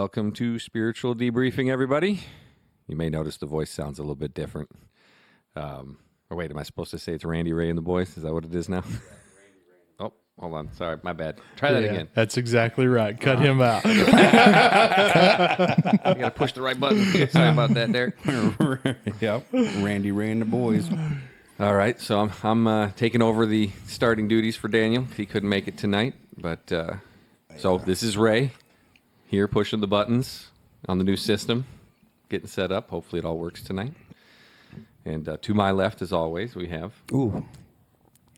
Welcome to Spiritual Debriefing, everybody. You may notice the voice sounds a little bit different. Or wait, am I supposed to say it's Randy Ray and the boys? Is that what it is now? Oh, hold on. Sorry, my bad. Try that again. That's exactly right. Cut him out. I got to push the right button. Sorry about that, Derek. Yep, Randy Ray and the boys. All right, so I'm taking over the starting duties for Daniel. He couldn't make it tonight, but so this is Ray here pushing the buttons on the new system, getting set up. Hopefully it all works tonight. And to my left, as always, we have... Ooh.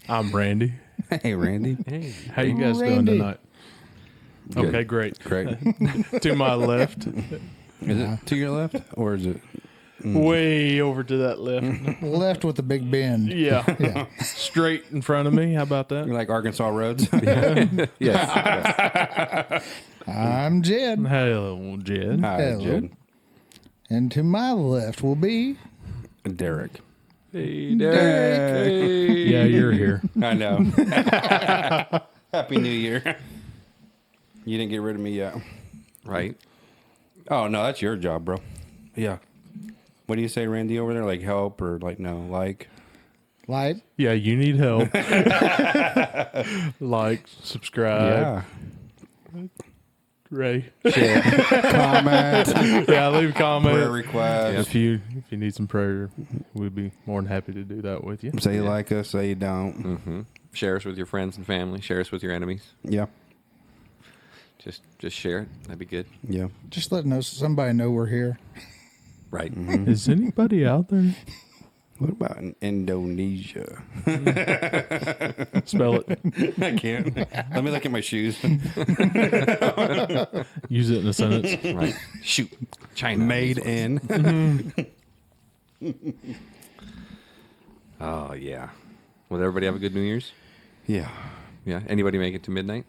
I'm Randy. Hey, Randy. Hey, How you guys doing tonight? Good. Okay, great. Great. To my left. Is it to your left, or is it... Way over to that left. Left with the big bend. Yeah. Straight in front of me. How about that? You like Arkansas roads? yes. I'm Jed. Hello, Jed. Hi, Hello. Jed. And to my left will be Derek. Hey, Derek. Hey. Yeah, you're here. I know. Happy New Year. You didn't get rid of me yet. Right. Oh, no, that's your job, bro. Yeah. What do you say, Randy, over there? Like help or like no, like? Light. Yeah, you need help. Like, subscribe. Yeah. Ray. Share. Comment. Yeah, leave a comment. Prayer request. If you need some prayer, we'd be more than happy to do that with you. Say you like us, say you don't. Mm-hmm. Share us with your friends and family. Share us with your enemies. Yeah. Just share it. That'd be good. Yeah. Just letting somebody know we're here. Right. Is anybody out there? What about in Indonesia? Spell it. I can't. Let me look at my shoes. Use it in a sentence. Right. Shoot. China. Made in. Oh, yeah. Well, did everybody have a good New Year's? Yeah. Yeah. Anybody make it to midnight?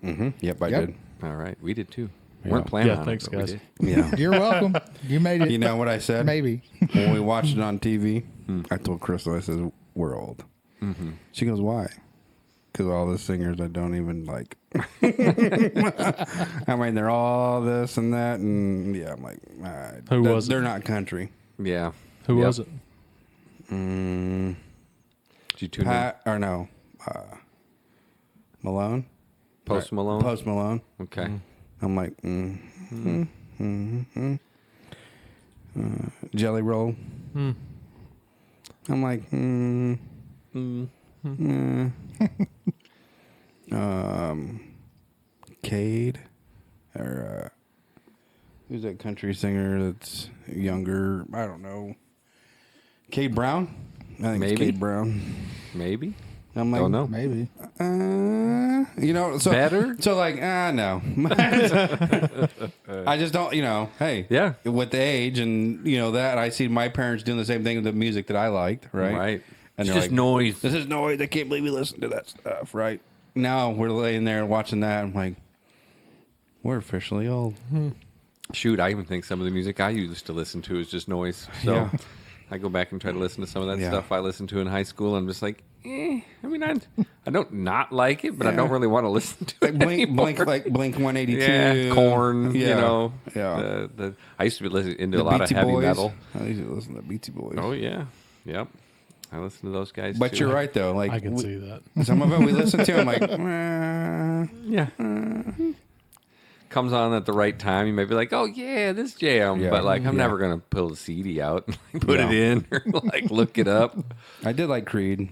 Mm-hmm. Yep, I Yep. did. All right. We did too. Yeah. Weren't planning Yeah, on thanks, it, but we guys. did. Yeah. You're welcome. You made it. You know what I said? Maybe. When we watched it on TV, I told Crystal, I said, we're old. Mm-hmm. She goes, why? Because all the singers I don't even like. I mean, they're all this and that. And yeah, I'm like, Who was it? They're not country. Yeah. Who Yep. was it? Did you tune Pat, or no, Malone? in? Post Malone? Post Malone. Okay. I'm like, Jelly Roll. Hmm. I'm like, Cade, or who's that country singer that's younger? I don't know. Cade Brown? I think Maybe. it's Cade Brown. Maybe. I'm like, Don't know. Maybe. you know, so Better? So like, no. I just don't, hey, Yeah. with the age and that I see my parents doing the same thing with the music that I liked, right? Right. And It's they're just like, noise. This is noise. I can't believe we listen to that stuff, right? Now we're laying there watching that. I'm like, we're officially old. Shoot, I even think some of the music I used to listen to is just noise. So Yeah. I go back and try to listen to some of that Yeah. stuff I listened to in high school. And I'm just like, I mean, I don't not like it, but I don't really want to listen to it Blink, anymore. Blink 182. Yeah, Corn, Yeah. Yeah. I used to be listening into The a lot Beastie of heavy Boys. metal. I used to listen to Beastie Boys. Oh, yeah. Yep. I listen to those guys, But too. you're right, though. Like I can see that. some of it we listen to, I'm like, Yeah. Comes on at the right time. You may be like, oh, yeah, this jam. Yeah. But, like, I'm Yeah. never going to pull the CD out and put No. it in or, like, look it up. I did like Creed.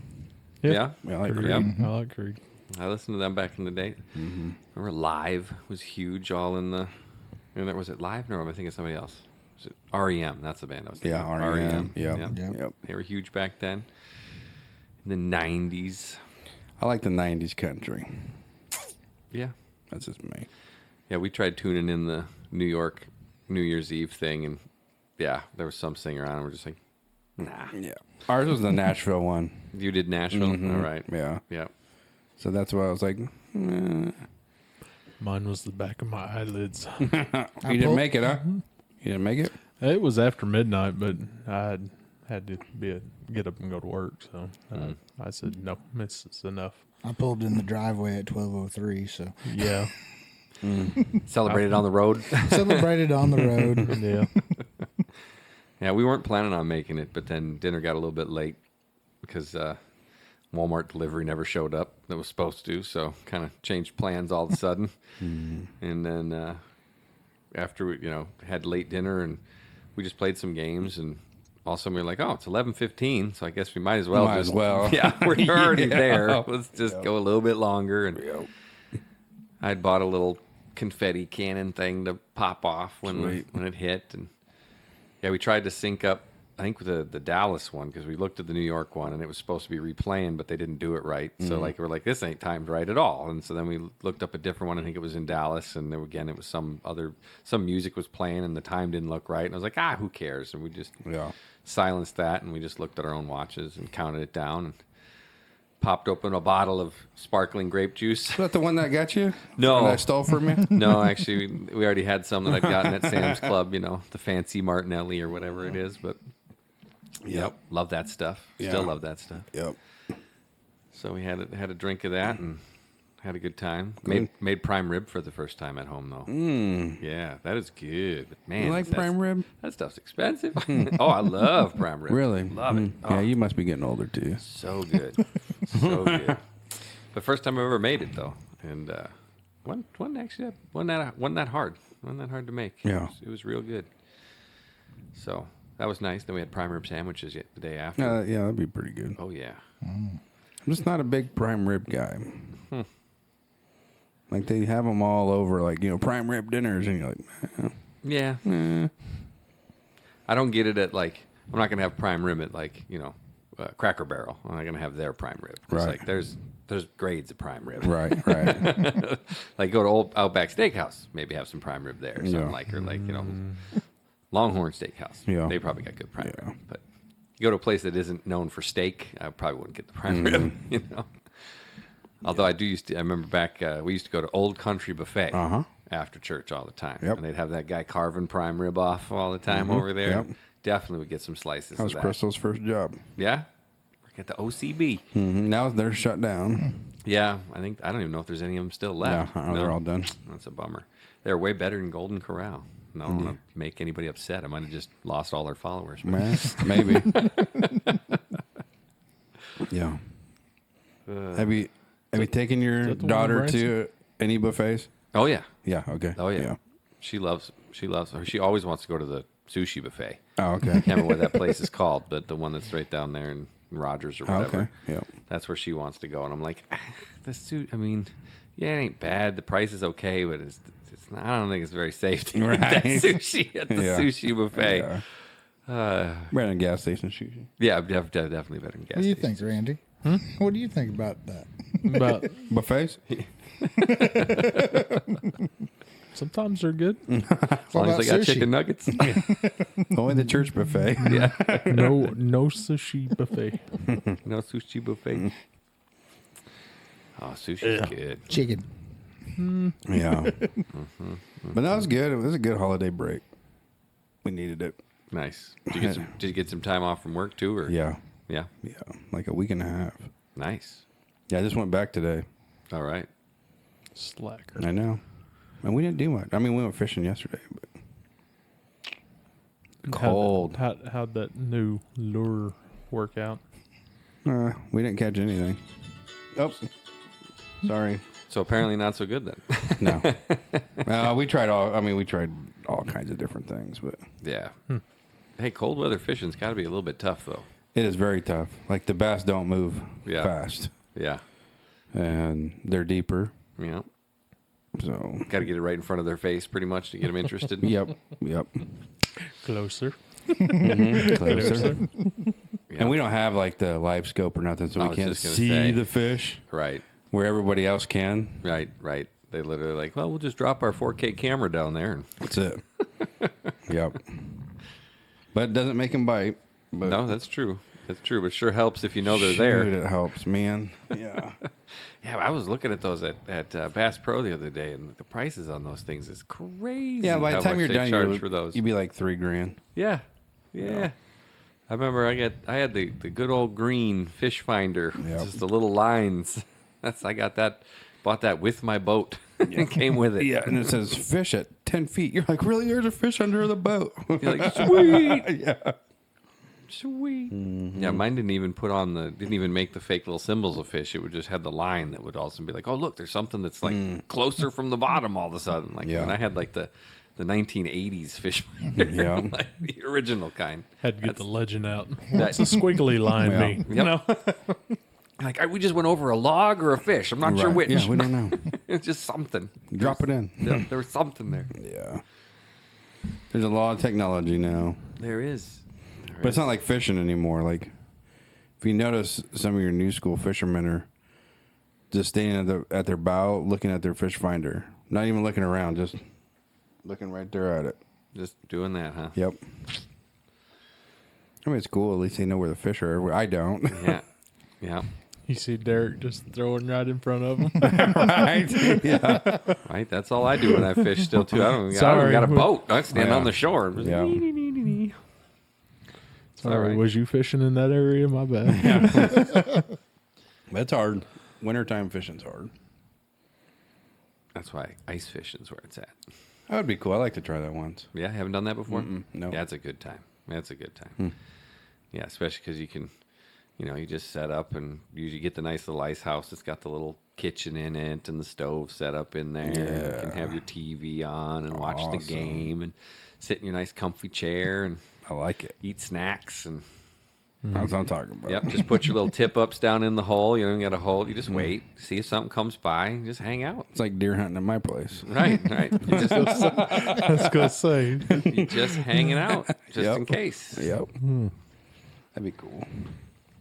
Yeah. Yeah, I like Creed. Creed. I like Creed. I listened to them back in the day. Mm-hmm. Remember Live was huge all in the... Was it Live? No, I'm thinking of somebody else. Was it REM? That's the band I was thinking Yeah, of. R.E.M. Yep. Yeah. Yep. They were huge back then. In the 90s. I like the 90s country. Yeah. That's just me. Yeah, we tried tuning in the New York New Year's Eve thing, and yeah, there was some singer on, and we're just like, nah. Yeah. Ours was the Nashville one. You did Nashville? Mhm. All right. Yeah. Yeah. So that's why I was like, Mine was the back of my eyelids. you didn't make it, huh? You didn't make it? It was after midnight, but I had to get up and go to work. So I said, no, this is enough. I pulled in the driveway at 12:03, so Yeah. Celebrated on the road. Celebrated on the road. Yeah. Yeah, we weren't planning on making it, but then dinner got a little bit late because Walmart delivery never showed up that was supposed to, so kind of changed plans all of a sudden. And then after we, had late dinner and we just played some games, and all of a sudden we were like, oh, it's 11:15, so I guess we might as well. Might as well. Yeah, we're already Yeah. there. Let's just go a little bit longer. And I'd bought a little confetti cannon thing to pop off when it hit, and yeah, we tried to sync up. I think with the Dallas one, because we looked at the New York one and it was supposed to be replaying, but they didn't do it right. So we're like, this ain't timed right at all. And so then we looked up a different one. I think it was in Dallas, and then again it was some music was playing and the time didn't look right. And I was like, who cares? And we just silenced that, and we just looked at our own watches and counted it down and popped open a bottle of sparkling grape juice. Is that the one that got you? No. That I stole from you? No, actually, we already had some that I'd gotten at Sam's Club, the fancy Martinelli or whatever it is, but. Yep, love that stuff. Still love that stuff. Yep. So we had a drink of that and had a good time. Good. Made prime rib for the first time at home though. Yeah, that is good. But man, You like prime rib? That stuff's expensive. Oh, I love prime rib. Really? Love it. Yeah, you must be getting older too. So good, so good. The first time I ever made it though, and wasn't actually wasn't that hard. Wasn't that hard to make. Yeah. It was real good. So. That was nice. Then we had prime rib sandwiches the day after. Yeah, that'd be pretty good. Oh, yeah. I'm just not a big prime rib guy. Like they have them all over, like, prime rib dinners, and you're like, Yeah. I don't get it at, like, I'm not going to have prime rib at, like, Cracker Barrel. I'm not going to have their prime rib. It's Right. like there's grades of prime rib. right. Like go to Old Outback Steakhouse, maybe have some prime rib there. Or something Longhorn Steakhouse. Yeah. They probably got good prime Yeah. rib. But you go to a place that isn't known for steak, I probably wouldn't get the prime rib, Although I remember back, we used to go to Old Country Buffet after church all the time. Yep. And they'd have that guy carving prime rib off all the time over there. Yep. Definitely would get some slices That was of that. Crystal's first job. Yeah? Work at the OCB. Now they're shut down. Yeah, I don't even know if there's any of them still left. No, they're all done. That's a bummer. They're way better than Golden Corral. No, I don't want to make anybody upset. I might have just lost all their followers. but- Man, maybe. Yeah. Have you taken your that the one daughter in to any buffets? Oh, yeah. Yeah. Okay. Oh, yeah. She loves her. She always wants to go to the sushi buffet. Oh, okay. I can't remember what that place is called, but the one that's right down there in Rogers or Oh, whatever. okay. Yeah. That's where she wants to go. And I'm like, the suit, I mean, yeah, it ain't bad. The price is okay, but it's not, I don't think it's very safe to eat that Right. sushi at the Yeah. sushi buffet. Yeah. Yeah, Better than gas station sushi. definitely better than gas What do you stations. think, Randy? What do you think about that? But Buffets? sometimes they're good. As long as about they got sushi? chicken nuggets. Only the church buffet. Yeah. No sushi buffet. No sushi buffet. Oh, sushi's good. Chicken. Yeah. But that was good. It was a good holiday break. We needed it. Nice. Did you get some time off from work too? Or Yeah. Yeah. Yeah. Like a week and a half. Nice. Yeah, I just went back today. All right. Slacker. I know. And we didn't do much. I mean, we went fishing yesterday, but cold. How'd that new lure work out? We didn't catch anything. Oh, sorry. So apparently not so good then. No. We tried all kinds of different things, but Yeah. Hey, cold weather fishing's got to be a little bit tough though. it is very tough. Like the bass don't move Yeah. fast, Yeah. and they're deeper. Yeah. So, Got to get it right in front of their face pretty much to get them interested. yep. Closer. Closer. Yeah. And we don't have like the live scope or nothing, so I we was can't just gonna see say. the fish Right. where everybody else can. Right. They literally like, well, we'll just drop our 4K camera down there. And That's it. Yep. But it doesn't make them bite. But no, that's true. That's true. But it sure helps if you know they're there. Shoot, it helps, man. Yeah. Yeah, I was looking at those at Bass Pro the other day, and the prices on those things is crazy. Yeah, by the how time much you're they done, charge for those. you'd be like $3,000. Yeah. I remember I had the good old green fish finder, Yep. just the little lines. I got that, bought that with my boat. It came with it. Yeah, and it says fish at 10 feet. You're like, really? There's a fish under the boat. You're like, sweet, Yeah. sweet. Yeah, mine didn't even make the fake little symbols of fish. It would just had the line that would also be like, oh, look, there's something that's like closer from the bottom all of a sudden. Like Yeah. when I had like the 1980s fish finder, Yeah. like the original kind. Had to get the legend out. That- What's the squiggly line Yeah. mean? Yep. Like we just went over a log or a fish. I'm not sure Right. which. Yeah, we don't know. It's just something. Drop it in. There was something there. Yeah. There's a lot of technology now. There is. But it's not like fishing anymore. Like, if you notice, some of your new school fishermen are just standing at their bow, looking at their fish finder, not even looking around, just looking right there at it. Just doing that, huh? Yep. I mean, it's cool. At least they know where the fish are. I don't. Yeah. Yeah. You see Derek just throwing right in front of him. Right? Yeah. Right. That's all I do when I fish still too. I don't even Sorry. got a boat. I stand Yeah. on the shore. Yeah. Sorry, all right. was you fishing in that area? My bad. That's hard. Wintertime fishing's hard. That's why ice fishing's where it's at. That would be cool. I'd like to try that once. Yeah, haven't done that before. no. Yeah, it's a good time. That's a good time. Yeah, especially because you can, you just set up and usually get the nice little ice house. It's got the little kitchen in it and the stove set up in there. You can have your TV on and watch the Awesome. game and sit in your nice comfy chair and I like it. eat snacks and. That's what I'm talking about. Yep, just put your little tip ups down in the hole. You don't got to hold. You just wait, see if something comes by, and just hang out. It's like deer hunting at my place. Right, right. You just, I was gonna say. you just hanging out, just Yep. in case. Yep. That'd be cool.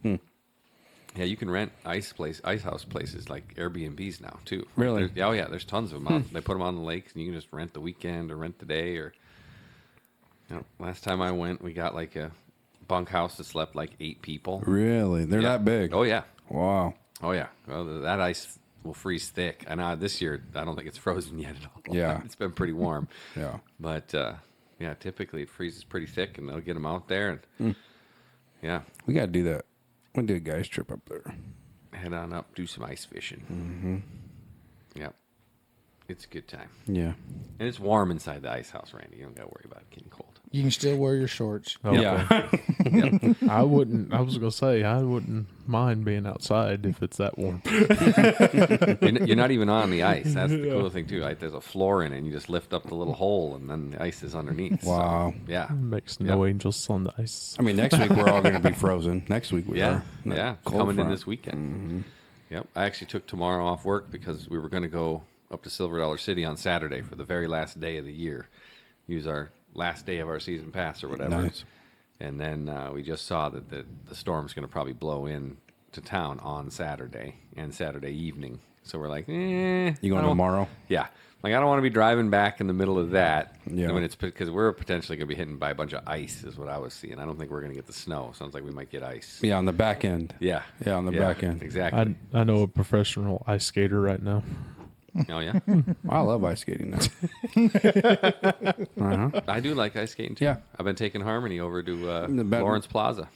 Yeah, you can rent ice house places like Airbnbs now too. Really? Oh yeah, there's tons of them. Out. They put them on the lakes, and you can just rent the weekend or rent the day. Or, last time I went, we got like a bunkhouse that slept like 8 people. Really? They're Yeah. that big? Oh yeah. Wow. Oh yeah, well, that ice will freeze thick. And this year, I don't think it's frozen yet at all. Yeah. It's been pretty warm. Yeah. But yeah, typically it freezes pretty thick, and they'll get them out there, and yeah, We got to do that. We'll do a guys trip up there. head on up, do some ice fishing. Yep, it's a good time, Yeah. and it's warm inside the ice house, Randy. You don't got to worry about it getting cold. You can still wear your shorts. Okay. Yeah. I was gonna say I wouldn't mind being outside if it's that warm. You're not even on the ice. That's the cool thing too. Like, there's a floor in it, and you just lift up the little hole, and then the ice is underneath. So, Wow. yeah. Make snow angels on the ice. I mean, next week we're all going to be frozen. Next week we Yeah, are. That yeah, cold coming in front. this weekend. Yep, I actually took tomorrow off work because we were going to go up to Silver Dollar City on Saturday for the very last day of the year. Use our last day of our season pass or whatever. Nice. And then we just saw that the storm's going to probably blow in to town on Saturday and Saturday evening. So we're like, You I going don't- tomorrow? Yeah. Like, I don't want to be driving back in the middle of that. Yeah. When it's because we're potentially going to be hitting by a bunch of ice, is what I was seeing. I don't think we're going to get the snow. Sounds like we might get ice. Yeah, on the back end. Yeah. Yeah, on the back end. Exactly. I know a professional ice skater right now. Oh, yeah. I love ice skating now. Uh-huh. I do like ice skating too. Yeah. I've been taking Harmony over to The Benton- Lawrence Plaza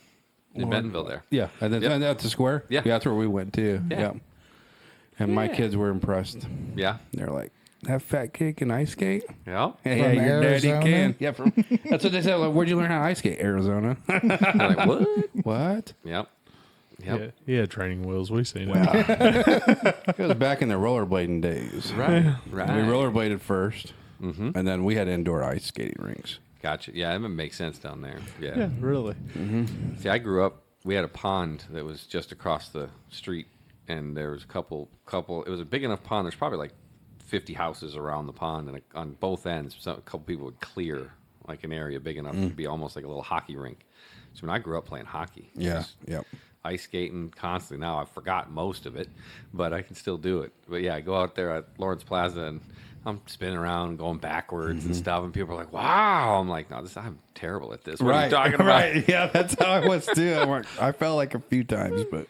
in Bentonville there. Yeah, and then, Yep. and that's the square? Yeah. That's where we went too. Yeah. And my Yeah. kids were impressed. Yeah. They're like, that fat kid can ice skate? Yeah. Hey, From yeah, your daddy Arizona? can. Yeah, that's what they said. Like, where'd you learn how to ice skate? Arizona. They're like, what? What? Yep. Yeah, Yep. he had training wheels. We seen it. It was back in the rollerblading days. Right. Right. We rollerbladed first, and then we had indoor ice skating rinks. Gotcha. Yeah, that would make sense down there. Yeah. Yeah, really. See, I grew up. We had a pond that was just across the street, and there was a couple. It was a big enough pond. There's probably like 50 houses around the pond, and on both ends, a couple people would clear like an area big enough to be almost like a little hockey rink. So when I grew up playing hockey, Yeah. just Yep. ice skating constantly. Now I've forgotten most of it, but I can still do it. But yeah, I go out there at Lawrence Plaza and I'm spinning around, going backwards and stuff, and people are like, "Wow!" I'm like, "No, I'm terrible at this." What are you talking about? Right. Yeah, that's how I was too. I fell like a few times, but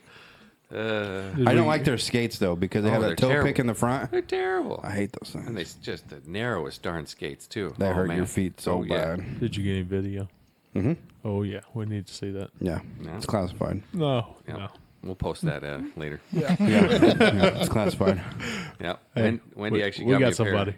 I don't like their skates though because they have they're that toe terrible. pick in the front. They're terrible. I hate those And things. they just the narrowest darn skates too. They Oh, hurt man. your feet so Oh, yeah. bad. Did you get any video? Oh yeah, we need to see that. Yeah, No. it's classified. No, Yep. no. We'll post that later. Yeah, it's classified. Yeah. Hey, Wendy actually we got got me a somebody.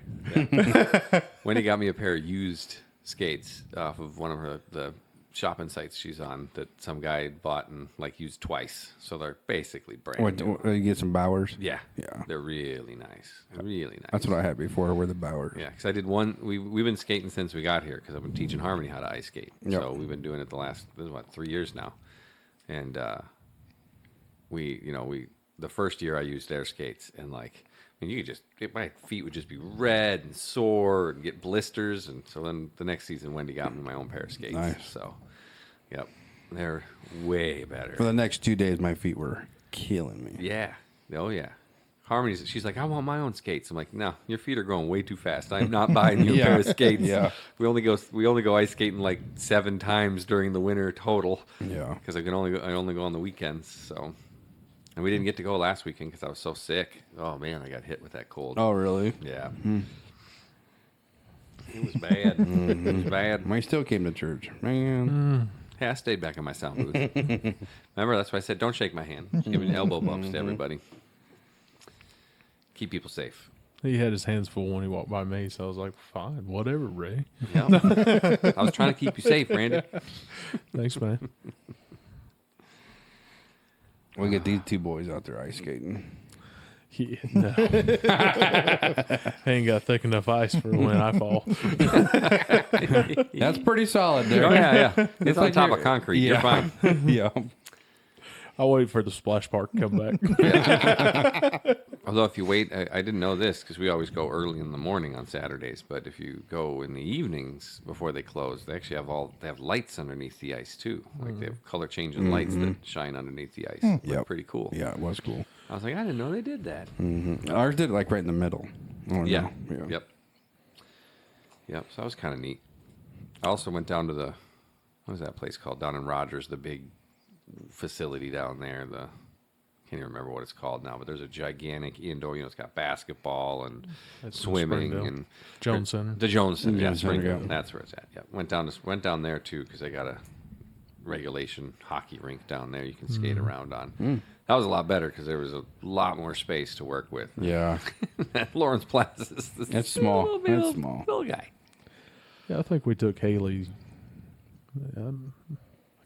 pair. Wendy got me a pair of used skates off of one of the shopping sites she's on that some guy had bought and like used twice. So they're basically brand new. You get some Bowers? Yeah. Yeah. They're really nice. Really nice. That's what I had before, were the Bowers. Yeah, because I did one. We've been skating since we got here because I've been teaching Harmony how to ice skate. Yep. So we've been doing it this is 3 years now, and the first year I used their skates and like you could my feet would just be red and sore and get blisters, and so then the next season Wendy got me my own pair of skates. Nice. So, yep, they're way better. For the next 2 days, my feet were killing me. Yeah. Oh, yeah. Harmony's, she's like, I want my own skates. I'm like, no, your feet are growing way too fast. I'm not buying you a pair of skates. Yeah. We only go ice skating like 7 times during the winter total. Yeah. Because I only go on the weekends. So, and we didn't get to go last weekend because I was so sick. Oh man, I got hit with that cold. Oh, really? Yeah. It was bad. It was bad. I still came to church. Man. Hey, I stayed back in my sound booth. Remember, that's why I said don't shake my hand. Just giving elbow bumps to everybody. Keep people safe. He had his hands full when he walked by me, so I was like, fine, whatever, Ray. Yeah. I was trying to keep you safe, Randy. Thanks, man. We get these 2 boys out there ice skating. Yeah, no. I ain't got thick enough ice for when I fall. That's pretty solid there. Oh, yeah. It's on like top you're- of concrete. Yeah. You're fine. Yeah. I'll wait for the splash park to come back. Although if you wait, I didn't know this because we always go early in the morning on Saturdays. But if you go in the evenings before they close, they actually have lights underneath the ice too. Like they have color changing lights that shine underneath the ice. Look Yep. pretty cool. Yeah, it was cool. I was like, I didn't know they did that. Ours did it like right in the middle. Oh, Yeah. no. Yep. Yep. So that was kind of neat. I also went down to what was that place called down in Rogers, the big facility down there. Can't even remember what it's called now, but there's a gigantic indoor. It's got basketball and That's in swimming Springdale. and Jones Center. The Jones Center, yeah, Jones Center, Springdale. yeah. That's where it's at. Yeah, went down there too because they got a regulation hockey rink down there you can skate around on. That was a lot better because there was a lot more space to work with. Yeah. Lawrence Plaza is It's small. little bit It's of- small. little guy. Yeah, I think we took Haley. I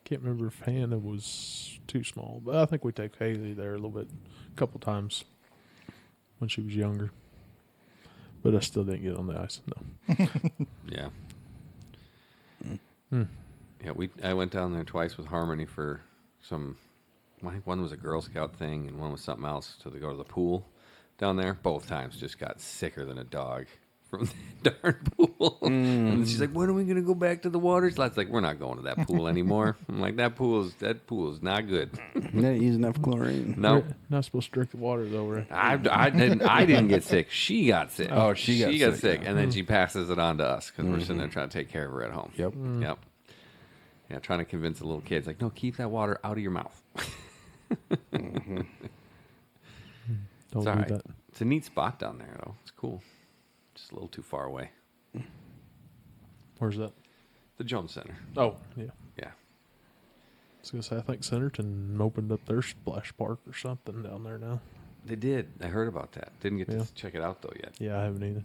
can't remember if Hannah was too small, but I think we took Haley there a little bit, a couple times when she was younger. But I still didn't get on the ice. No. Yeah. Yeah, I went down there twice with Harmony for some. I think one was a Girl Scout thing, and one was something else to go to the pool down there. Both times, just got sicker than a dog from the darn pool. And she's like, "When are we gonna go back to the water?" It's like, "We're not going to that pool anymore." I'm like, "That pool is not good." Didn't use enough chlorine. No, You're not supposed to drink the water though, Ray. I didn't get sick. She got sick. Oh, she got sick, and then she passes it on to us because we're sitting there trying to take care of her at home. Yep. Yep. Yeah, trying to convince the little kids, like, no, keep that water out of your mouth. Don't It's do all right. that. It's a neat spot down there, though. It's cool. Just a little too far away. Where's that? The Jones Center. Oh, yeah. Yeah. I was going to say, I think Centerton opened up their splash park or something down there now. They did. I heard about that. Didn't get Yeah. to check it out, though, yet. Yeah, I haven't either.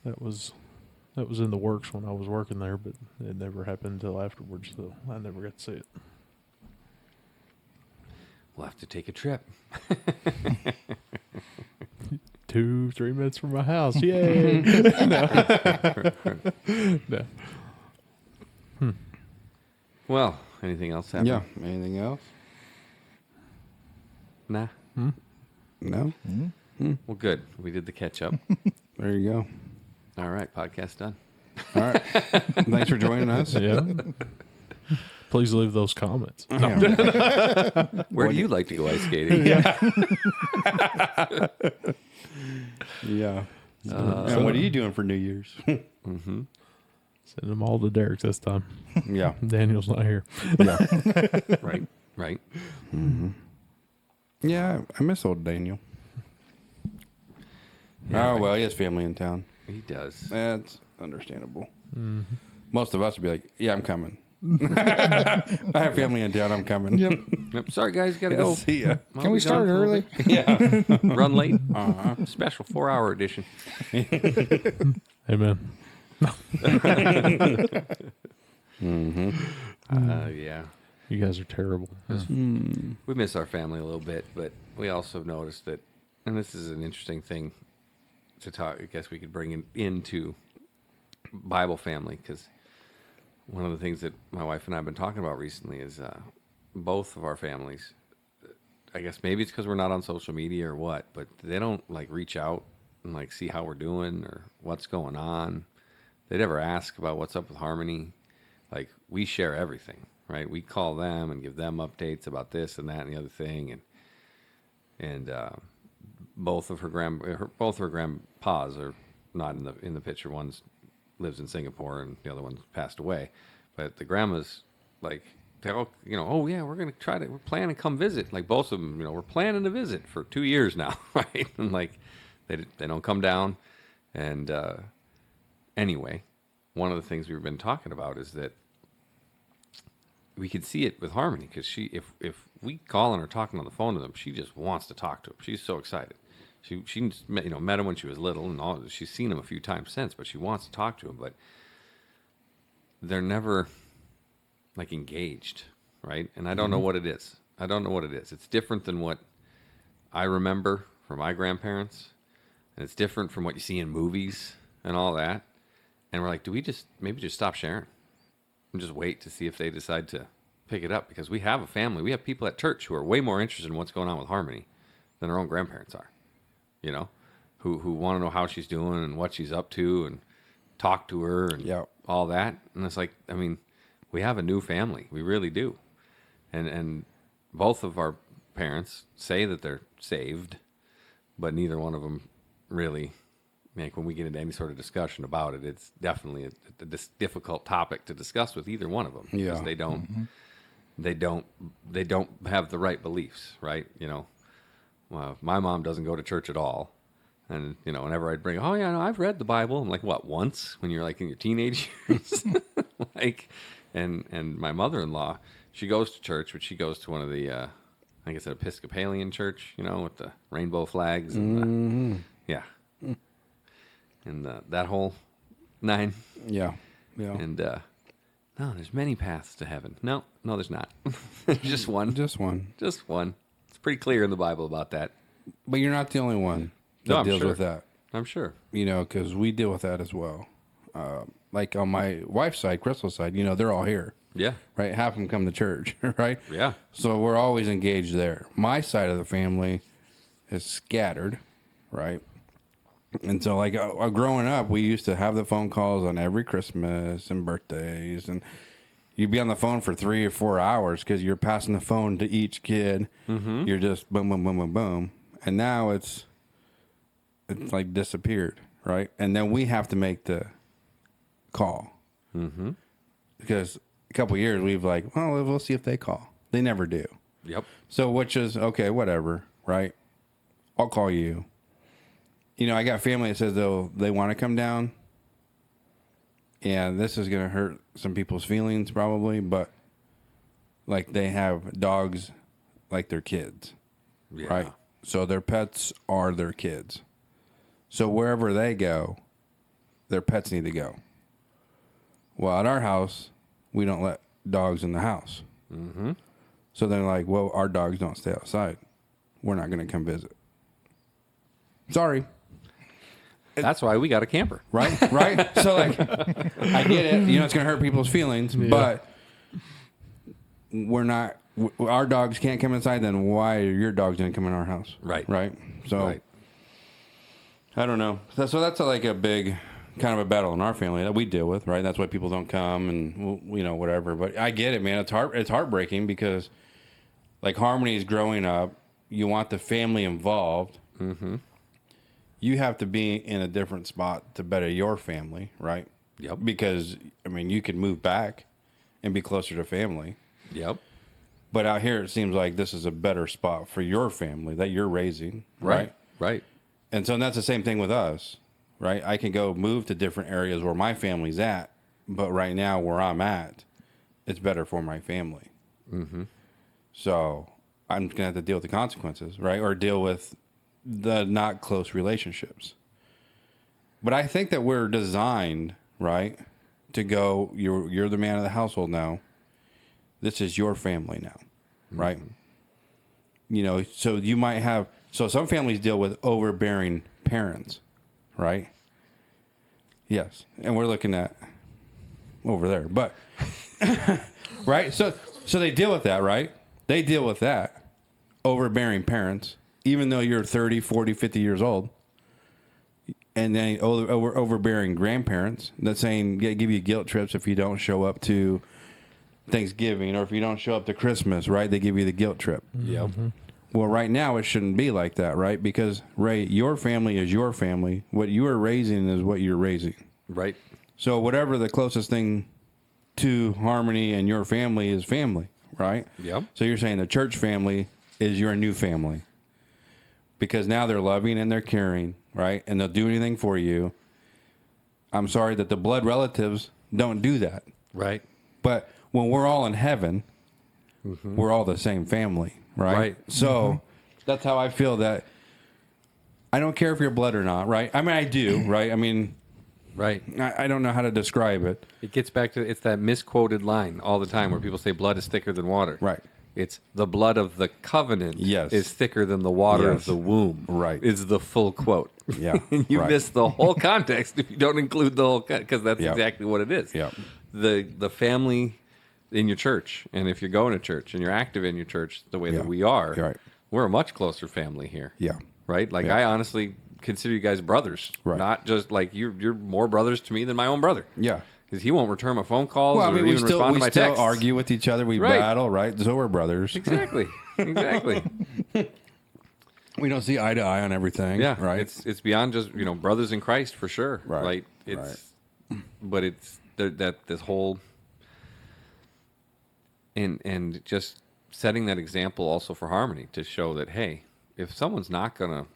That was in the works when I was working there, but it never happened until afterwards, so I never got to see it. We'll have to take a trip. 2-3 minutes from my house. Yay! No. Well, anything else happen? Yeah. Anything else? Nah. No? Well, good. We did the catch up. There you go. All right. Podcast done. All right. Thanks for joining us. Yeah. Please leave those comments. Yeah. Where do you like to go ice skating? Yeah. And what are you doing for New Year's? Send them all to Derek's this time. Yeah. Daniel's not here. Yeah. Right. Right. Yeah. I miss old Daniel. Yeah, Oh, well, he has family in town. He does. That's understandable. Most of us would be like, yeah, I'm coming. I have family in town. I'm coming. Yep. Yep. Sorry, guys, gotta go. See ya. I'll Can be we start gone for a early? Yeah. bit. Run late. Special 4-hour edition. Amen. Yeah. You guys are terrible. We miss our family a little bit, but we also noticed that, and this is an interesting thing to talk. I guess we could bring into Bible family, because one of the things that my wife and I have been talking about recently is both of our families. I guess maybe it's because we're not on social media or what, but they don't like reach out and like see how we're doing or what's going on. They never ask about what's up with Harmony. Like, we share everything, right? We call them and give them updates about this and that and the other thing, and both of her grandpas are not in the picture. One's lives in Singapore and the other one's passed away, but the grandmas, like, they all, oh yeah, we're planning to come visit. Like, both of them, we're planning to visit for 2 years now, right? And like, they don't come down, and anyway. One of the things we've been talking about is that we could see it with Harmony, because if we call and are talking on the phone to them, she just wants to talk to him. She's so excited. She met him when she was little, and all. She's seen him a few times since, but she wants to talk to him. But they're never like engaged, right? And I don't know what it is. I don't know what it is. It's different than what I remember from my grandparents, and it's different from what you see in movies and all that. And we're like, do we maybe just stop sharing and just wait to see if they decide to pick it up? Because we have a family. We have people at church who are way more interested in what's going on with Harmony than our own grandparents are, who want to know how she's doing and what she's up to and talk to her and all that. And it's like, I mean, we have a new family. We really do. And both of our parents say that they're saved, but neither one of them really... Like, when we get into any sort of discussion about it, it's definitely a difficult topic to discuss with either one of them. Yeah. Because they don't have the right beliefs, right? Well, my mom doesn't go to church at all. And, whenever I'd bring, oh yeah, no, I've read the Bible. I'm like, what, once? When you're like in your teenage years? Like, and my mother-in-law, she goes to church, but she goes to one of the, I think it's an Episcopalian church, with the rainbow flags. And yeah. And that whole 9. Yeah. And no, there's many paths to heaven. No, there's not. Just one. Just one. Just one. It's pretty clear in the Bible about that. But you're not the only one that No, I'm deals sure. with that. I'm sure. Because we deal with that as well. Like on my wife's side, Crystal's side, they're all here. Yeah. Right? Half of them come to church, right? Yeah. So we're always engaged there. My side of the family is scattered, right? And so, like, growing up, we used to have the phone calls on every Christmas and birthdays, and you'd be on the phone for 3 or 4 hours because you're passing the phone to each kid. Mm-hmm. You're just boom, boom, boom, boom, boom. And now it's like disappeared, right? And then we have to make the call. Mm-hmm. Because a couple of years, we've like, well, we'll see if they call. They never do. Yep. So, which is, okay, whatever, right? I'll call you. I got family that says they want to come down. And this is going to hurt some people's feelings probably, but like, they have dogs like their kids, right? So their pets are their kids. So wherever they go, their pets need to go. Well, at our house, we don't let dogs in the house. Mm-hmm. So they're like, well, our dogs don't stay outside. We're not going to come visit. Sorry. That's why we got a camper. Right? So, like, I get it. It's going to hurt people's feelings, but we're not, our dogs can't come inside, then why are your dogs going to come in our house? Right. Right? So, I don't know. So that's like a big kind of a battle in our family that we deal with, right? That's why people don't come and, whatever. But I get it, man. It's heartbreaking because, like, Harmony is growing up. You want the family involved. Mm-hmm. You have to be in a different spot to better your family, right? Yep. Because, you could move back and be closer to family. Yep. But out here, it seems like this is a better spot for your family that you're raising, right? Right. And so that's the same thing with us, right? I can go move to different areas where my family's at, but right now where I'm at, it's better for my family. Mm-hmm. So I'm going to have to deal with the consequences, right? Or deal with the not close relationships. But I think that we're designed, right, to go, you're the man of the household now. This is your family now, right? You know, so you might have, so some families deal with overbearing parents, right? Yes. And we're looking at over there, but, right? So they deal with that, right? They deal with that, overbearing parents, even though you're 30, 40, 50 years old. And then overbearing grandparents that saying, give you guilt trips if you don't show up to Thanksgiving or if you don't show up to Christmas, right? They give you the guilt trip. Yep. Well, right now it shouldn't be like that, right? Because, Ray, your family is your family. What you are raising is what you're raising. Right. So whatever the closest thing to harmony and your family is family, right? Yep. So you're saying the church family is your new family because now they're loving and they're caring, right? And they'll do anything for you. I'm sorry that the blood relatives don't do that. Right. But when we're all in heaven, we're all the same family, right? Right. So that's how I feel that I don't care if you're blood or not, right? I mean, I do, right? I mean, Right. I don't know how to describe it. It gets back to, it's that misquoted line all the time where people say blood is thicker than water. Right. It's the blood of the covenant Yes. is thicker than the water Yes. of the womb. Right. Is the full quote. Yeah. You right. miss the whole context if you don't include the whole, because that's Yep. exactly what it is. Yep. The family in your church, and if you're going to church and you're active in your church the way Yeah. that we are, You're right. we're a much closer family here. Yeah. Right? Like, Yeah. I honestly consider you guys brothers. Right. Not just like you're more brothers to me than my own brother. Yeah. Because he won't return my phone calls Well, I or mean, we even respond to my still texts. argue with each other. We Right. battle, right? So we're brothers. Exactly. Exactly. We don't see eye to eye on everything. Yeah. Right. It's beyond just, brothers in Christ for sure. Right. Like but it's that this whole and just setting that example also for harmony to show that, hey, if someone's not going to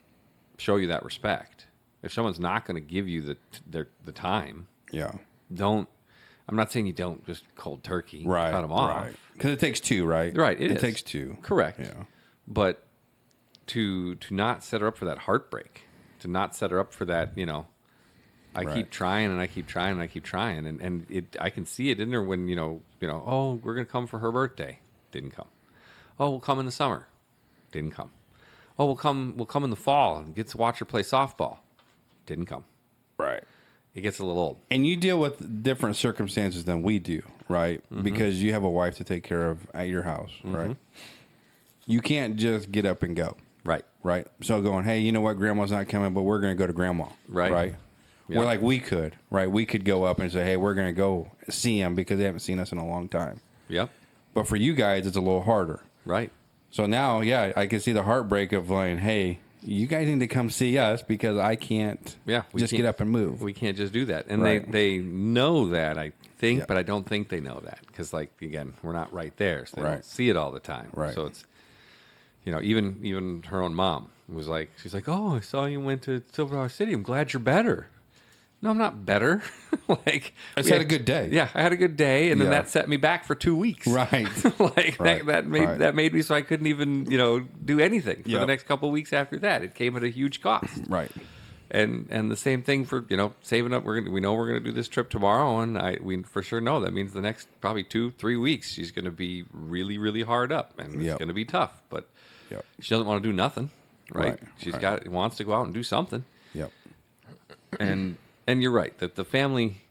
show you that respect, if someone's not going to give you the time, yeah. don't. I'm not saying you don't just cold turkey Right. cut them off. Right. Because it takes two, right? Right, it is. takes two. Correct. Yeah. But to not set her up for that heartbreak, to not set her up for that, I Right. keep trying and I keep trying and I keep trying, and I can see it in her when oh, we're gonna come for her birthday, didn't come. Oh, we'll come in the summer, didn't come. Oh, we'll come in the fall and get to watch her play softball, didn't come. Right. It gets a little old. And you deal with different circumstances than we do, right? Mm-hmm. Because you have a wife to take care of at your house, right? You can't just get up and go, Right. right? So going, hey, you know what? Grandma's not coming, but we're going to go to grandma, Right. Right? Yeah. We're like, we could, right? We could go up and say, hey, we're going to go see them because they haven't seen us in a long time. Yep. But for you guys, it's a little harder. Right. So now, yeah, I can see the heartbreak of like, hey, you guys need to come see us because I can't Yeah. we just can't- get up and move. We can't just do that, and Right. they know that, I think, Yeah. but I don't think they know that because, like, again, we're not right there, so they Right. don't see it all the time. Right. So it's even her own mom was like, she's like, oh, I saw you went to Silver City. I'm glad you're better. No, I'm not better. Like, I just we had a good day. Yeah, I had a good day, and then Yeah. that set me back for 2 weeks. Right. Like Right. that made me so I couldn't even do anything for the Yep. next couple of weeks after that. It came at a huge cost. Right. And the same thing for saving up. We know we're gonna do this trip tomorrow, and we for sure know that means the next probably 2-3 weeks she's gonna be really really hard up, and it's Yep. gonna be tough. But Yep. she doesn't want to do nothing, right? Right, She's right. wants to go out and do something, Yep. and you're right that the family,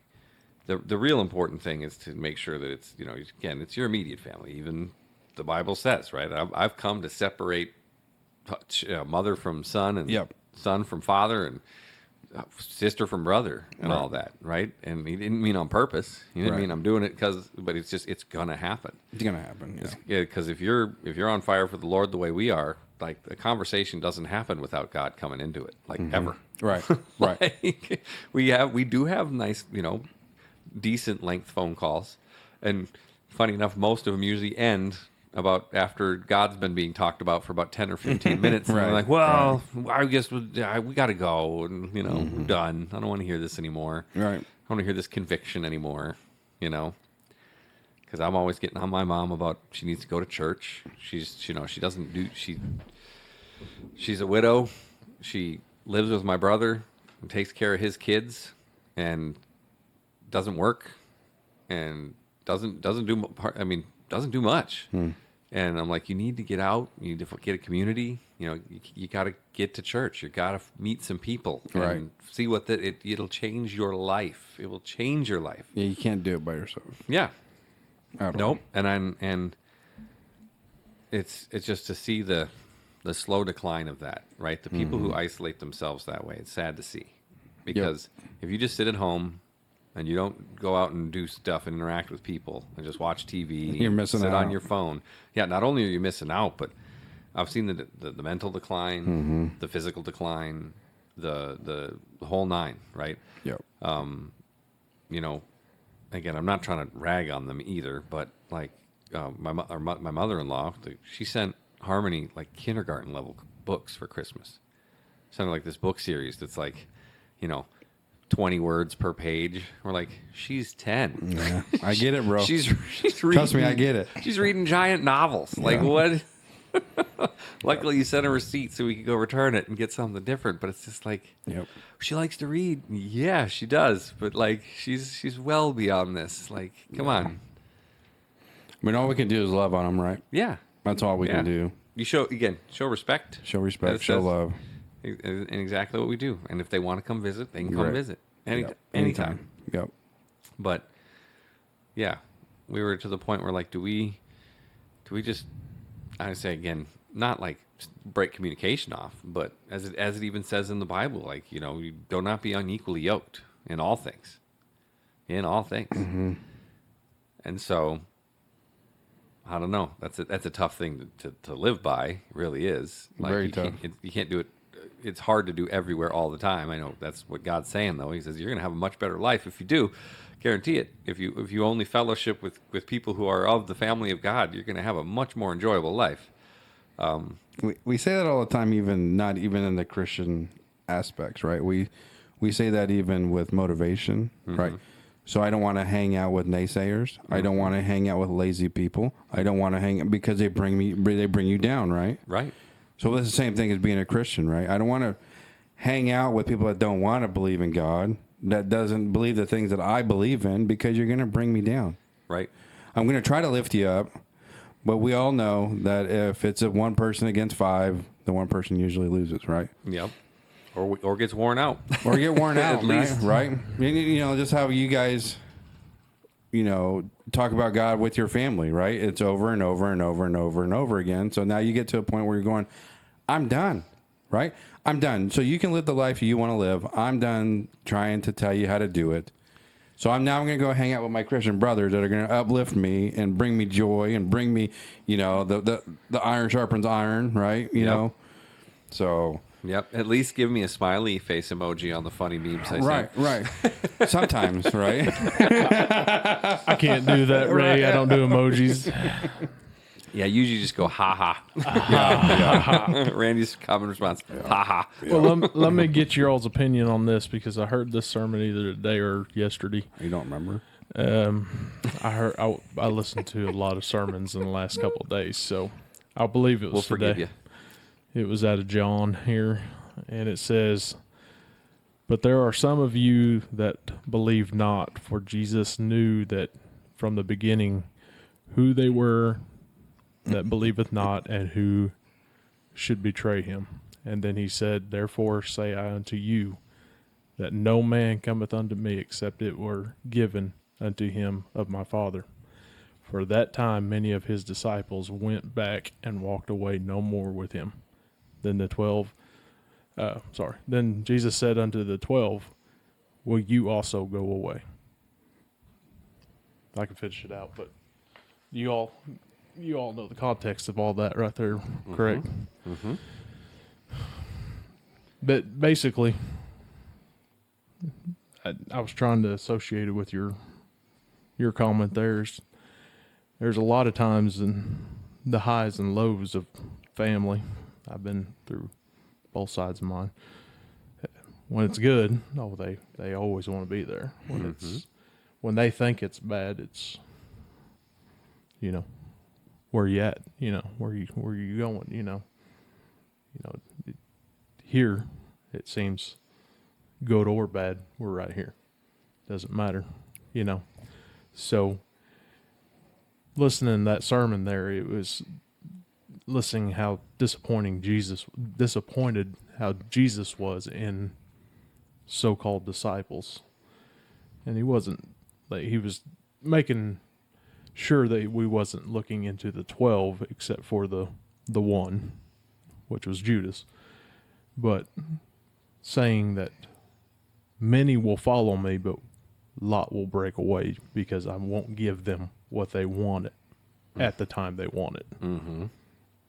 the real important thing is to make sure that it's again it's your immediate family. Even the Bible says, right? I've come to separate mother from son and Yep. son from father and sister from brother and Right. all that, right? And he didn't mean on purpose. He didn't Right. mean I'm doing it but it's gonna happen. It's gonna happen. Yeah. Yeah, because if you're on fire for the Lord the way we are, like the conversation doesn't happen without God coming into it, like ever. Right. Right. Like, we do have nice, decent length phone calls, and funny enough, most of them usually end about after God's been being talked about for about 10 or 15 minutes, and Right, we're like, well, I guess we got to go, and we're done. I don't want to hear this anymore. Right. I don't want to hear this conviction anymore. because I'm always getting on my mom about she needs to go to church. She's she doesn't do she's a widow. She lives with my brother and takes care of his kids and doesn't work and doesn't do much. And I'm like, you need to get out. You need to get a community. You got to get to church. You got to meet some people and Right. see what it'll change your life. It will change your life. Yeah, you can't do it by yourself. Yeah. At all. Nope. And it's just to see the slow decline of that, right? The people who isolate themselves that way. It's sad to see, because if you just sit at home and you don't go out and do stuff and interact with people and just watch TV, You're and missing sit on out. your phone. Yeah, not only are you missing out, but I've seen the mental decline, the physical decline, the whole nine, right? Yep. Again, I'm not trying to rag on them either, but like my mother-in-law, she sent Harmony like kindergarten level books for Christmas. Sent her like this book series that's like, 20 words per page. We're like, she's 10. Yeah, I get it, bro. She's reading, Trust me, I get it. She's reading giant novels. Like what? Luckily, you sent a receipt so we could go return it and get something different. But it's just like, Yep. she likes to read. Yeah, she does. But like, she's well beyond this. Like, come on. I mean, all we can do is love on them, right? Yeah. That's all we Yeah. can do. You show respect. Show respect, As it show says. love. And exactly what we do. And if they want to come visit, they can come Right. visit Yep. anytime. Yep. But yeah, we were to the point where like, do we just, I say again, not like break communication off, but as it even says in the Bible, like, you do not be unequally yoked in all things. In all things. Mm-hmm. And so I don't know. That's a tough thing to live by. It really is. Like, Very you tough. You can't do it. It's hard to do everywhere all the time. I know that's what God's saying though. He says you're going to have a much better life if you do. Guarantee it. If you only fellowship with people who are of the family of God, you're going to have a much more enjoyable life. We say that all the time, even not even in the Christian aspects, right? We say that even with motivation, right? So I don't want to hang out with naysayers. I don't want to hang out with lazy people. I don't want to hang because they bring you down, right? Right. So it's the same thing as being a Christian, right? I don't want to hang out with people that don't want to believe in God, that doesn't believe the things that I believe in, because you're going to bring me down. Right. I'm going to try to lift you up, but we all know that if it's a one person against five, the one person usually loses, right? Yep. Or gets worn out. Or get worn out, At least. right? Just how you guys, talk about God with your family, right? It's over and over and over and over and over again. So now you get to a point where you're going, I'm done, right? I'm done. So you can live the life you want to live. I'm done trying to tell you how to do it. So I'm going to go hang out with my Christian brothers that are going to uplift me and bring me joy and bring me, the iron sharpens iron, right? You know? So... Yep. At least give me a smiley face emoji on the funny memes I send. Right. Sometimes, right? I can't do that, Ray. I don't do emojis. Yeah, usually just go ha ha. Randy's common response, ha ha. Well, let me get your all's opinion on this, because I heard this sermon either today or yesterday. You don't remember? I listened to a lot of sermons in the last couple of days, so I believe it was We'll today. forgive you. It was out of John here, and it says, "But there are some of you that believe not, for Jesus knew that from the beginning who they were that believeth not, and who should betray him. And then he said, Therefore say I unto you, that no man cometh unto me, except it were given unto him of my Father. For that time many of his disciples went back and walked away no more with him. Then Jesus said unto the 12, Will you also go away?" I can finish it out, but you all know the context of all that right there, correct? Mm-hmm. But basically, I was trying to associate it with your comment. There's a lot of times in the highs and lows of family. I've been through both sides of mine. When it's good, they always want to be there. When they think it's bad, you know, where you at, you know, where you going, you know, here it seems good or bad, we're right here. Doesn't matter, you know. So listening to that sermon there, it was listening how disappointed how Jesus was in so-called disciples. And he wasn't, like, he was making sure that we wasn't looking into the 12 except for the one, which was Judas. But saying that many will follow me, but Lot will break away because I won't give them what they wanted at the time they wanted. Mm-hmm.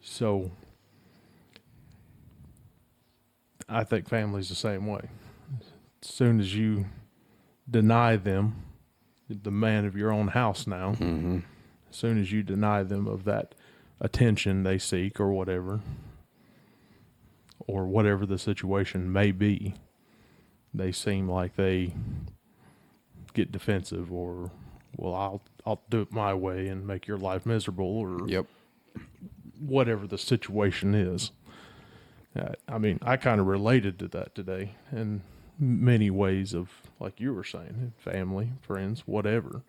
So I think family's the same way. As soon as you deny them, the man of your own house now, as soon as you deny them of that attention they seek or whatever the situation may be, they seem like they get defensive or, well, I'll do it my way and make your life miserable or Yep. whatever the situation is. I mean, I kind of related to that today in many ways of, like you were saying, family, friends, whatever.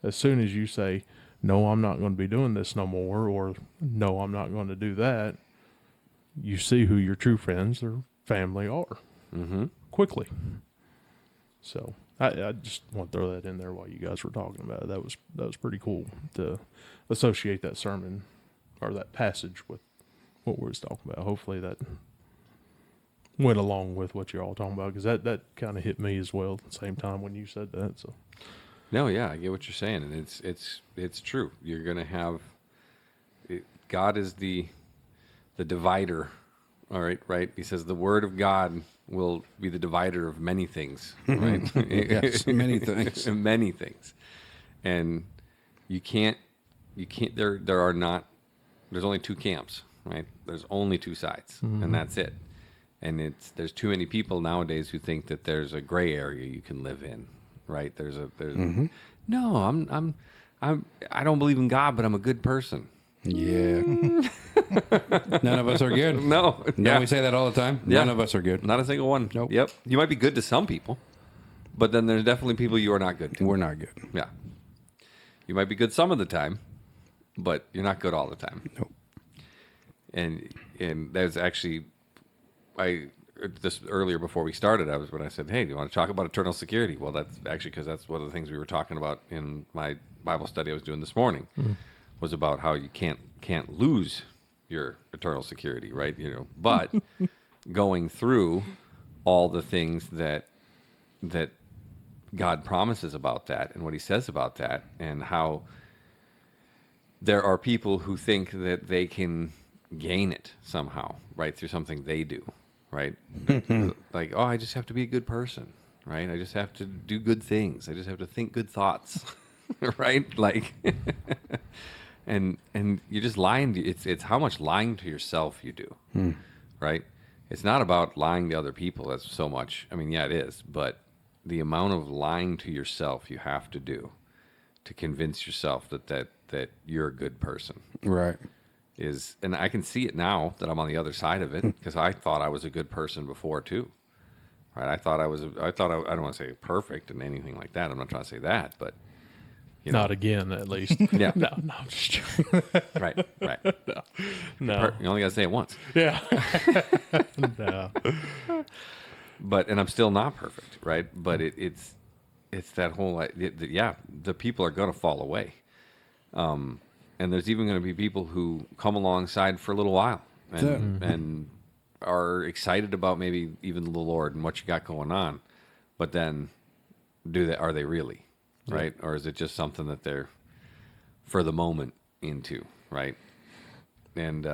As soon as you say, no, I'm not going to be doing this no more, or no, I'm not going to do that, you see who your true friends or family are quickly. So I just want to throw that in there while you guys were talking about it. That was pretty cool to associate that sermon or that passage with what we was talking about. Hopefully that went along with what you're all talking about, because that kind of hit me as well at the same time when you said that. So No, yeah, I get what you're saying, and it's true. You're going to have God is the divider. All right, right. He says the word of God will be the divider of many things, right? Yes, many things. Many things, and you can't. There are not. There's only two camps, right? There's only two sides, and that's it. And there's too many people nowadays who think that there's a gray area you can live in, right? There's no, I don't believe in God, but I'm a good person. Yeah. None of us are good. No, No, we say that all the time. Yeah. None of us are good. Not a single one. Nope. Yep. You might be good to some people, but then there's definitely people you are not good to. We're not good. Yeah. You might be good some of the time, but you're not good all the time. Nope. And there's actually, this earlier before we started, when I said, hey, do you want to talk about eternal security? Well, that's actually because that's one of the things we were talking about in my Bible study I was doing this morning, was about how you can't lose your eternal security, right? You know, but going through all the things that God promises about that and what he says about that, and how there are people who think that they can gain it somehow, right, through something they do, right? Like, oh, I just have to be a good person, right? I just have to do good things. I just have to think good thoughts, right? Like, and you're just lying. It's how much lying to yourself you do, right? It's not about lying to other people. That's so much. I mean, yeah, it is, but the amount of lying to yourself you have to do to convince yourself that you're a good person, Right. is, and I can see it now that I'm on the other side of it, because I thought I was a good person before too, right? I don't want to say perfect and anything like that. I'm not trying to say that, but you know, not again, at least. Yeah. No, I'm just joking. right. No. You only got to say it once, Yeah. No. but, and I'm still not perfect, right? But it's that whole, the people are going to fall away. And there's even going to be people who come alongside for a little while and are excited about maybe even the Lord and what you got going on, but then are they really, right? Or is it just something that they're for the moment into, right? And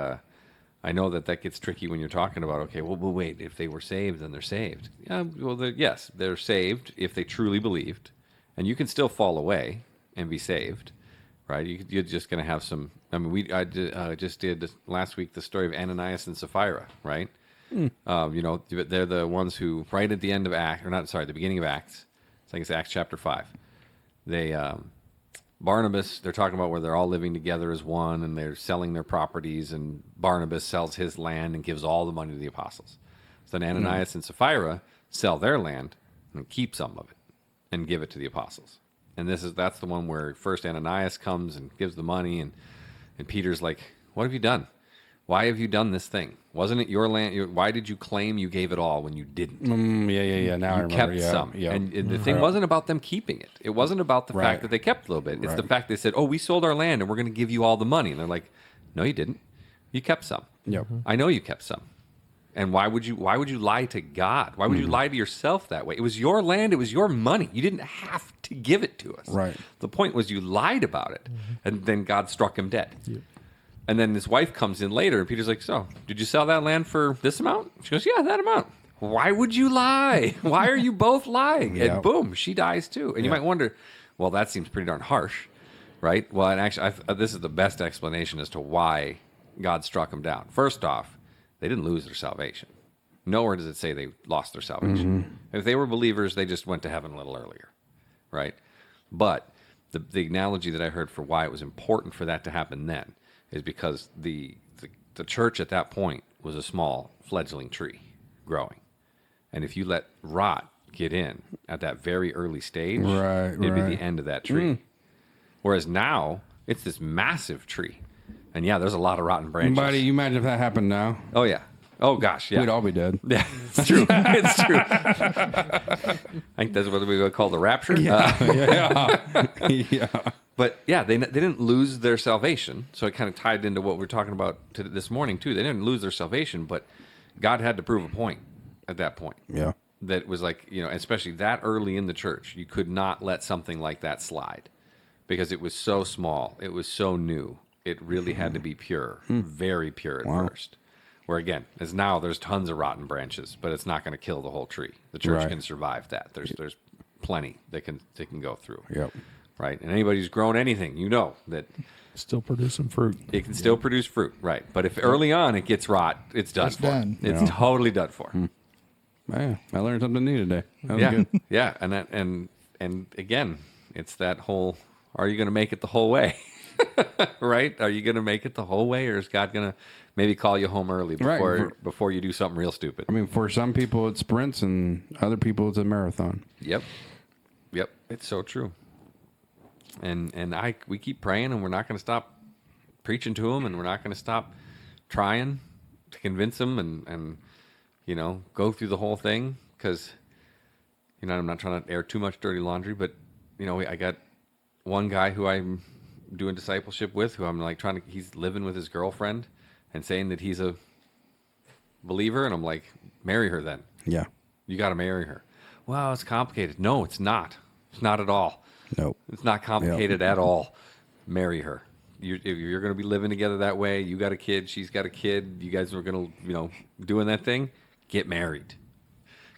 I know that gets tricky when you're talking about, okay, well, but wait, if they were saved, then they're saved. Yeah, well, yes, they're saved if they truly believed, and you can still fall away and be saved. Right, you're just going to have some. I mean, I just did last week the story of Ananias and Sapphira, right? You know, they're the ones who, right at the end of the beginning of Acts. I think it's Acts chapter 5. They Barnabas, they're talking about where they're all living together as one and they're selling their properties, and Barnabas sells his land and gives all the money to the apostles. So then Ananias and Sapphira sell their land and keep some of it and give it to the apostles. And that's the one where first Ananias comes and gives the money, and Peter's like, what have you done? Why have you done this thing? Wasn't it your land? Why did you claim you gave it all when you didn't? Yeah. Now I You remember. kept Yeah, some. yeah. And the thing wasn't about them keeping it. It wasn't about the Right. fact that they kept a little bit. It's Right. the fact they said, oh, we sold our land and we're going to give you all the money. And they're like, no, you didn't. You kept some. Yep. I know you kept some. And why would you lie to God? Why would you lie to yourself that way? It was your land. It was your money. You didn't have to give it to us. Right. The point was you lied about it. And then God struck him dead. Yep. And then his wife comes in later, and Peter's like, so, did you sell that land for this amount? She goes, yeah, that amount. Why would you lie? Why are you both lying? Yeah. And boom, she dies too. And you Yeah. might wonder, well, that seems pretty darn harsh, right? Well, and actually, this is the best explanation as to why God struck them down. First off, they didn't lose their salvation. Nowhere does it say they lost their salvation. If they were believers, they just went to heaven a little earlier, right? But the analogy that I heard for why it was important for that to happen then is because the church at that point was a small fledgling tree growing. And if you let rot get in at that very early stage, Right, it'd be right. the end of that tree. Whereas now, it's this massive tree. And yeah, there's a lot of rotten branches. Buddy, you imagine if that happened now? Oh, yeah. Oh, gosh, yeah. We'd all be dead. Yeah, it's true. It's true. I think that's what we would call the rapture. Yeah. But yeah, they didn't lose their salvation. So it kind of tied into what we're talking about this morning, too. They didn't lose their salvation, but God had to prove a point at that point. Yeah. That was like, especially that early in the church, you could not let something like that slide because it was so small. It was so new. It really had to be pure, very pure at first. Where again, as now there's tons of rotten branches, but it's not going to kill the whole tree. The church Right. can survive that. There's plenty that can go through. Yep. Right, and anybody who's grown anything, that Still producing fruit. it can still produce fruit. Right, but if early on it gets rot, it's done It's for. done. It's totally done for. Man, I learned something new today. That was Yeah, good. yeah, and again, it's that whole: are you going to make it the whole way? Right? Are you going to make it the whole way, or is God going to maybe call you home early before you do something real stupid? I mean, for some people it's sprints, and other people it's a marathon. Yep, it's so true. And we keep praying, and we're not going to stop preaching to them, and we're not going to stop trying to convince them, and go through the whole thing because I'm not trying to air too much dirty laundry, but I got one guy who I'm doing discipleship with, who I'm like he's living with his girlfriend and saying that he's a believer, and I'm like, marry her then. Yeah. You got to marry her. Well, it's complicated. No, it's not. It's not at all. Nope. It's not complicated at all. Marry her. If you're going to be living together that way, you got a kid, she's got a kid, you guys are going to, doing that thing, get married.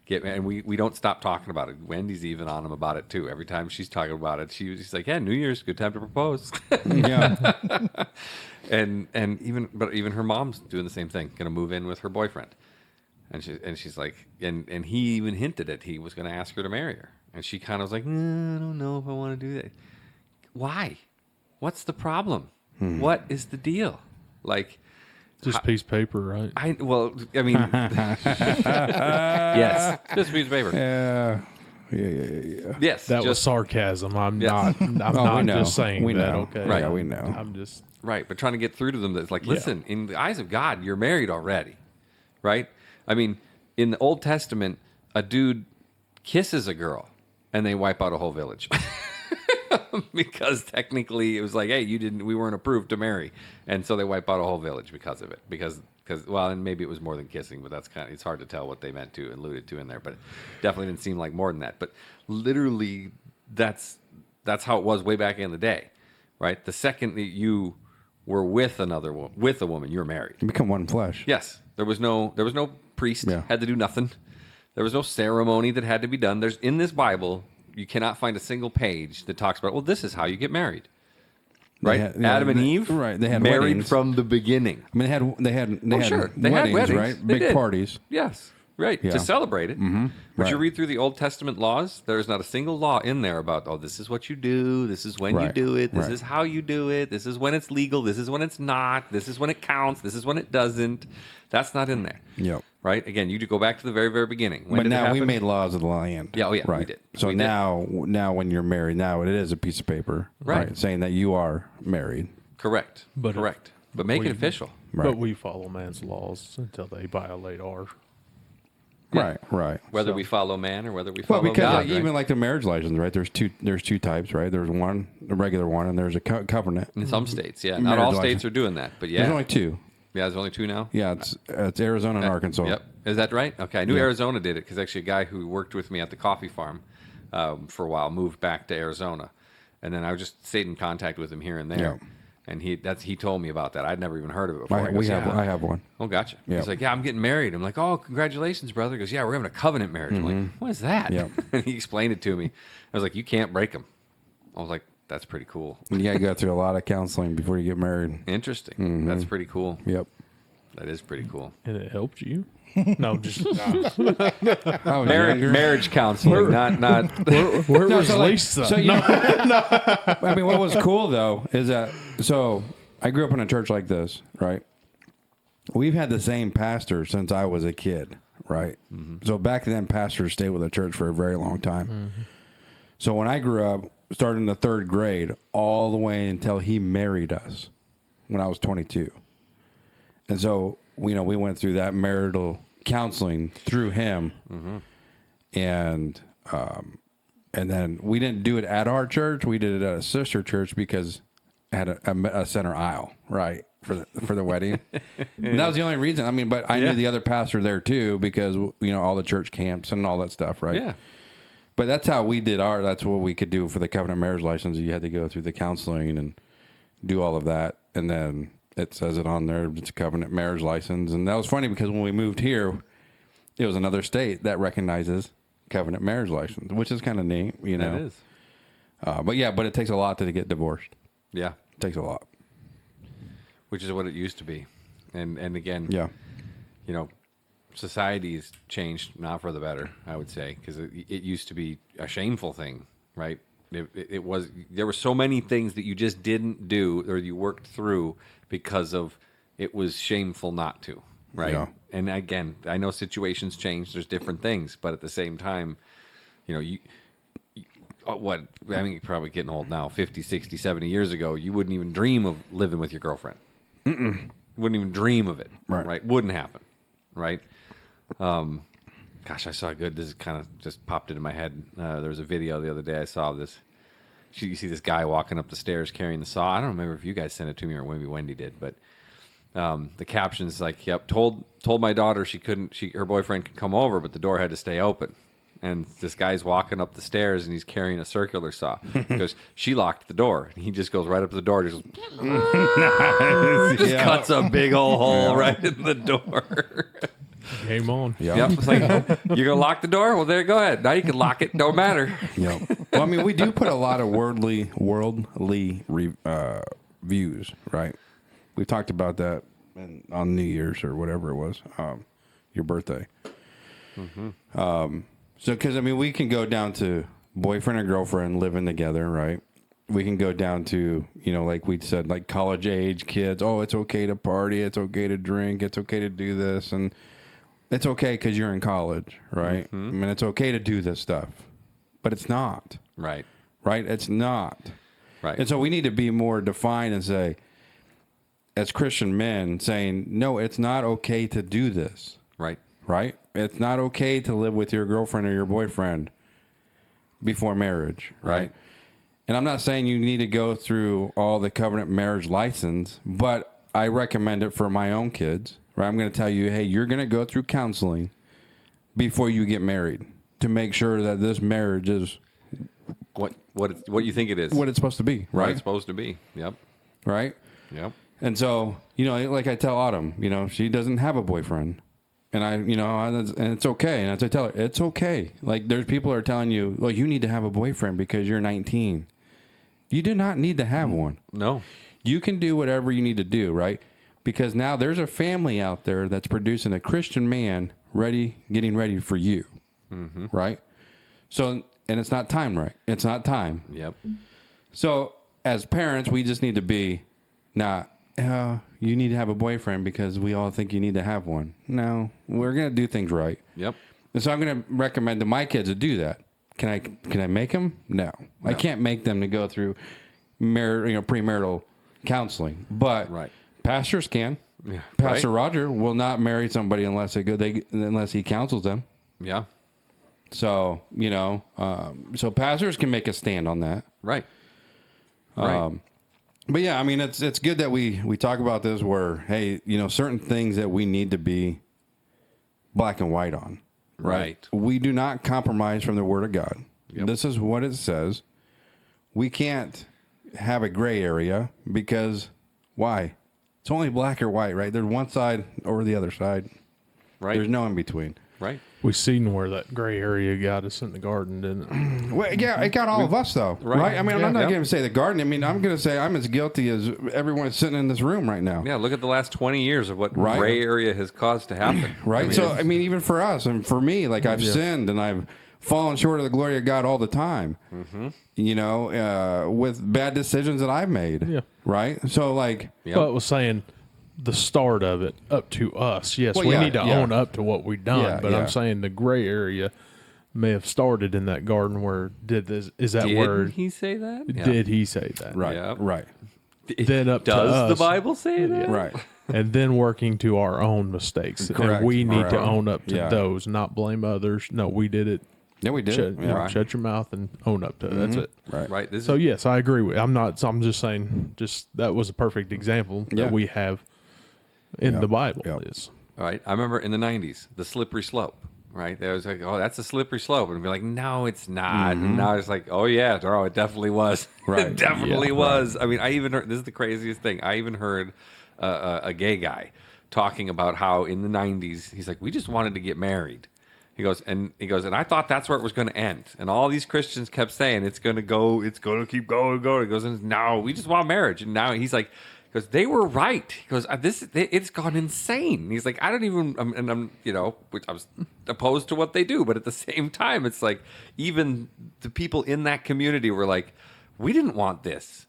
And we don't stop talking about it. Wendy's even on him about it too. Every time she's talking about it, she's like, yeah, New Year's, good time to propose. Yeah. and even her mom's doing the same thing, going to move in with her boyfriend. And she's like, and he even hinted at he was going to ask her to marry her. And she kind of was like, I don't know if I want to do that. Why? What's the problem? What is the deal? Like, Just a piece of paper, right? I mean, yes, just a piece of paper. Yeah. Yes, That was just sarcasm. I'm Yes. not. I'm Oh, we not know. just saying We that. know. Okay. Right. Yeah, we know. I'm just. right. But trying to get through to them that's like, listen, in the eyes of God, you're married already, right? I mean, in the Old Testament, a dude kisses a girl and they wipe out a whole village. Because technically it was like, hey, we weren't approved to marry. And so they wipe out a whole village because of it. Because and maybe it was more than kissing, but it's hard to tell what they meant to, alluded to in there. But it definitely didn't seem like more than that. But literally, that's how it was way back in the day, right? The second that you were with a woman, you're married. You become one flesh. Yes, there was no priest Yeah. had to do nothing. There was no ceremony that had to be done. There's in this Bible, you cannot find a single page that talks about, well, this is how you get married. Right? Adam and Eve, Right. They had married weddings. from the beginning. I mean, they had Sure. They had weddings, weddings. right? They Big did. parties. Yes. Right, Yeah. to celebrate it. Mm-hmm. But you Right. read through the Old Testament laws, there's not a single law in there about, oh, this is what you do, this is when you Right, do it, this right. is how you do it, this is when it's legal, this is when it's not, this is when it counts, this is when it doesn't. That's not in there. Yep. Right? Again, you go back to the very, very beginning. When But did it now we happen? made laws of the land. Yeah, oh yeah, we right. did. So We did. now when you're married, now it is a piece of paper, Right. saying that you are married. Correct. But Correct. But make we- it official. Right. But we follow man's laws until they violate ours. Right, right. Whether So- we follow man or whether we Well, follow because God. like, right? even like the marriage license, right? There's two types, right? There's one, a regular one, and there's a covenant. in some states, yeah. Not Marriage all license. states are doing that, but yeah. There's only two. Yeah, there's only two now. Yeah, it's Arizona and Arkansas. Yep. Is that right? Okay. I knew Yeah. Arizona did it because actually a guy who worked with me at the coffee farm for a while moved back to Arizona. And then I just stayed in contact with him here and there. Yeah. And he told me about that. I'd never even heard of it before. He We goes, have "Yeah." I have one. Oh, gotcha. Yeah. He's like, yeah, I'm getting married. I'm like, oh, congratulations, brother. He goes, yeah, we're having a covenant marriage. I'm like, what is that? Yeah. And he explained it to me. I was like, you can't break them. I was like, that's pretty cool. You got to go through a lot of counseling before you get married. Interesting. That's pretty cool. Yep. That is pretty cool. And it helped you? No, just I was younger. Marriage counseling, not. where No, was so like- Lisa? so, you know, I mean, what was cool though is that I grew up in a church like this, right? We've had the same pastor since I was a kid, right? So back then, pastors stayed with the church for a very long time. So when I grew up, starting the third grade, all the way until he married us when I was 22. And so, we went through that marital counseling through him. And then we didn't do it at our church. We did it at a sister church because it had a center aisle, right, for the wedding. And that was the only reason. I mean, but I Yeah. knew the other pastor there too because, all the church camps and all that stuff, right? Yeah. But that's how we did that's what we could do for the covenant marriage license. You had to go through the counseling and do all of that. And then it says it on there. It's a covenant marriage license. And that was funny because when we moved here, it was another state that recognizes covenant marriage license, which is kind of neat, That is. But it takes a lot to get divorced. Yeah. It takes a lot. Which is what it used to be. And again, Yeah. Society's changed not for the better, I would say, because it used to be a shameful thing, right? It was, there were so many things that you just didn't do or you worked through because of it was shameful not to, right? Yeah. And again, I know situations change, there's different things, but at the same time, what, I mean, you're probably getting old now, 50, 60, 70 years ago, you wouldn't even dream of living with your girlfriend. Wouldn't even dream of it, Right. Wouldn't happen, right? Gosh, I saw this kind of just popped into my head. There was a video the other day I saw this. You see this guy walking up the stairs carrying the saw. I don't remember if you guys sent it to me or maybe Wendy did, but the caption's like, "Yep, told my daughter her boyfriend could come over, but the door had to stay open." And this guy's walking up the stairs and he's carrying a circular saw because she locked the door. And he just goes right up to the door, just Yeah. cuts a big old hole right in the door. Game on. Yeah. Yep. It's like, you're gonna lock the door? Well, there, go ahead. Now you can lock it. Don't matter. Yeah. Well, I mean, we do put a lot of worldly views, right? We talked about that on New Year's or whatever it was, your birthday. So, because I mean, we can go down to boyfriend and girlfriend living together, right? We can go down to, like we said, like college age kids. Oh, it's okay to party. It's okay to drink. It's okay to do this. And it's okay because you're in college, right? I mean, it's okay to do this stuff, but it's not, Right. right? It's not. Right. And so we need to be more defined and say, as Christian men, saying, no, it's not okay to do this, Right. right? It's not okay to live with your girlfriend or your boyfriend before marriage, right? And I'm not saying you need to go through all the covenant marriage license, but I recommend it for my own kids, right? I'm going to tell you, hey, you're going to go through counseling before you get married to make sure that this marriage is What you think it is? what it's supposed to be, What right? it's supposed to be. Yep. Right? Yep. And so, like I tell Autumn, she doesn't have a boyfriend. And and it's okay. And as I tell her, it's okay. Like there's people are telling you, well, you need to have a boyfriend because you're 19. You do not need to have one. No. You can do whatever you need to do, right? Because now there's a family out there that's producing a Christian man getting ready for you, right? So, and it's not time, right? It's not time. Yep. So, as parents, we just need to be not, you need to have a boyfriend because we all think you need to have one. No, we're going to do things right. Yep. And so I'm going to recommend to my kids to do that. Can I make them? No. I can't make them to go through premarital counseling, but Right. pastors can. Yeah. Pastor Right? Roger will not marry somebody unless unless he counsels them. Yeah. So, so pastors can make a stand on that. Right. Right. But yeah, I mean, it's good that we talk about this where, hey, certain things that we need to be black and white on. Right. We do not compromise from the Word of God. Yep. This is what it says. We can't have a gray area because why? It's only black or white, right? There's one side or the other side. Right. There's no in between. Right. We seen where that gray area got us in the garden, didn't it? Well, yeah, it got all of us though, right? I mean, I'm not going to say the garden. I mean, I'm going to say I'm as guilty as everyone sitting in this room right now. Yeah. Look at the last 20 years of what Right. gray area has caused to happen. Right. I mean, even for us and for me, like I've sinned and I've fallen short of the glory of God all the time. With bad decisions that I've made. Yeah. Right. So like, Yep. But was saying the start of it up to us. Yes, Well, we yeah, need to yeah. own up to what we've done. Yeah, but yeah. I'm saying the gray area may have started in that garden where is that Did where he say that? Yeah. did he say that? right. Yeah. Right. Then up to Does the us. Bible say that? Right. And then working to our own mistakes. Correct. And we need Correct. to own up to Yeah. those, not blame others. No, we did it. Yeah, we did. Shut, shut your mouth and own up to it. That's it. Right. Right. This So is, yes, I agree with. I'm just saying. That was a perfect example Yeah. that we have in the Bible. Yep. Is all right. I remember in the 90s, the slippery slope. Right. There was like, oh, that's a slippery slope. And be like, no, it's not. And now it's like, oh, yeah. Oh, it definitely was. Right. It definitely Yeah. was. I mean, I even heard, this is the craziest thing. I even heard a gay guy talking about how in the 90s, he's like, we just wanted to get married. He goes, and I thought that's where it was going to end. And all these Christians kept saying, it's going to keep going. He goes, no, we just want marriage. And now he's like, because they were right. He goes, it's gone insane. He's like, I don't even, which I was opposed to what they do, but at the same time, it's like even the people in that community were like, we didn't want this.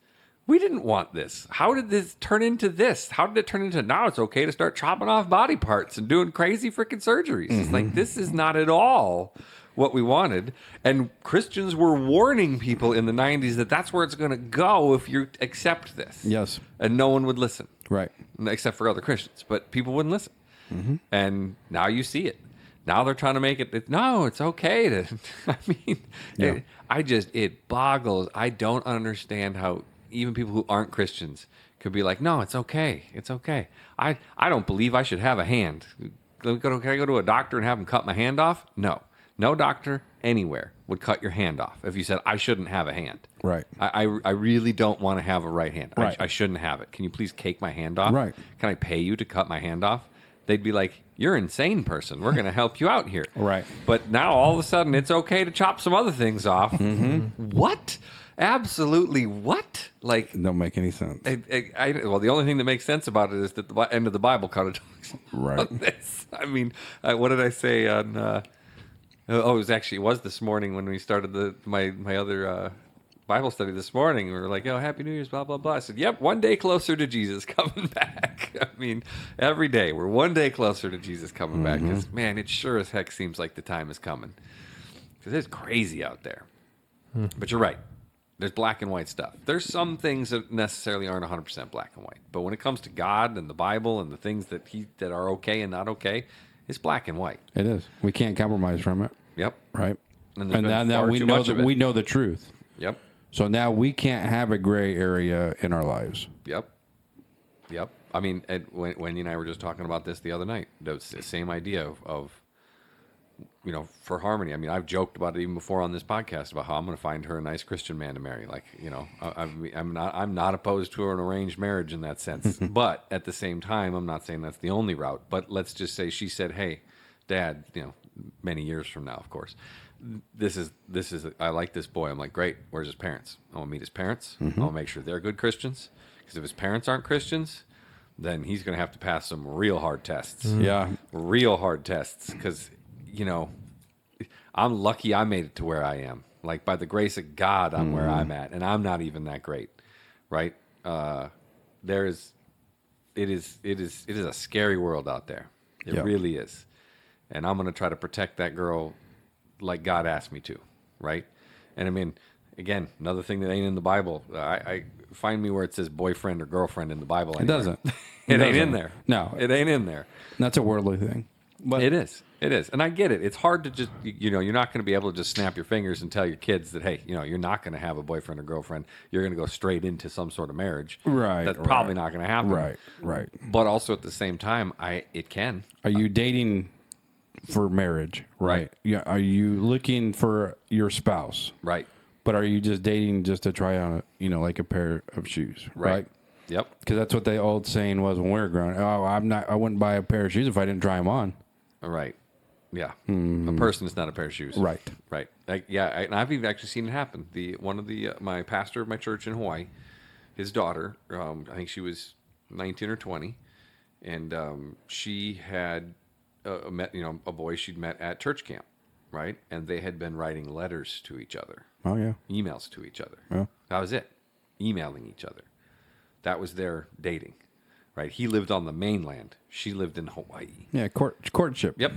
We didn't want this. How did this turn into this? How did it turn into now it's okay to start chopping off body parts and doing crazy freaking surgeries? It's like, this is not at all what we wanted. And Christians were warning people in the 90s that that's where it's going to go if you accept this. Yes. And no one would listen. Right. Except for other Christians. But people wouldn't listen. And now you see it. Now they're trying to make it, no, it's okay to, I mean, it boggles. I don't understand how even people who aren't Christians could be like, no, it's okay. It's okay. I don't believe I should have a hand. Can I go to a doctor and have him cut my hand off? No. No doctor anywhere would cut your hand off if you said, I shouldn't have a hand. Right. I really don't want to have a right hand. Right. I shouldn't have it. Can you please cake my hand off? Right. Can I pay you to cut my hand off? They'd be like, you're an insane person. We're going to help you out here. Right. But now all of a sudden it's okay to chop some other things off. What? Absolutely what? Like, Don't make any sense. well, the only thing that makes sense about it is that the end of the Bible kind of talks Right. about this. I mean, what did I say on? It was this morning when we started my other Bible study this morning. We were like, oh, Happy New Year's, blah blah blah. I said, yep, one day closer to Jesus coming back. I mean, every day we're one day closer to Jesus coming back. Because man, it sure as heck seems like the time is coming. Because it's crazy out there. But you're right. There's black and white stuff. There's some things that necessarily aren't 100% black and white. But when it comes to God and the Bible and the things that are okay and not okay, it's black and white. It is. We can't compromise from it. Yep. Right. And there's And been now far we too know much of it. we know the truth. Yep. So now we can't have a gray area in our lives. Yep. I mean, when Wendy and I were just talking about this the other night, the same idea of for harmony. I mean, I've joked about it even before on this podcast about how I'm going to find her a nice Christian man to marry. Like, I'm not opposed to an arranged marriage in that sense. But at the same time, I'm not saying that's the only route. But let's just say she said, "Hey, Dad, many years from now, of course, this is I like this boy." I'm like, "Great. Where's his parents? I want to meet his parents. I want to make sure they're good Christians. Because if his parents aren't Christians, then he's going to have to pass some real hard tests. Yeah. Real hard tests. Because, you know, I'm lucky I made it to where I am. Like, by the grace of God, I'm where I'm at. And I'm not even that great. Right? It is a scary world out there. It Yeah. really is. And I'm going to try to protect that girl like God asked me to, right? And I mean, again, another thing that ain't in the Bible. I find me where it says boyfriend or girlfriend in the Bible. It Anywhere. doesn't. It ain't doesn't. in there. No. It ain't in there. That's a worldly thing. But It is. It is. And I get it. It's hard to just, you know, you're not going to be able to just snap your fingers and tell your kids that, hey, you know, you're not going to have a boyfriend or girlfriend. You're going to go straight into some sort of marriage. Right, That's right. probably not going to happen. Right. But also at the same time, it can. Are you dating for marriage? Right. Yeah. Are you looking for your spouse? Right. But are you just dating just to try on, like a pair of shoes? Right. Yep. Because that's what the old saying was when we were growing. Oh, I wouldn't buy a pair of shoes if I didn't try them on. Right. Yeah. A person is not a pair of shoes. Right. Right. And I've even actually seen it happen. My pastor of my church in Hawaii, his daughter, I think she was 19 or 20, and she had met, a boy she'd met at church camp, right? And they had been writing letters to each other, Oh, yeah. emails to each other. Yeah. That was it. Emailing each other. That was their dating, right? He lived on the mainland. She lived in Hawaii. Yeah, courtship. Yep.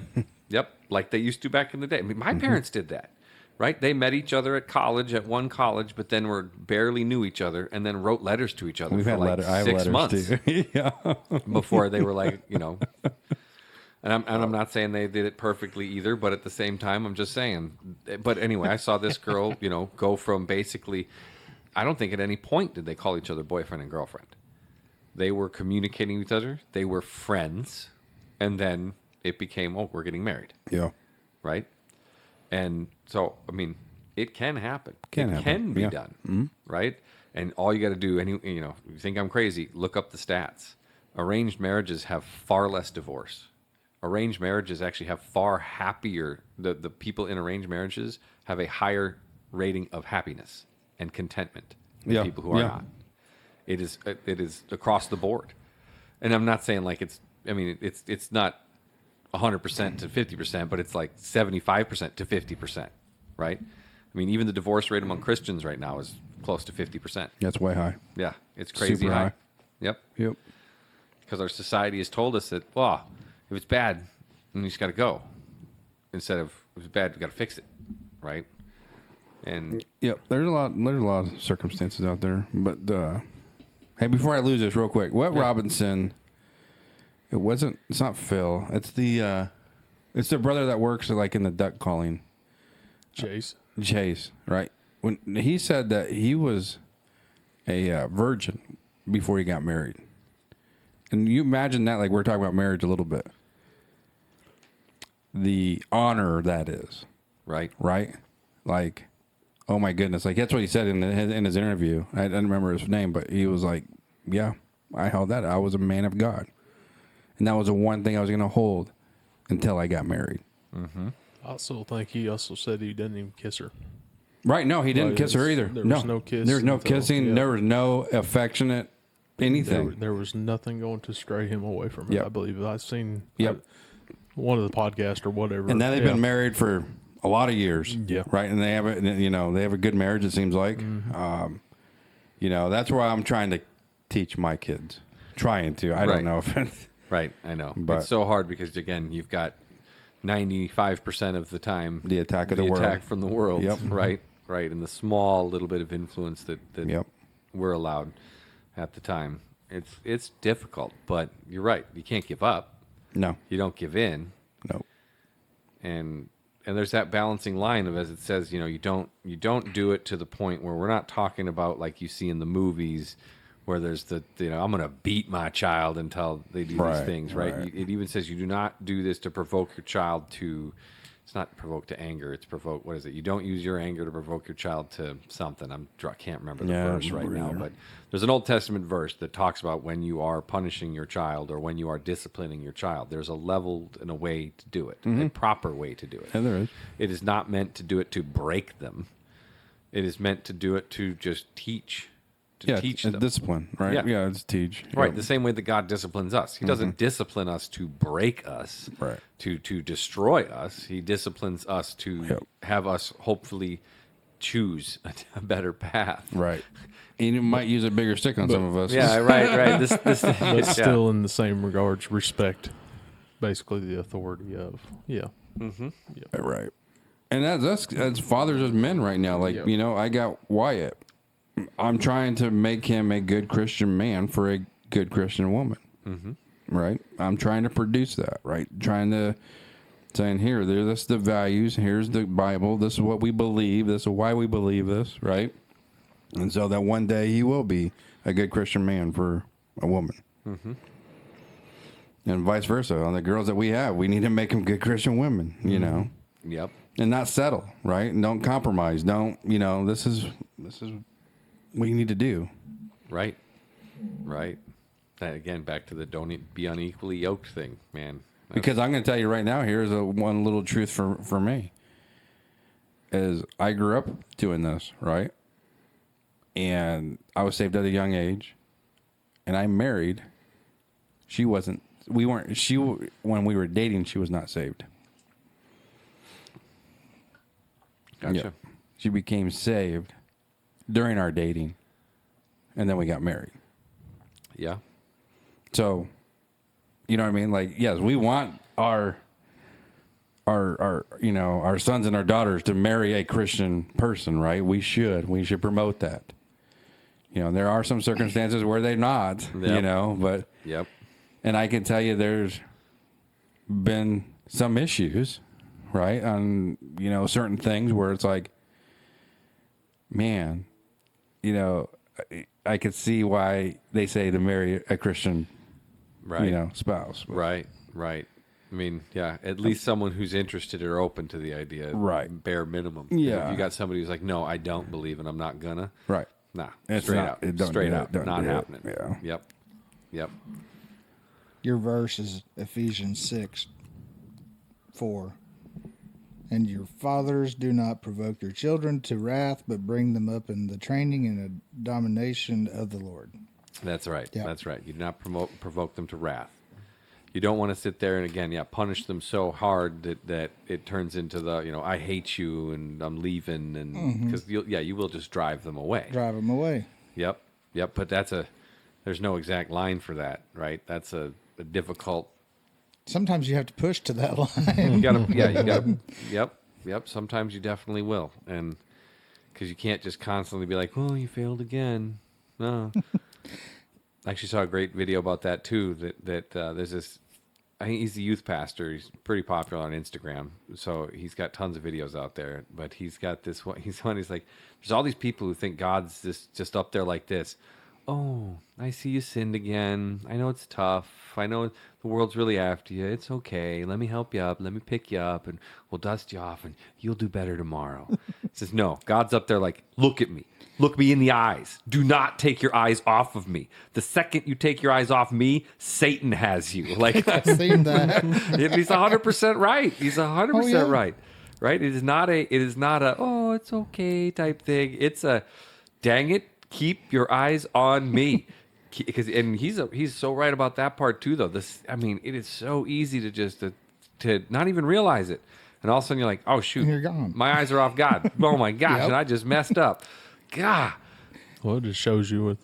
Yep. Like they used to back in the day. I mean, my parents did that, right? They met each other at one college, but then barely knew each other and then wrote letters to each other We've for had like letters. I have 6 letters months too. Yeah. before they were like, and I'm not saying they did it perfectly either, but at the same time, I'm just saying. But anyway, I saw this girl, go from basically, I don't think at any point did they call each other boyfriend and girlfriend. They were communicating with each other. They were friends. And then it became, we're getting married. Yeah. Right? And so, I mean, it can happen. Can it happen. can be Yeah. done. Right? And all you got to do, you think I'm crazy, look up the stats. Arranged marriages have far less divorce. Arranged marriages actually have far happier, the people in arranged marriages have a higher rating of happiness and contentment than Yeah. people who are Yeah. not. It is across the board. And I'm not saying like it's not 100% to 50%, but it's like 75% to 50%, right? I mean, even the divorce rate among Christians right now is close to 50%. That's way high. Yeah, it's crazy Super high. high. Yep. Yep. Because our society has told us that, if it's bad, then you just got to go. Instead of, if it's bad, we got to fix it, right? And Yep. There's a lot of circumstances out there. But hey, before I lose this real quick, Wet Robinson, it's not Phil. It's the brother that works like in the duck calling. Chase, right? When he said that he was a virgin before he got married. And you imagine that, like we're talking about marriage a little bit. The honor that is, right? Like, oh my goodness! Like that's what he said in his interview. I don't remember his name, but he was like, "Yeah, I held that. I was a man of God, and that was the one thing I was going to hold until I got married." Mm-hmm. I also think he also said he didn't even kiss her. Right? No, he didn't Like, kiss her either. there was no kiss There was no until- kissing. yeah. There was no affectionate anything. There was nothing going to stray him away from it. Yep. I believe I've seen Yep. one of the podcasts or whatever. And then they've Yeah. been married for a lot of years. Yeah. Right. And they have a good marriage, it seems like. That's where I'm trying to teach my kids. Trying to. I Right. don't know if it's. Right, I know. But- it's so hard because, again, you've got 95% of the time The attack of the world. attack from the world, Yep. right, and the small little bit of influence that Yep. we're allowed at the time. It's difficult, but you're right. You can't give up. No. You don't give in, No. and there's that balancing line of, as it says, you don't do it to the point where we're not talking about like you see in the movies where there's I'm going to beat my child until they do Right, these things, right? right. It even says you do not do this to provoke your child to, it's not provoke to anger, it's provoke, what is it? You don't use your anger to provoke your child to something. I can't remember the Yeah, I verse don't right remember now, either. but there's an Old Testament verse that talks about when you are punishing your child or when you are disciplining your child. There's a level and a way to do it, a proper way to do it. Yeah, there is. It is not meant to do it to break them. It is meant to do it to just teach teach them. discipline, right? Yeah. Yeah, it's teach. Right, Yep. the same way that God disciplines us. He doesn't discipline us to break us, Right. to destroy us. He disciplines us to have us hopefully choose a better path. Right. And you might use a bigger stick on some of us. Yeah, right. This But yeah. still, in the same regards, respect basically the authority of. Yeah. Right. And that's fathers of men right now. Like, Yep. you know, I got Wyatt. I'm trying to make him a good Christian man for a good Christian woman. Right. I'm trying to produce that. Right. Trying to saying here, this is the values. Here's the Bible. This is what we believe. This is why we believe this. Right. And so that one day he will be a good Christian man for a woman. And vice versa. On the girls that we have, we need to make them good Christian women, you know, Yep. and not settle, right? And don't compromise. Don't, you know, this is what you need to do. Right. Again, back to the don't be unequally yoked thing, man. Because I'm going to tell you right now, here's one little truth for me. Is I grew up doing this, right? And I was saved at a young age. And I married. When we were dating, she was not saved. Gotcha. Yeah. She became saved during our dating. And then we got married. Yeah. So, you know what I mean? Like, yes, we want our you know, our sons and our daughters to marry a Christian person, right? We should promote that. You know, there are some circumstances where they're not, you know, but Yep. and I can tell you there's been some issues, right? On, you know, certain things where it's like, man, you know, I could see why they say to marry a Christian, Right. you know, spouse. Right. I mean, yeah, at least someone who's interested or open to the idea. Right. Bare minimum. Yeah. If you got somebody who's like, no, I don't believe and I'm not gonna. Right. Nah. It's straight not- out. it don't Straight do it. out. Don't Not do it. happening. Yeah. Yep. Your verse is Ephesians 6:4. And your fathers do not provoke your children to wrath, but bring them up in the training and domination of the Lord. That's right. Yeah. That's right. You do not provoke them to wrath. You don't want to sit there and again, punish them so hard that it turns into the, you know, I hate you and I'm leaving, and because you will just drive them away. Drive them away. Yep. But there's no exact line for that, right? That's a difficult. Sometimes you have to push to that line. You gotta. Yep. Sometimes you definitely will, and because you can't just constantly be like, "Oh, you failed again." No. I actually saw a great video about that too. That there's this. I think he's the youth pastor. He's pretty popular on Instagram, so he's got tons of videos out there. But he's got this one. He's like, there's all these people who think God's just up there like this. Oh, I see you sinned again. I know it's tough. I know the world's really after you. It's okay. Let me help you up. Let me pick you up, and we'll dust you off, and you'll do better tomorrow. He says, no, God's up there like, look at me. Look me in the eyes. Do not take your eyes off of me. The second you take your eyes off me, Satan has you. Like, I've seen that. he's 100% right. He's 100% Oh, yeah. right. Right? It is not a oh, it's okay type thing. It's a dang it, keep your eyes on me. Because he's so right about that part too though. It is so easy to just to not even realize it. And all of a sudden you're like, "Oh shoot. And you're gone. My eyes are off God. Oh my gosh, Yep. and I just messed up." God. Well, it just shows you with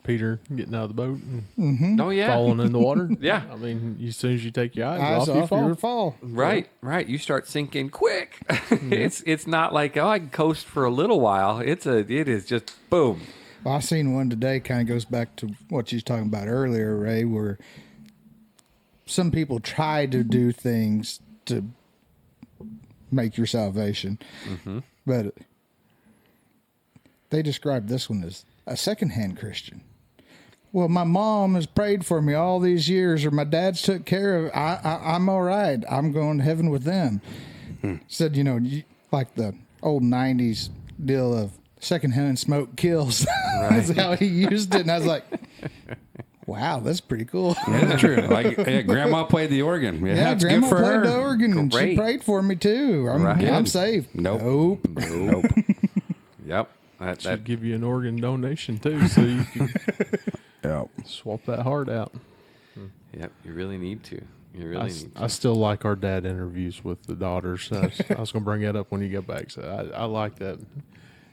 Peter getting out of the boat and Oh yeah. falling in the water. Yeah. I mean, as soon as you take your eyes, Eyes off, you off, fall. you fall. Right. You start sinking quick. It's not like, oh, I can coast for a little while. It is just boom. Well, I seen one today, kind of goes back to what you was talking about earlier, Ray, where some people try to do things to make your salvation, but they describe this one as a secondhand Christian. Well, my mom has prayed for me all these years, or my dad's took care of. I'm all right. I'm going to heaven with them. Said, like the old '90s deal of secondhand smoke kills. That's how he used it, and I was like, "Wow, that's pretty cool." That's true. Like, Grandma played the organ. Yeah, it's Grandma good for played her. the organ, and she Great. prayed for me too. I'm Right. saved. Nope. Nope. Nope. Yep. Should give you an organ donation too, so you can Yeah. swap that heart out. Yep, you really need to. You really need to. I still like our dad interviews with the daughters. I was going to bring that up when you get back. So I like that,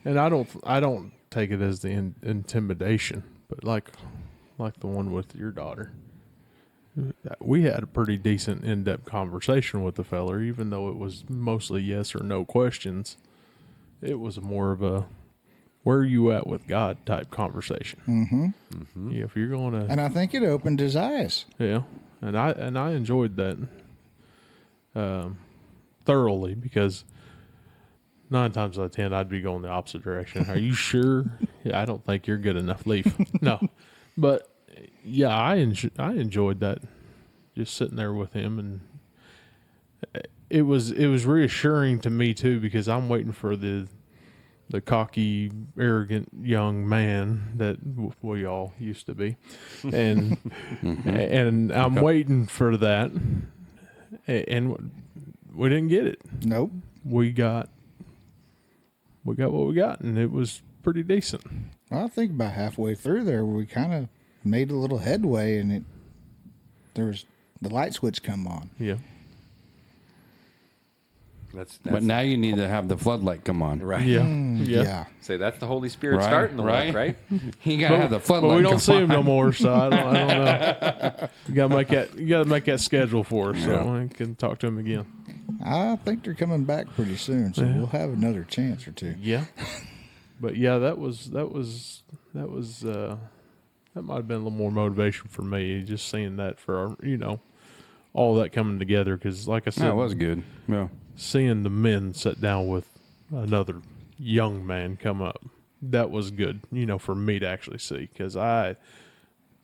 and I don't take it as the intimidation, but like the one with your daughter. We had a pretty decent in-depth conversation with the feller, even though it was mostly yes or no questions. It was more of a where are you at with God type conversation. Mm-hmm. Yeah, if you're going to, And I think it opened his eyes. yeah, and I enjoyed that thoroughly, because 9 times out of 10 I'd be going the opposite direction. Are you sure? Yeah, I don't think you're good enough. Leave. No, but yeah, I enjoyed that, just sitting there with him, and it was reassuring to me too, because I'm waiting for the cocky, arrogant young man that we all used to be, and and I'm waiting for that, and we didn't get it. Nope. We got what we got, and it was pretty decent. Well, I think about halfway through there, we kind of made a little headway, and there was the light switch come on. Yeah. That's But now you need to have the floodlight come on. right. Yeah. Yeah. Say that's the Holy Spirit Right, starting the work, right? You gotta have the floodlight. But we don't come see him no on. more, so I don't know. You gotta make that schedule for us, so I can talk to him again. I think they're coming back pretty soon, so we'll have another chance or two. Yeah. But yeah, that might have been a little more motivation for me, just seeing that for our, all that coming together. Because like I said, No, it was good. Yeah. seeing the men sit down with another young man come up, that was good, for me to actually see. Because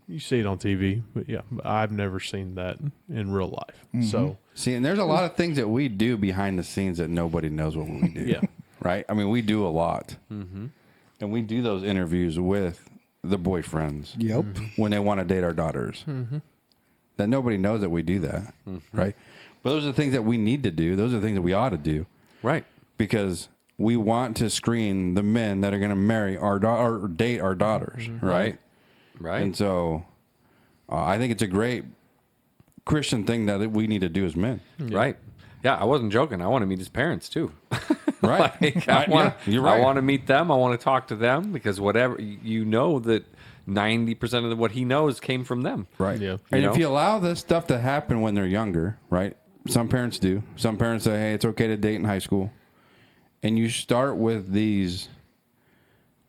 you see it on TV, but yeah, I've never seen that in real life. Mm-hmm. So See, and there's a lot of things that we do behind the scenes that nobody knows what we do. yeah, Right? I mean, we do a lot. Mm-hmm. And we do those interviews with the boyfriends Yep. when they want to date our daughters. Mm-hmm. That nobody knows that we do that. Right? But those are the things that we need to do. Those are the things that we ought to do. Right. Because we want to screen the men that are going to marry or date our daughters. Right? Right. And so I think it's a great Christian thing that we need to do as men. Right. Yeah, I wasn't joking. I want to meet his parents too. Right? You're right. I want to meet them. I want to talk to them, because whatever that 90% of what he knows came from them. Right. Yeah. And You if know? you allow this stuff to happen when they're younger, right? Some parents do. Some parents say, hey, it's okay to date in high school. And you start with these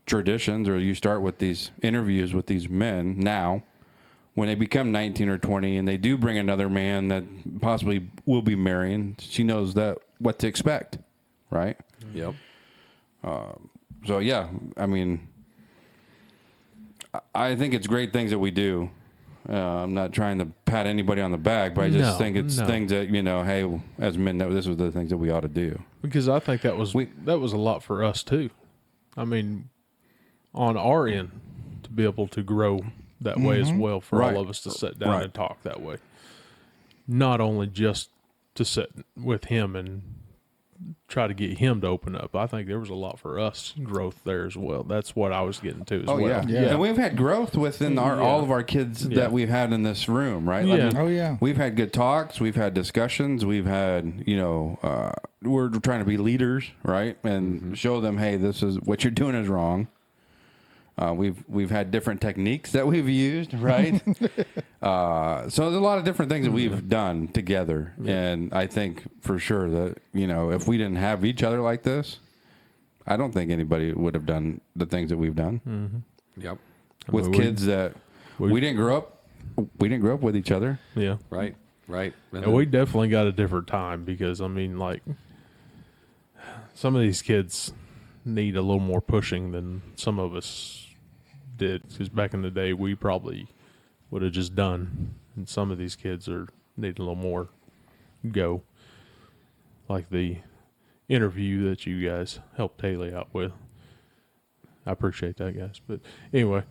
traditions, or you start with these interviews with these men now, when they become 19 or 20 and they do bring another man that possibly will be marrying, she knows that what to expect, right? Yep. So, yeah, I mean, I think it's great things that we do. I'm not trying to pat anybody on the back, but I just think it's things that, hey, as men, this was the things that we ought to do. because I think that was a lot for us too. I mean, on our end, to be able to grow that way as well, for Right. all of us to sit down Right. and talk that way. Not only just to sit with him and try to get him to open up. I think there was a lot for us growth there as well. That's what I was getting to as well. Yeah. And we've had growth within all of our kids that we've had in this room, right? Yeah. Oh, yeah. We've had good talks. We've had discussions. We've had, we're trying to be leaders, right? And show them, hey, this is what you're doing is wrong. We've had different techniques that we've used, right? So there's a lot of different things that we've done together. And I think for sure that, if we didn't have each other like this, I don't think anybody would have done the things that we've done. Yep. With kids that we didn't grow up with each other. Yeah. Right. Right. And we definitely got a different time, because, I mean, like, some of these kids need a little more pushing than some of us did. Because back in the day, we probably would have just done. And some of these kids are needing a little more go. Like the interview that you guys helped Haley out with. I appreciate that, guys. But anyway,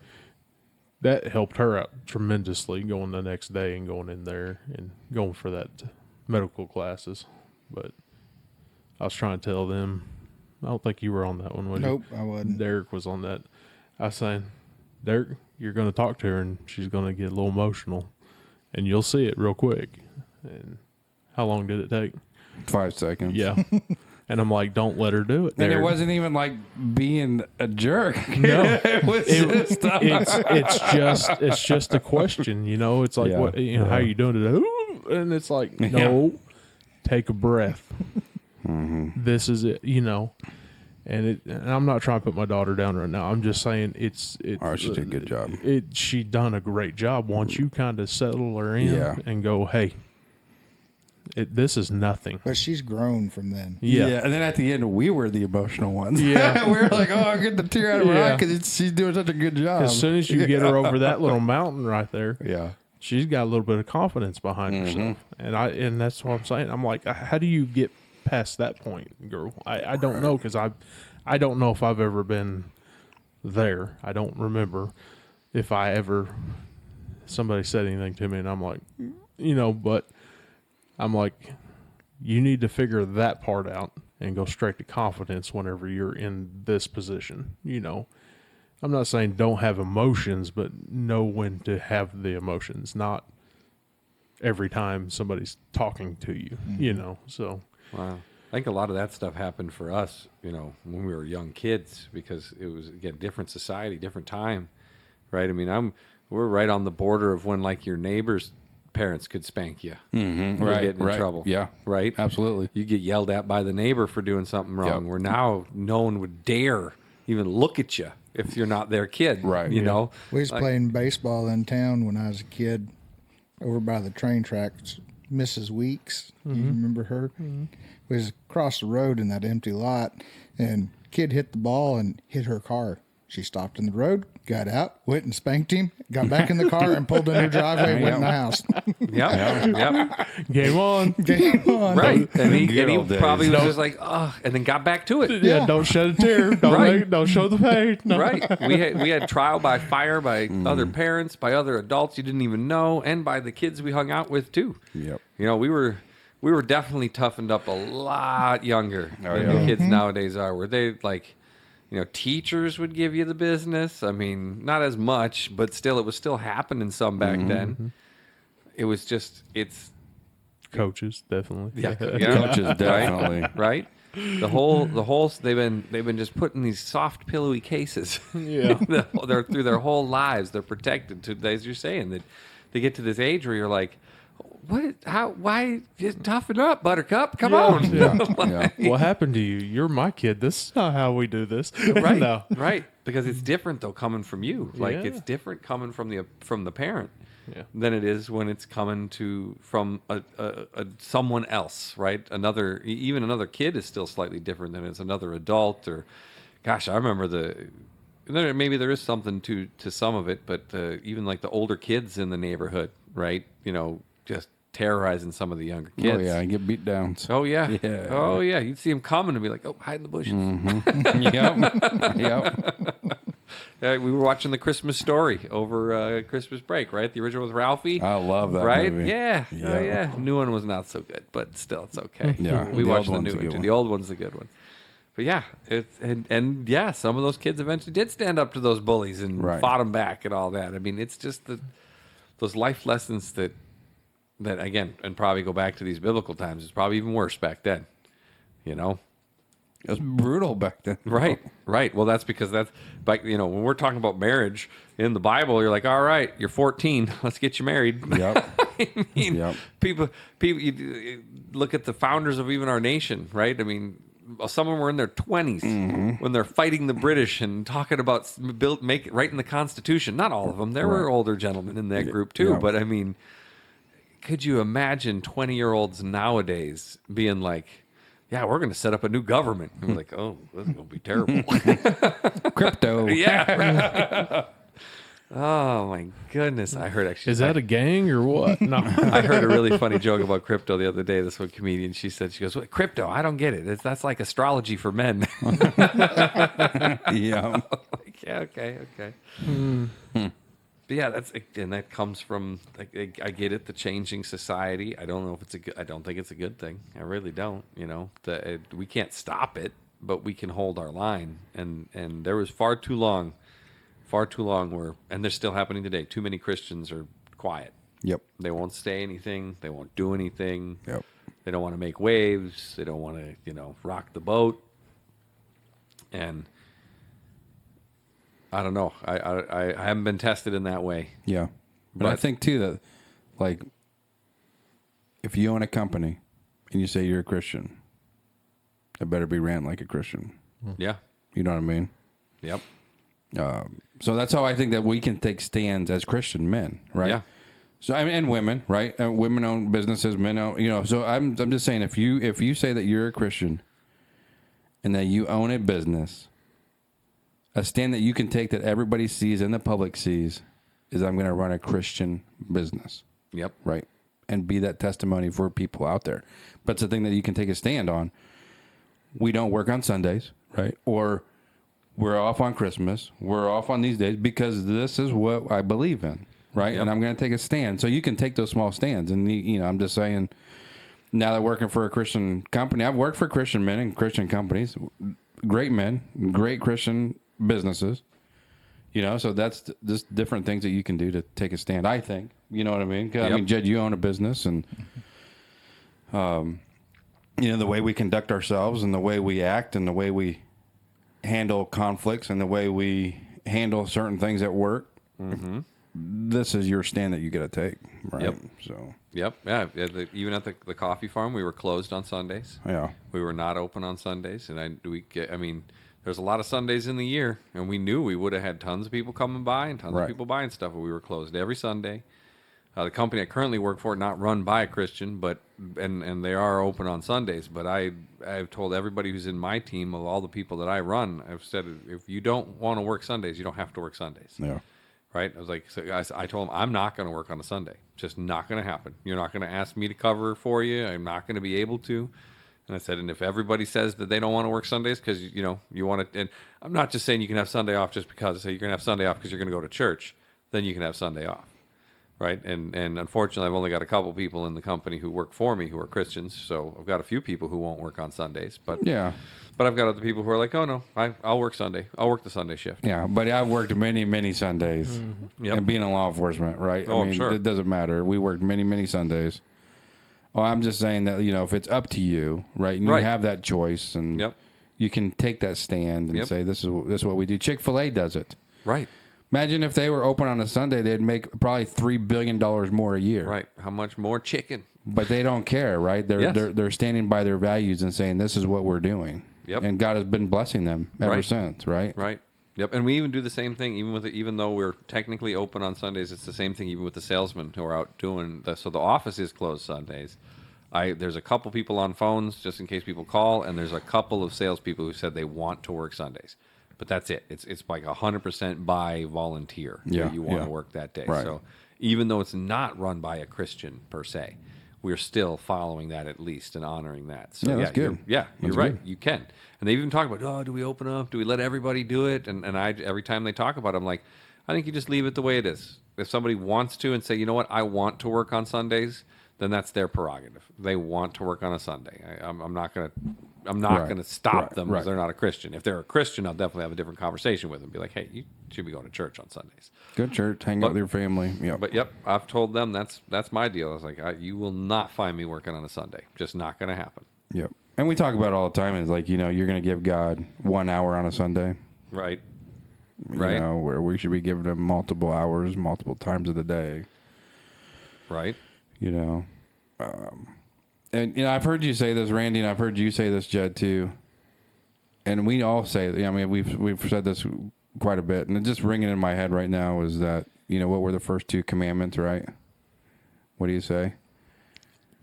that helped her out tremendously, going the next day and going in there and going for that medical classes. But I was trying to tell them, I don't think you were on that one, was Nope, you? I wasn't. Derek was on that. I was saying, Derek, you're going to talk to her and she's going to get a little emotional, and you'll see it real quick. And how long did it take? 5 seconds. Yeah. And I'm like, don't let her do it. And it Derek. wasn't even like being a jerk. No, it was just it's just a question, you know. It's like, Yeah. what, you know, how are you doing today? Ooh, and it's like, no, take a breath. This is it, you know. And I'm not trying to put my daughter down right now. I'm just saying it's Oh, she did a good job. She done a great job. Once you kind of settle her in Yeah. and go, hey, this is nothing. But she's grown from then. Yeah. And then at the end, we were the emotional ones. Yeah. we were like, oh, get the tear out of her Yeah. eye because she's doing such a good job. As soon as you get her over that little mountain right there, Yeah. she's got a little bit of confidence behind herself. And that's what I'm saying. I'm like, how do you get past that point, girl? I don't know, because I don't know if I've ever been there. I don't remember if I ever, somebody said anything to me and I'm like, you know, but I'm like, you need to figure that part out and go straight to confidence whenever you're in this position. You know, I'm not saying don't have emotions, but know when to have the emotions, not every time somebody's talking to you, you know, so. Wow. I think a lot of that stuff happened for us, you know, when we were young kids, because it was, again, different society, different time, right? I mean, we're right on the border of when, like, your neighbor's parents could spank you. Mm-hmm. Right, Get in right. trouble. Yeah. Right? Absolutely. You get yelled at by the neighbor for doing something wrong, Yep. where now no one would dare even look at you if you're not their kid. Right. You know? We was Like, playing baseball in town when I was a kid over by the train tracks. Mrs. Weeks, you remember her? We was across the road in that empty lot, and kid hit the ball and hit her car. She stopped in the road, got out, went and spanked him, got back in the car and pulled in her driveway, went in the house. Yep. Game on. Game on. Right. And he Good old days. probably was just like, oh, and then got back to it. Yeah, don't shed a tear. Don't Right. don't show the pain. No. Right. We had trial by fire by other parents, by other adults you didn't even know, and by the kids we hung out with too. Yep. You know, we were definitely toughened up a lot younger than yeah. the kids nowadays are. Where they, like, you know, teachers would give you the business. I mean, not as much, but still, it was still happening some back then. It was just, it's Coaches, definitely. yeah. Coaches, definitely. Right. The whole they've been just put in these soft pillowy cases. Yeah. They're through their whole lives. They're protected to, as you're saying, that they get to this age where you're like, what? How? Why? Just toughen up, Buttercup. Come on. Yeah. Yeah. What happened to you? You're my kid. This is not how we do this. Right. No. Right. Because it's different though coming from you. Like Yeah. it's different coming from the parent Yeah. than it is when it's coming from a someone else. Right. Even another kid is still slightly different than it's another adult. Or, gosh, I remember maybe there is something to some of it, but even like the older kids in the neighborhood, right? You know, just terrorizing some of the younger kids. Oh, yeah. I get beat down. Oh yeah. Yeah. Oh yeah. You'd see them coming and be like, "Oh, hide in the bushes." Yep. Yep. We were watching The Christmas Story over Christmas break, right? The original with Ralphie, I love that right? movie. Yeah. Oh Yeah. yeah. New one was not so good, but still, it's okay. Yeah, We the watched old the one's new a one good too. one. The old one's the good one. But yeah, and yeah, some of those kids eventually did stand up to those bullies and Right. fought them back and all that. I mean, it's just those life lessons that again, and probably go back to these biblical times. It's probably even worse back then. You know. It was brutal back then. Right, right. Well, that's because that's like, you know, when we're talking about marriage in the Bible, you're like, all right, you're 14, let's get you married. Yep. I mean, Yep. people, you look at the founders of even our nation, right? I mean, some of them were in their 20s when they're fighting the British and talking about writing the Constitution. Not all of them. There were older gentlemen in that group too. Yeah. But I mean, could you imagine 20-year-olds nowadays being like, yeah, we're going to set up a new government. And we're like, oh, this is going to be terrible. Crypto. Yeah. Oh, my goodness. I heard actually. Is that a gang or what? No. I heard a really funny joke about crypto the other day. This one comedian, she goes, what, crypto? I don't get it. That's like astrology for men. Yeah. Like, yeah, okay. But yeah, that comes from, like, I get it, the changing society. I don't know if I don't think it's a good thing. I really don't. You know, we can't stop it. but we can hold our line. And there was far too long where, and they're still happening today. Too many Christians are quiet. Yep. They won't say anything. They won't do anything. Yep. They don't want to make waves. They don't want to, rock the boat. And I don't know. I haven't been tested in that way. Yeah. But I think too that, like, if you own a company and you say you're a Christian, it better be ran like a Christian. Yeah. You know what I mean? Yep. So that's how I think that we can take stands as Christian men, right? Yeah. So I mean, and women, right? Women own businesses, men own, So I'm just saying, if you say that you're a Christian and that you own a business, a stand that you can take that everybody sees and the public sees is I'm going to run a Christian business. Yep. Right. And be that testimony for people out there. But it's a thing that you can take a stand on. We don't work on Sundays, right? Or we're off on Christmas. We're off on these days because this is what I believe in, right? Yep. And I'm going to take a stand. So you can take those small stands. And, I'm just saying, now that working for a Christian company, I've worked for Christian men and Christian companies, great men, great Christian businesses, so that's just different things that you can do to take a stand, I think. You know what I mean? 'Cause, Yep. I mean, Jed, you own a business, and, the way we conduct ourselves and the way we act and the way we handle conflicts and the way we handle certain things at work, this is your stand that you got to take, right? Yep. So, Yep. Yeah. Even at the coffee farm, we were closed on Sundays. yeah. We were not open on Sundays, and there's a lot of Sundays in the year, and we knew we would have had tons of people coming by and tons Right. of people buying stuff, but we were closed every Sunday. The company I currently work for, not run by a Christian, but and they are open on Sundays. But I've told everybody who's in my team, of all the people that I run, I've said, if you don't want to work Sundays, you don't have to work Sundays. Yeah. Right? I was like, so guys, I told them I'm not going to work on a Sunday. Just not going to happen. You're not going to ask me to cover for you. I'm not going to be able to. And I said, and if everybody says that they don't want to work Sundays because you want to, and I'm not just saying you can have Sunday off just because I say you're going to have Sunday off because you're going to go to church, then you can have Sunday off. Right. And unfortunately, I've only got a couple people in the company who work for me who are Christians. So I've got a few people who won't work on Sundays. But Yeah. But I've got other people who are like, oh, no, I'll work Sunday. I'll work the Sunday shift. Yeah, but I've worked many, many Sundays. Yep. And being in law enforcement, right? Oh, I'm sure. It doesn't matter. We worked many, many Sundays. Oh, I'm just saying that, if it's up to you, right? And you Right. have that choice, and Yep. you can take that stand and Yep. say, this is what we do. Chick-fil-A does it. Right. Imagine if they were open on a Sunday, they'd make probably $3 billion more a year. Right. How much more chicken? But they don't care, right? Yes. They're standing by their values and saying, this is what we're doing. Yep. And God has been blessing them ever Right. since, right? Right. Yep. And we even do the same thing, even though we're technically open on Sundays. It's the same thing even with the salesmen who are out doing so the office is closed Sundays. There's a couple people on phones just in case people call, and there's a couple of salespeople who said they want to work Sundays. But that's it. It's like 100% by volunteer. Yeah, That you want yeah. to work that day. Right. So even though it's not run by a Christian per se, we're still following that at least and honoring that. So Yeah, that's good. You're That's right. good. You can. And they even talk about, oh, do we open up? Do we let everybody do it? And I every time they talk about it, I'm like, I think you just leave it the way it is. If somebody wants to and say, you know what, I want to work on Sundays, then that's their prerogative. They want to work on a Sunday. I'm not going to stop Right. them Right. if they're not a Christian. If they're a Christian, I'll definitely have a different conversation with them. Be like, hey, you should be going to church on Sundays. Good church, hang out with your family. Yeah. But yep, I've told them that's my deal. I was like, you will not find me working on a Sunday. Just not going to happen. Yep. And we talk about it all the time. It's like, you're going to give God 1 hour on a Sunday. Right. You Right. know, where we should be giving him multiple hours, multiple times of the day. Right. And I've heard you say this, Randy, and I've heard you say this, Jed, too. And we all say, we've said this quite a bit, and it's just ringing in my head right now is that, what were the first 2 commandments, right? What do you say?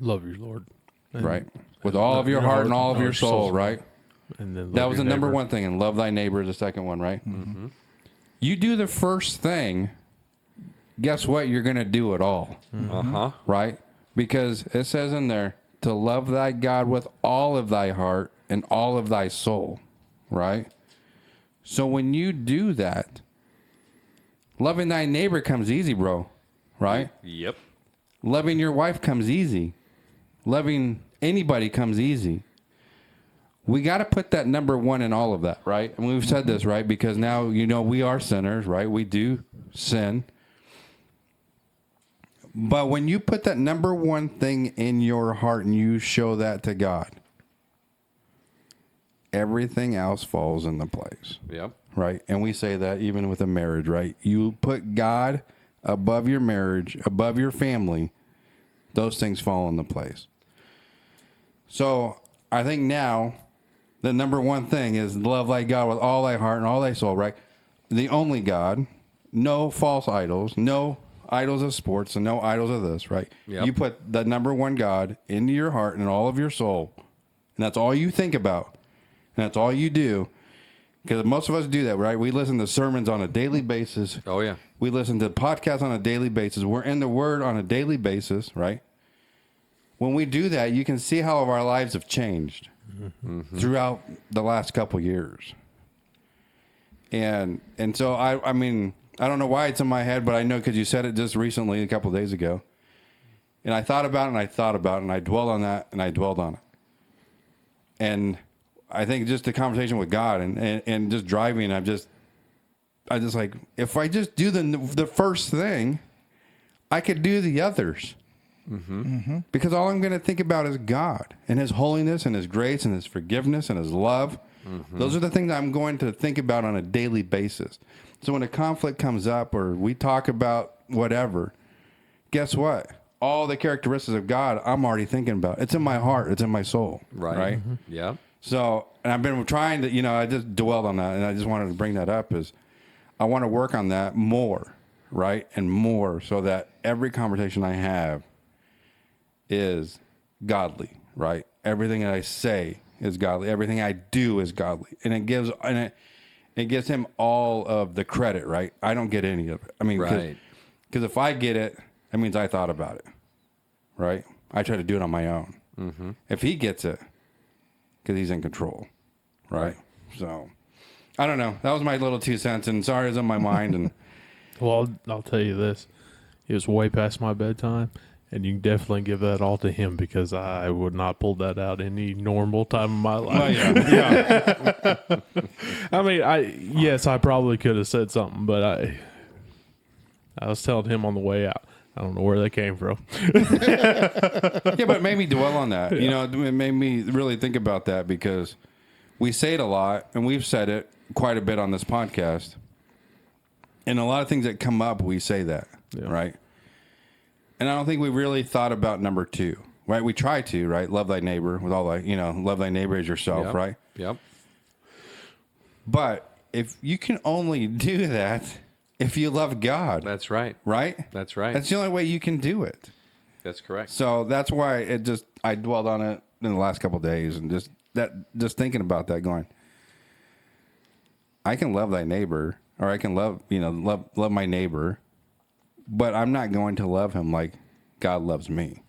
Love your Lord. And- Right. With all of your heart and all of your soul, right? And then That love was your the number neighbor. one thing, and love thy neighbor is the second one, right? Mm-hmm. You do the first thing, guess what? You're going to do it all, Uh-huh. right? Because it says in there, to love thy God with all of thy heart and all of thy soul, right? So when you do that, loving thy neighbor comes easy, bro, right? Yep. Loving your wife comes easy. Loving anybody comes easy. we got to put that number one in all of that, right? And we've said this, right? Because now, we are sinners, right? We do sin. But when you put that number one thing in your heart and you show that to God, everything else falls into place. Yep. Right? And we say that even with a marriage, right? You put God above your marriage, above your family, those things fall into place. So I think now the number one thing is love thy God with all thy heart and all thy soul, right? The only God, no false idols, no idols of sports and no idols of this, right? Yep. You put the number one God into your heart and all of your soul, and that's all you think about, and that's all you do. Because most of us do that, right? We listen to sermons on a daily basis. Oh, yeah. We listen to podcasts on a daily basis. We're in the Word on a daily basis, right? When we do that, you can see how our lives have changed throughout the last couple years. And so, I mean, I don't know why it's in my head, but I know because you said it just recently, a couple of days ago. And I thought about it, and I thought about it, and I dwelled on that, and I dwelled on it. And I think just the conversation with God and just driving, I just like, if I just do the first thing, I could do the others. Because all I'm going to think about is God and his holiness and his grace and his forgiveness and his love. Those are the things I'm going to think about on a daily basis. So when a conflict comes up or we talk about whatever, guess what? All the characteristics of God, I'm already thinking about. It's in my heart. It's in my soul. Right? Yeah. So, and I've been trying to, I just dwelled on that, and I just wanted to bring that up is I want to work on that more, right? And more so that every conversation I have is godly, right? Everything that I say is godly. Everything I do is godly. And it gives him all of the credit, right? I don't get any of it. I mean, because if I get it, that means I thought about it, right? I try to do it on my own. If he gets it, because he's in control, right? So, I don't know. That was my little 2 cents, and sorry it was on my mind. And Well, I'll tell you this. It was way past my bedtime, and you can definitely give that all to him because I would not pull that out any normal time of my life. yeah. I mean, yes, I probably could have said something, but I was telling him on the way out. I don't know where they came from. Yeah, but it made me dwell on that. It made me really think about that because we say it a lot, and we've said it quite a bit on this podcast. And a lot of things that come up, we say that, right? And I don't think we really thought about number 2, right? We try to, right? Love thy neighbor with all thy, love thy neighbor as yourself, right? Yep. But if you can only do that if you love God. That's right. Right? That's right. That's the only way you can do it. That's correct. So that's why I dwelled on it in the last couple of days and just thinking about that going, I can love thy neighbor or I can love my neighbor, but I'm not going to love him like God loves me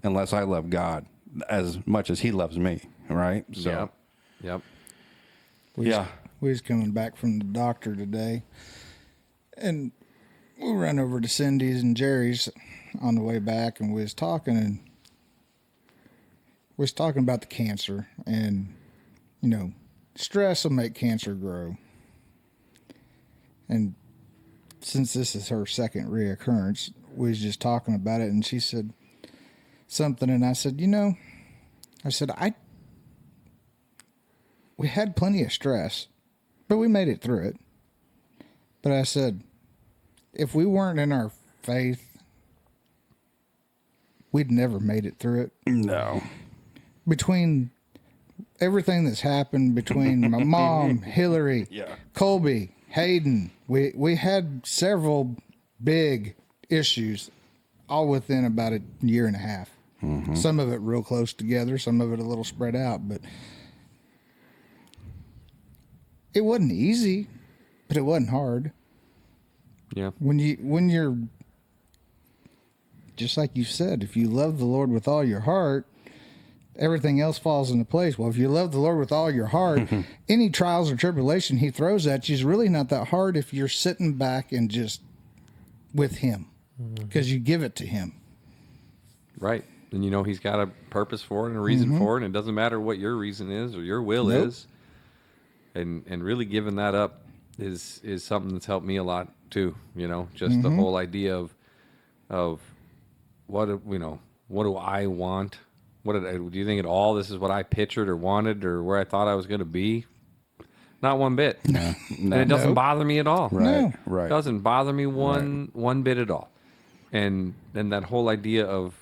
unless I love God as much as he loves me. Right? So, Yep. We was coming back from the doctor today, and we ran over to Cindy's and Jerry's on the way back, and we was talking about the cancer, and stress will make cancer grow. And since this is her second reoccurrence, we was just talking about it, and she said something, and I said, we had plenty of stress, but we made it through it. But I said, if we weren't in our faith, we'd never made it through it. No. Between everything that's happened, between my mom, Hillary, Colby, Hayden, we had several big issues all within about a year and a half. Some of it real close together, some of it a little spread out, but it wasn't easy, but it wasn't hard. Yeah. When you're just like you said, if you love the Lord with all your heart, everything else falls into place. Well, if you love the Lord with all your heart, any trials or tribulation he throws at you is really not that hard if you're sitting back and just with him, because you give it to him. Right. and you know he's got a purpose for it and a reason for it, and it doesn't matter what your reason is or your will is. And really giving that up is something that's helped me a lot too. You know, just the whole idea of what do I want? Do you think at all this is what I pictured or wanted or where I thought I was going to be? Not one bit. And it doesn't bother me at all. Right. Right. It doesn't bother me one bit at all. And that whole idea of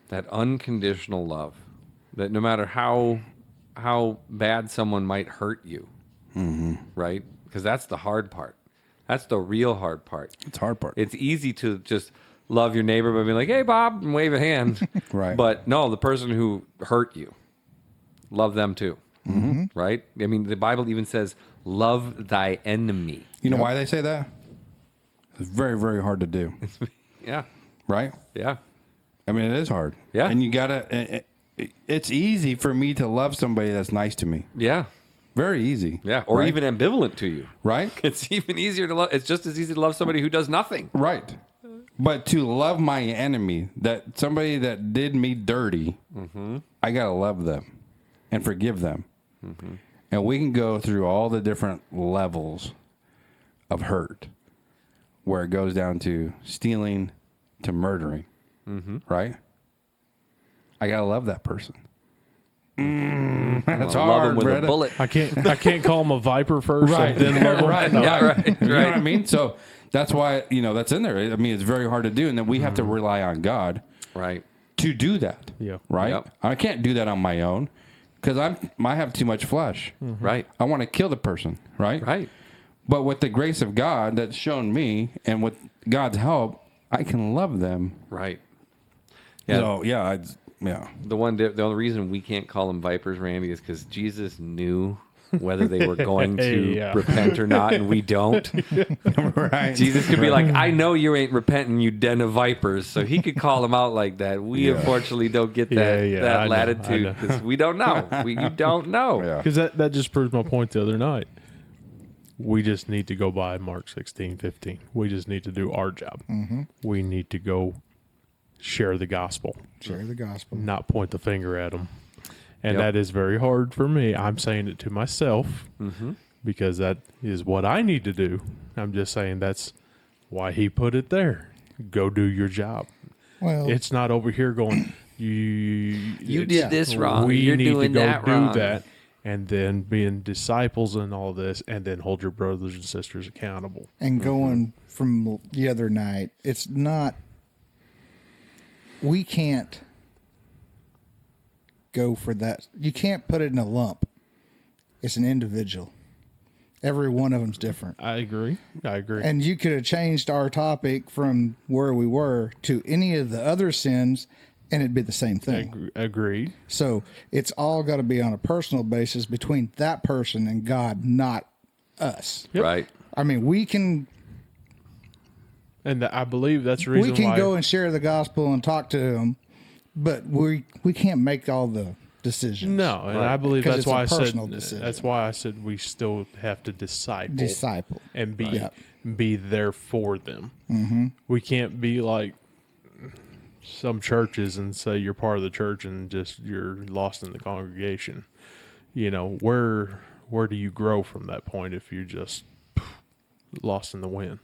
that unconditional love, that no matter how bad someone might hurt you, right? Because that's the hard part. That's the real hard part. It's hard part. It's easy to just love your neighbor by being like, "Hey, Bob," and wave a hand. Right. But no, the person who hurt you, love them too. Right? I mean, the Bible even says, "Love thy enemy." You know why they say that? It's very, very hard to do. Yeah. Right? Yeah. I mean, it is hard. Yeah. And you gotta. It's easy for me to love somebody that's nice to me. Yeah. Very easy. Yeah. Or Right? even ambivalent to you. Right. It's even easier to love. It's just as easy to love somebody who does nothing. Right. But to love my enemy, that somebody that did me dirty, I gotta love them and forgive them. And we can go through all the different levels of hurt, where it goes down to stealing, to murdering. Right. I gotta love that person. That's Love hard, him with brother. a bullet. I can't call him a viper first Right. and then love him. Right. No. Yeah, right. You know what I mean? So that's why, that's in there. I mean, it's very hard to do. And then we have to rely on God Right. to do that. Yeah. Right. Yep. I can't do that on my own because I have too much flesh. Right. I want to kill the person. Right. Right. But with the grace of God that's shown me and with God's help, I can love them. Right. Yeah. So, yeah. The only reason we can't call them vipers, Randy, is because Jesus knew whether they were going to Yeah. repent or not, and we don't. Right. Jesus could be like, "I know you ain't repenting, you den of vipers," so he could call them out like that. We unfortunately don't get that I know, latitude I know. because we don't know. You don't know. Yeah. Because that just proves my point the other night. We just need to go by Mark 16:15. We just need to do our job. We need to go share the gospel, Share the gospel. not point the finger at them. And Yep. that is very hard for me. I'm saying it to myself because that is what I need to do. I'm just saying that's why he put it there. Go do your job. Well, It's not over here going, You it's- did this wrong. We You're need to doing go that do wrong. that, and then being disciples and all this, and then hold your brothers and sisters accountable. and going from the other night, it's not. We can't go for that. You can't put it in a lump. It's an individual. Every one of them's different. I agree. And you could have changed our topic from where we were to any of the other sins, and it'd be the same thing. Agreed. So it's all got to be on a personal basis between that person and God, not us. Yep. Right. I mean, we can And I believe that's the reason we can why. go and share the gospel and talk to them, but we can't make all the decisions. No, and Right. I believe 'Cause that's it's a why I said. personal decision. That's why I said we still have to Disciple. and be Yep. be there for them. We can't be like some churches and say you're part of the church and just you're lost in the congregation. Where do you grow from that point if you're just lost in the wind?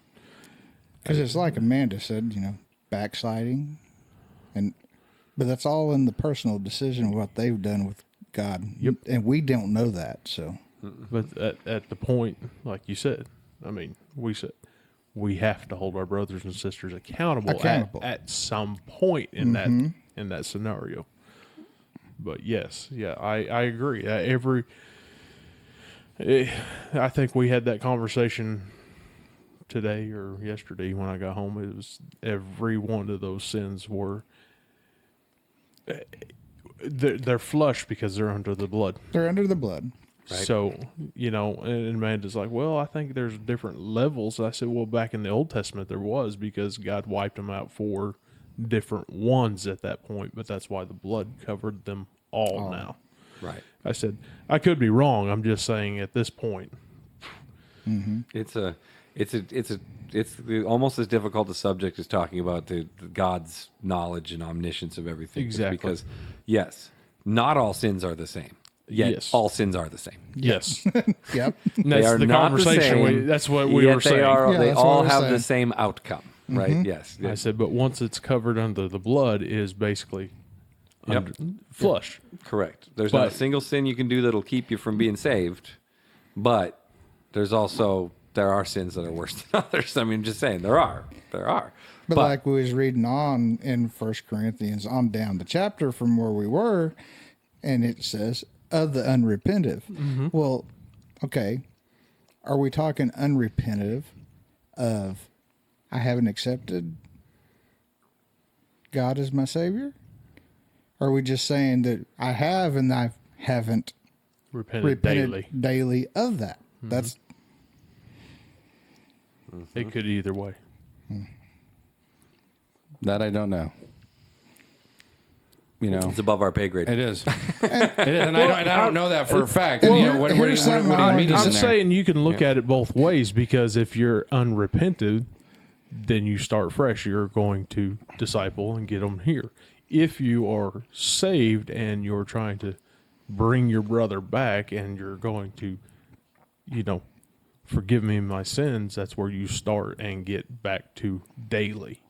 Because it's like Amanda said, backsliding, but that's all in the personal decision of what they've done with God. Yep. And we don't know that. So But at the point, like you said, we said we have to hold our brothers and sisters accountable. At some point in that scenario. But yes, I agree. I think we had that conversation today or yesterday when I got home. It was every one of those sins were they're flush because they're under the blood. they're under the blood. Right. So, and Amanda's like, well, I think there's different levels. I said, well, back in the Old Testament, there was because God wiped them out for different ones at that point, but that's why the blood covered them all now. Right. I said, I could be wrong. I'm just saying at this point. It's a it's almost as difficult a subject as talking about the God's knowledge and omniscience of everything. Exactly. Because yes, not all sins are the same. Yet Yes. all sins are the same. Yes. Yep. And that's are the not the conversation. same, That's what we Yet were saying. Yeah, they that's what all we're have saying. the same outcome, right? Yes. I said, but once it's covered under the blood, is basically Yep. flush. Correct. There's not a But- single sin you can do that'll keep you from being saved, but there are sins that are worse than others. I mean, just saying there are. But like we was reading on in 1 Corinthians, on down the chapter from where we were, and it says, of the unrepentive. Well, okay. Are we talking unrepentive of I haven't accepted God as my Savior? Or are we just saying that I have and I haven't Repented repented daily. daily of that? That's It could either way. That I don't know. You know, It's above our pay grade. it is. It is, and I don't know that for a fact. Well, you know, what do you here's something mean in I'm there? saying you can look at it both ways, because if you're unrepented, then you start fresh. You're going to disciple and get them here. If you are saved and you're trying to bring your brother back and you're going to, forgive me my sins, that's where you start and get back to daily.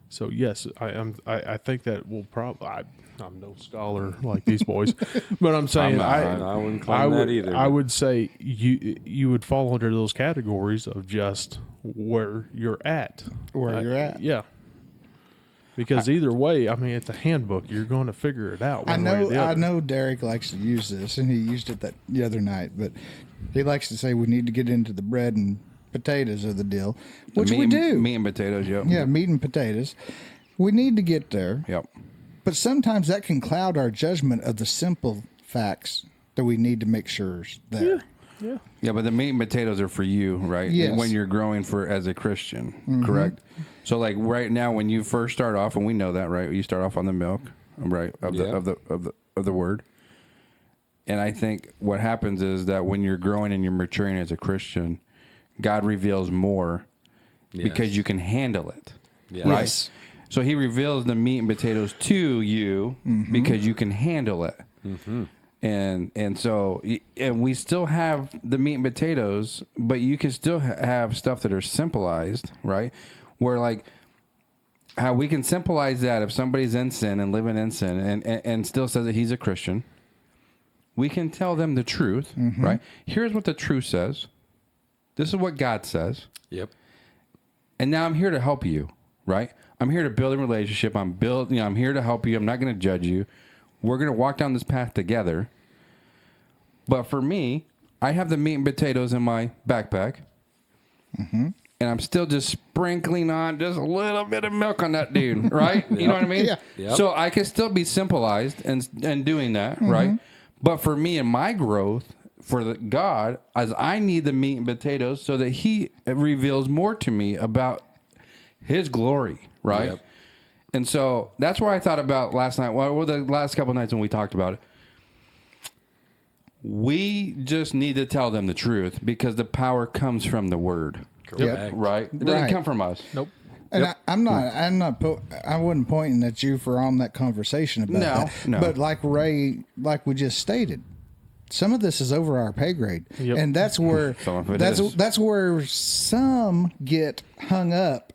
So yes, I think that will probably. I'm no scholar like these boys, but I'm saying I wouldn't claim that either. I would say you would fall under those categories of just where you're at. You're at. Yeah. Because either way, I mean, it's a handbook. You're going to figure it out. I one way or the know. I other. know. Derek likes to use this, and he used it the other night. But he likes to say we need to get into the bread and potatoes of the deal, which we do. Meat and potatoes, yep. Yeah, meat and potatoes. We need to get there, Yep. but sometimes that can cloud our judgment of the simple facts that we need to make sure is there. Yeah. Yeah, but the meat and potatoes are for you, right? Yes. When you're growing as a Christian, correct? So like right now, when you first start off, and we know that, right? You start off on the milk, right, of the word. And I think what happens is that when you're growing and you're maturing as a Christian, God reveals more because you can handle it, Yes. right? Yes. So He reveals the meat and potatoes to you because you can handle it. And so we still have the meat and potatoes, but you can still have stuff that are simplified, right? Where like how we can symbolize that if somebody's in sin and living in sin and still says that he's a Christian, we can tell them the truth, right? Here's what the truth says. This is what God says. Yep. And now I'm here to help you, right? I'm here to build a relationship. I'm here to help you. I'm not going to judge you. We're going to walk down this path together. But for me, I have the meat and potatoes in my backpack. And I'm still just sprinkling on just a little bit of milk on that dude, right? You know what I mean? Yeah. Yep. So I can still be simplified and doing that, right? But for me and my growth, for God, as I need the meat and potatoes so that He reveals more to me about His glory, right? Yep. And so that's where I thought about last night. Well, the last couple of nights when we talked about it. We just need to tell them the truth because the power comes from the Word, Correct. right? It doesn't Right. come from us. Nope. And I wasn't pointing at you for on that conversation about that. No. But like we just stated, some of this is over our pay grade, Yep. and that's where Some of it is. that's where some get hung up.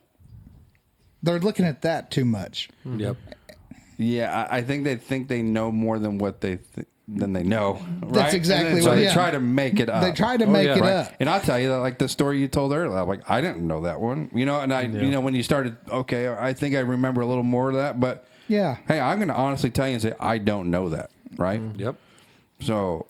They're looking at that too much. Yep. Yeah, I think they know more than what than they know. That's right? exactly And so what- they yeah. try to make it up. They try to make yeah. it Right. up. And I'll tell you that, like the story you told earlier, like I didn't know that one, and when you started, okay, I think I remember a little more of that, but Yeah. hey, I'm going to honestly tell you and say I don't know that, right? Yep. So,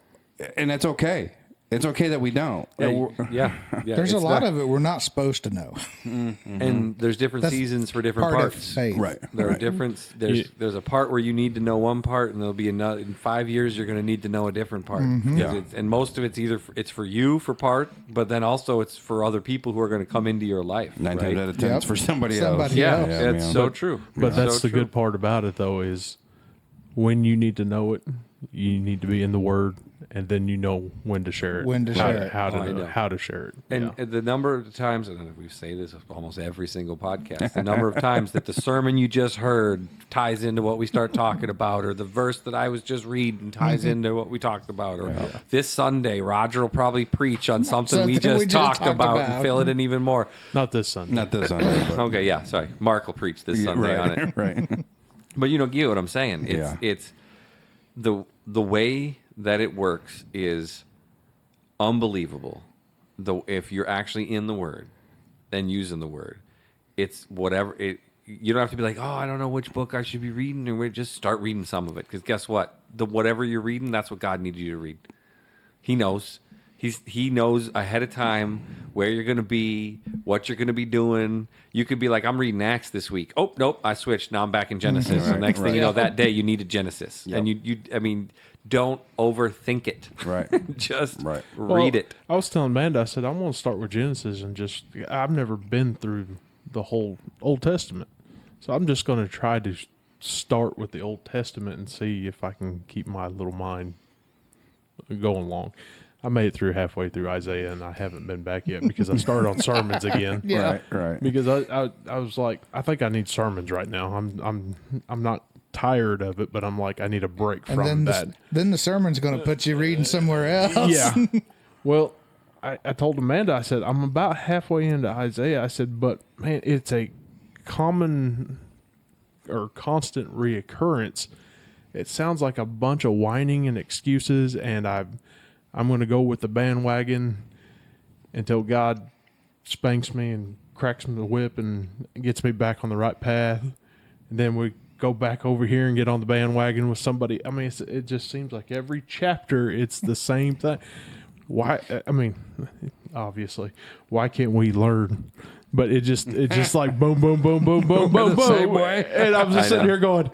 and that's okay. It's okay that we don't. Yeah. There's a lot of it we're not supposed to know. and there's different That's seasons for different Part of parts. faith. Right. There are different. There's a part where you need to know one part, and there'll be another. In 5 years, you're going to need to know a different part. Yeah. And most of it's either it's for you for part, but then also it's for other people who are going to come into your life. 9 right? times out of 10 Yep. it's for somebody else. Somebody Yeah, else. it's man. so true. But that's So the true. good part about it, though, is when you need to know it, you need to be in the Word and then you know when to share it, When to how share it. how to I know. how to share it. And Yeah. the number of times, and we say this almost every single podcast, the number of times that the sermon you just heard ties into what we start talking about, or the verse that I was just reading ties into what we talked about, or this Sunday, Roger will probably preach on something we just talked about and fill it in even more. Not this Sunday. Not this Sunday, but Okay, yeah, sorry. Mark will preach this Sunday on it. right. But you get what I'm saying. Yeah. It's the way that it works is unbelievable. If you're actually in the Word and using the Word, it's whatever it. You don't have to be like, oh, I don't know which book I should be reading, or just start reading some of it. Because guess what? Whatever you're reading, that's what God needs you to read. He knows. He knows ahead of time where you're going to be, what you're going to be doing. You could be like, I'm reading Acts this week. Oh, nope, I switched. Now I'm back in Genesis. So next thing you know, that day you needed Genesis. Yep. And I mean, don't overthink it. Right. Just Right. read it. I was telling Amanda, I said, I'm going to start with Genesis and I've never been through the whole Old Testament. So I'm just going to try to start with the Old Testament and see if I can keep my little mind going along. I made it through halfway through Isaiah, and I haven't been back yet because I started on sermons again. Yeah. Right. Because I was like, I think I need sermons right now. I'm not tired of it, but I'm like, I need a break And from then that. then the sermon's going to put you reading somewhere else. Yeah. Well, I told Amanda, I said, I'm about halfway into Isaiah. I said, but man, it's a common or constant reoccurrence. It sounds like a bunch of whining and excuses, and I'm going to go with the bandwagon until God spanks me and cracks me the whip and gets me back on the right path. And then we go back over here and get on the bandwagon with somebody. I mean, it just seems like every chapter it's the same thing. Why? I mean, obviously, why can't we learn? But it's just like boom, boom, boom, boom, boom, boom, the same boom. way. And I'm just I sitting know. here going,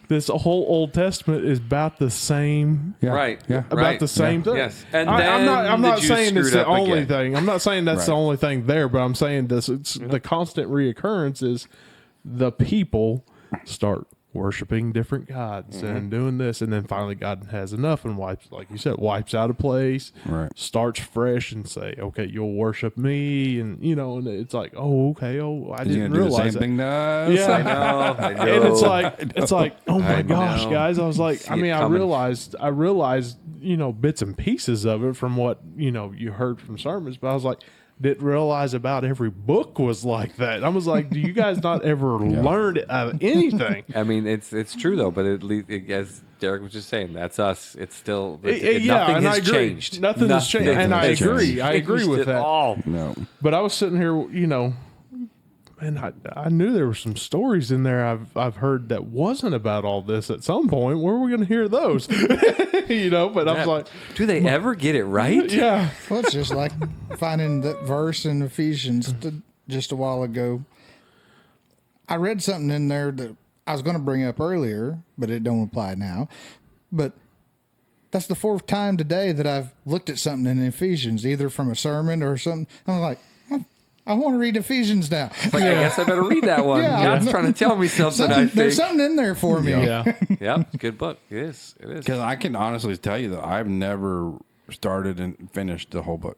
this whole Old Testament is about the same. Yeah. Right. Yeah. About Right. the same thing. Yes. And I'm then not the Jews saying it's screwed the up only again. thing. I'm not saying that's the Right. only thing there, but I'm saying this. It's the constant reoccurrence is the people start worshiping different gods and doing this, and then finally God has enough and wipes, like you said, wipes out a place, Right. starts fresh and say, okay, you'll worship me, and and it's like, oh, okay, I He's didn't gonna do the realize same that. thing to us. Yeah. I know. And it's like, oh my I gosh, know. guys! I was like, See I it mean, I coming. realized, bits and pieces of it from what you heard from sermons, but I was like, didn't realize about every book was like that. I was like, do you guys not ever learn anything? I mean, it's true though, but as Derek was just saying, that's us. It's still Yeah, nothing and I has agree. changed. Nothing has changed, and I has agree. changed. I agree with At that. all. No. But I was sitting here, and I knew there were some stories in there I've heard that wasn't about all this at some point. Where are we going to hear those? But I was like, Do they ever get it right? yeah. Well, it's just like finding that verse in Ephesians just a while ago. I read something in there that I was going to bring up earlier, but it don't apply now. But that's the fourth time today that I've looked at something in Ephesians, either from a sermon or something. I'm like, I want to read Ephesians now. Like, I guess I better read that one. Yeah. God's trying to tell me something. I think. There's something in there for me. Yeah. Yeah, it's a good book. It is. It is. Because I can honestly tell you that I've never started and finished the whole book.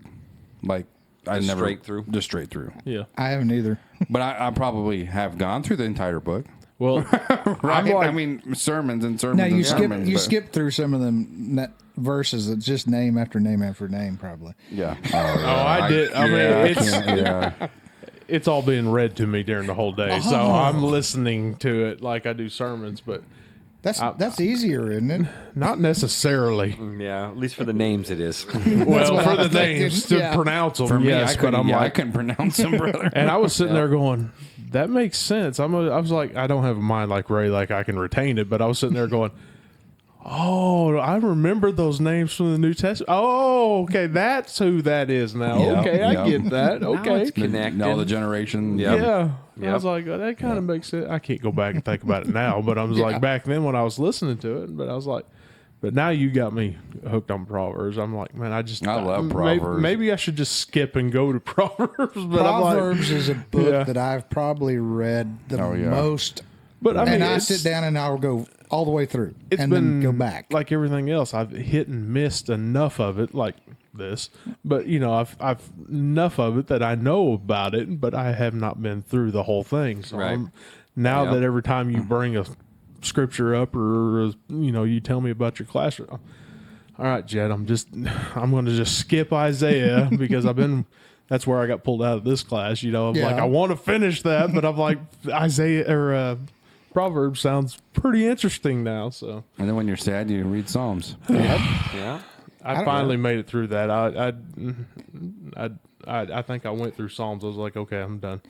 Like I Just never straight through? Just straight through. Yeah. I haven't either. But I probably have gone through the entire book. Well, Right? I'm like, I mean, sermons and sermons Now and you sermons. but- skip through some of them verses that just name after name after name, probably. Yeah. I did. I mean, yeah. it's all being read to me during the whole day, so I'm listening to it like I do sermons, but That's easier, isn't it? not necessarily. Yeah, at least for the names, it is. Well, what for I the was thinking, names to yeah. pronounce them, For me, yes, I couldn't, but I'm I like, couldn't pronounce them, brother. and I was sitting there going, that makes sense. I was like, I don't have a mind like Ray, like I can retain it, but I was sitting there going, oh, I remember those names from the New Testament. Oh, okay, that's who that is now. Yeah, Okay, I yeah. get that. Okay. it's connected. All the generation. Yeah. Yeah. I Yep. was like, oh, that kind of makes sense. I can't go back and think about it now, but I was like, back then when I was listening to it, but I was like, but now you got me hooked on Proverbs. I'm like, man, I love may- Proverbs. Maybe I should just skip and go to Proverbs. But Proverbs is a book Yeah. that I've probably read the Oh, yeah. most But I mean, I sit down and I'll go all the way through it's and been then go back. like everything else. I've hit and missed enough of it, like this. But I've enough of it that I know about it, but I have not been through the whole thing. So Right. now Yeah. that every time you bring a scripture up, or you tell me about your class, all right, Jed, I'm going to just skip Isaiah because that's where I got pulled out of this class. I'm Yeah. like, I want to finish that, but I'm like, Isaiah or Proverbs sounds pretty interesting now. So And then when you're sad, you read Psalms. Yeah. I finally made it through that. I think I went through Psalms. I was like, okay, I'm done.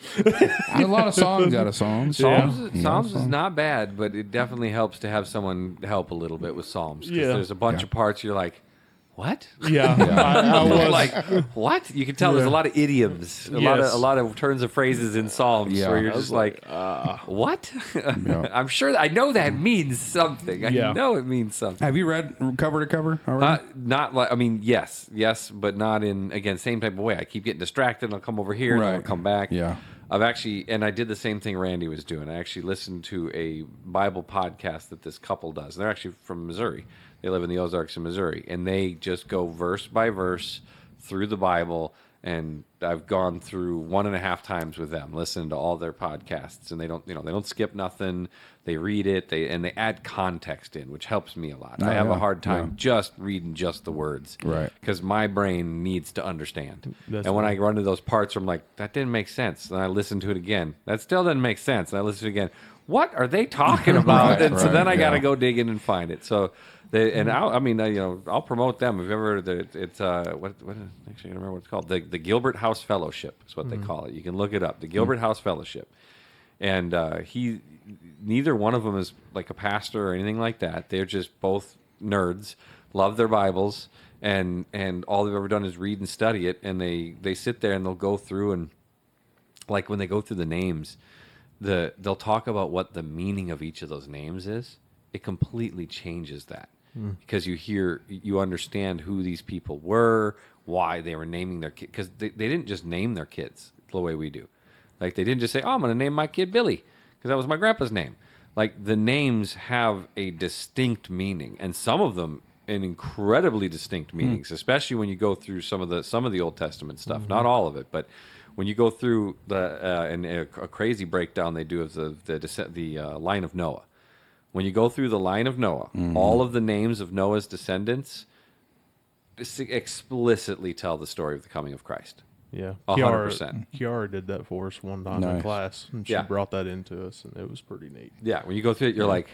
A lot of songs out of Psalms. Psalms is not bad, but it definitely helps to have someone help a little bit with Psalms. 'Cause Yeah. there's a bunch of parts you're like, what? Yeah, I was Like what? You can tell there's a lot of idioms, Yes. a lot of turns of phrases in Psalms Yeah. where you're I just like, what? I'm sure I know that means something. I Yeah. know it means something. Have you read cover to cover already? Not like, I mean, yes, but not in, again, same type of way. I keep getting distracted and I'll come over here and I'll Right. come back. Yeah. I've actually, and I did the same thing Randy was doing. I actually listened to a Bible podcast that this couple does. They're actually from Missouri. They live in the Ozarks in Missouri, and they just go verse by verse through the Bible. And I've gone through 1.5 times with them, listening to all their podcasts, and they don't skip nothing. They read it, they add context in, which helps me a lot. I have a hard time just reading just the words, Right. Because my brain needs to understand. That's and when right. I run to those parts where I'm like, that didn't make sense, and I listen to it again, that still doesn't make sense, and I listen to it again. What are they talking about? Right, And so then I got to yeah. go dig in and find it. So, I'll promote them. If you ever, it's what actually I don't remember what it's called. The Gilbert House Fellowship is what they call it. You can look it up. The Gilbert House Fellowship, and neither one of them is like a pastor or anything like that. They're just both nerds, love their Bibles, and all they've ever done is read and study it. And they sit there and they'll go through, and like when they go through the names, they'll talk about what the meaning of each of those names is. It completely changes that because you understand who these people were, why they were naming their kid, because they didn't just name their kids the way we do. Like they didn't just say, "Oh, I'm going to name my kid Billy," because that was my grandpa's name. Like the names have a distinct meaning, and some of them in incredibly distinct meanings, especially when you go through some of the Old Testament stuff. Not all of it, but when you go through and a crazy breakdown they do of the line of Noah. When you go through the line of Noah, all of the names of Noah's descendants explicitly tell the story of the coming of Christ. Yeah, 100%. Kiara did that for us one time in Nice. class, and she Yeah. brought that into us, and it was pretty neat. Yeah, when you go through it, you're like,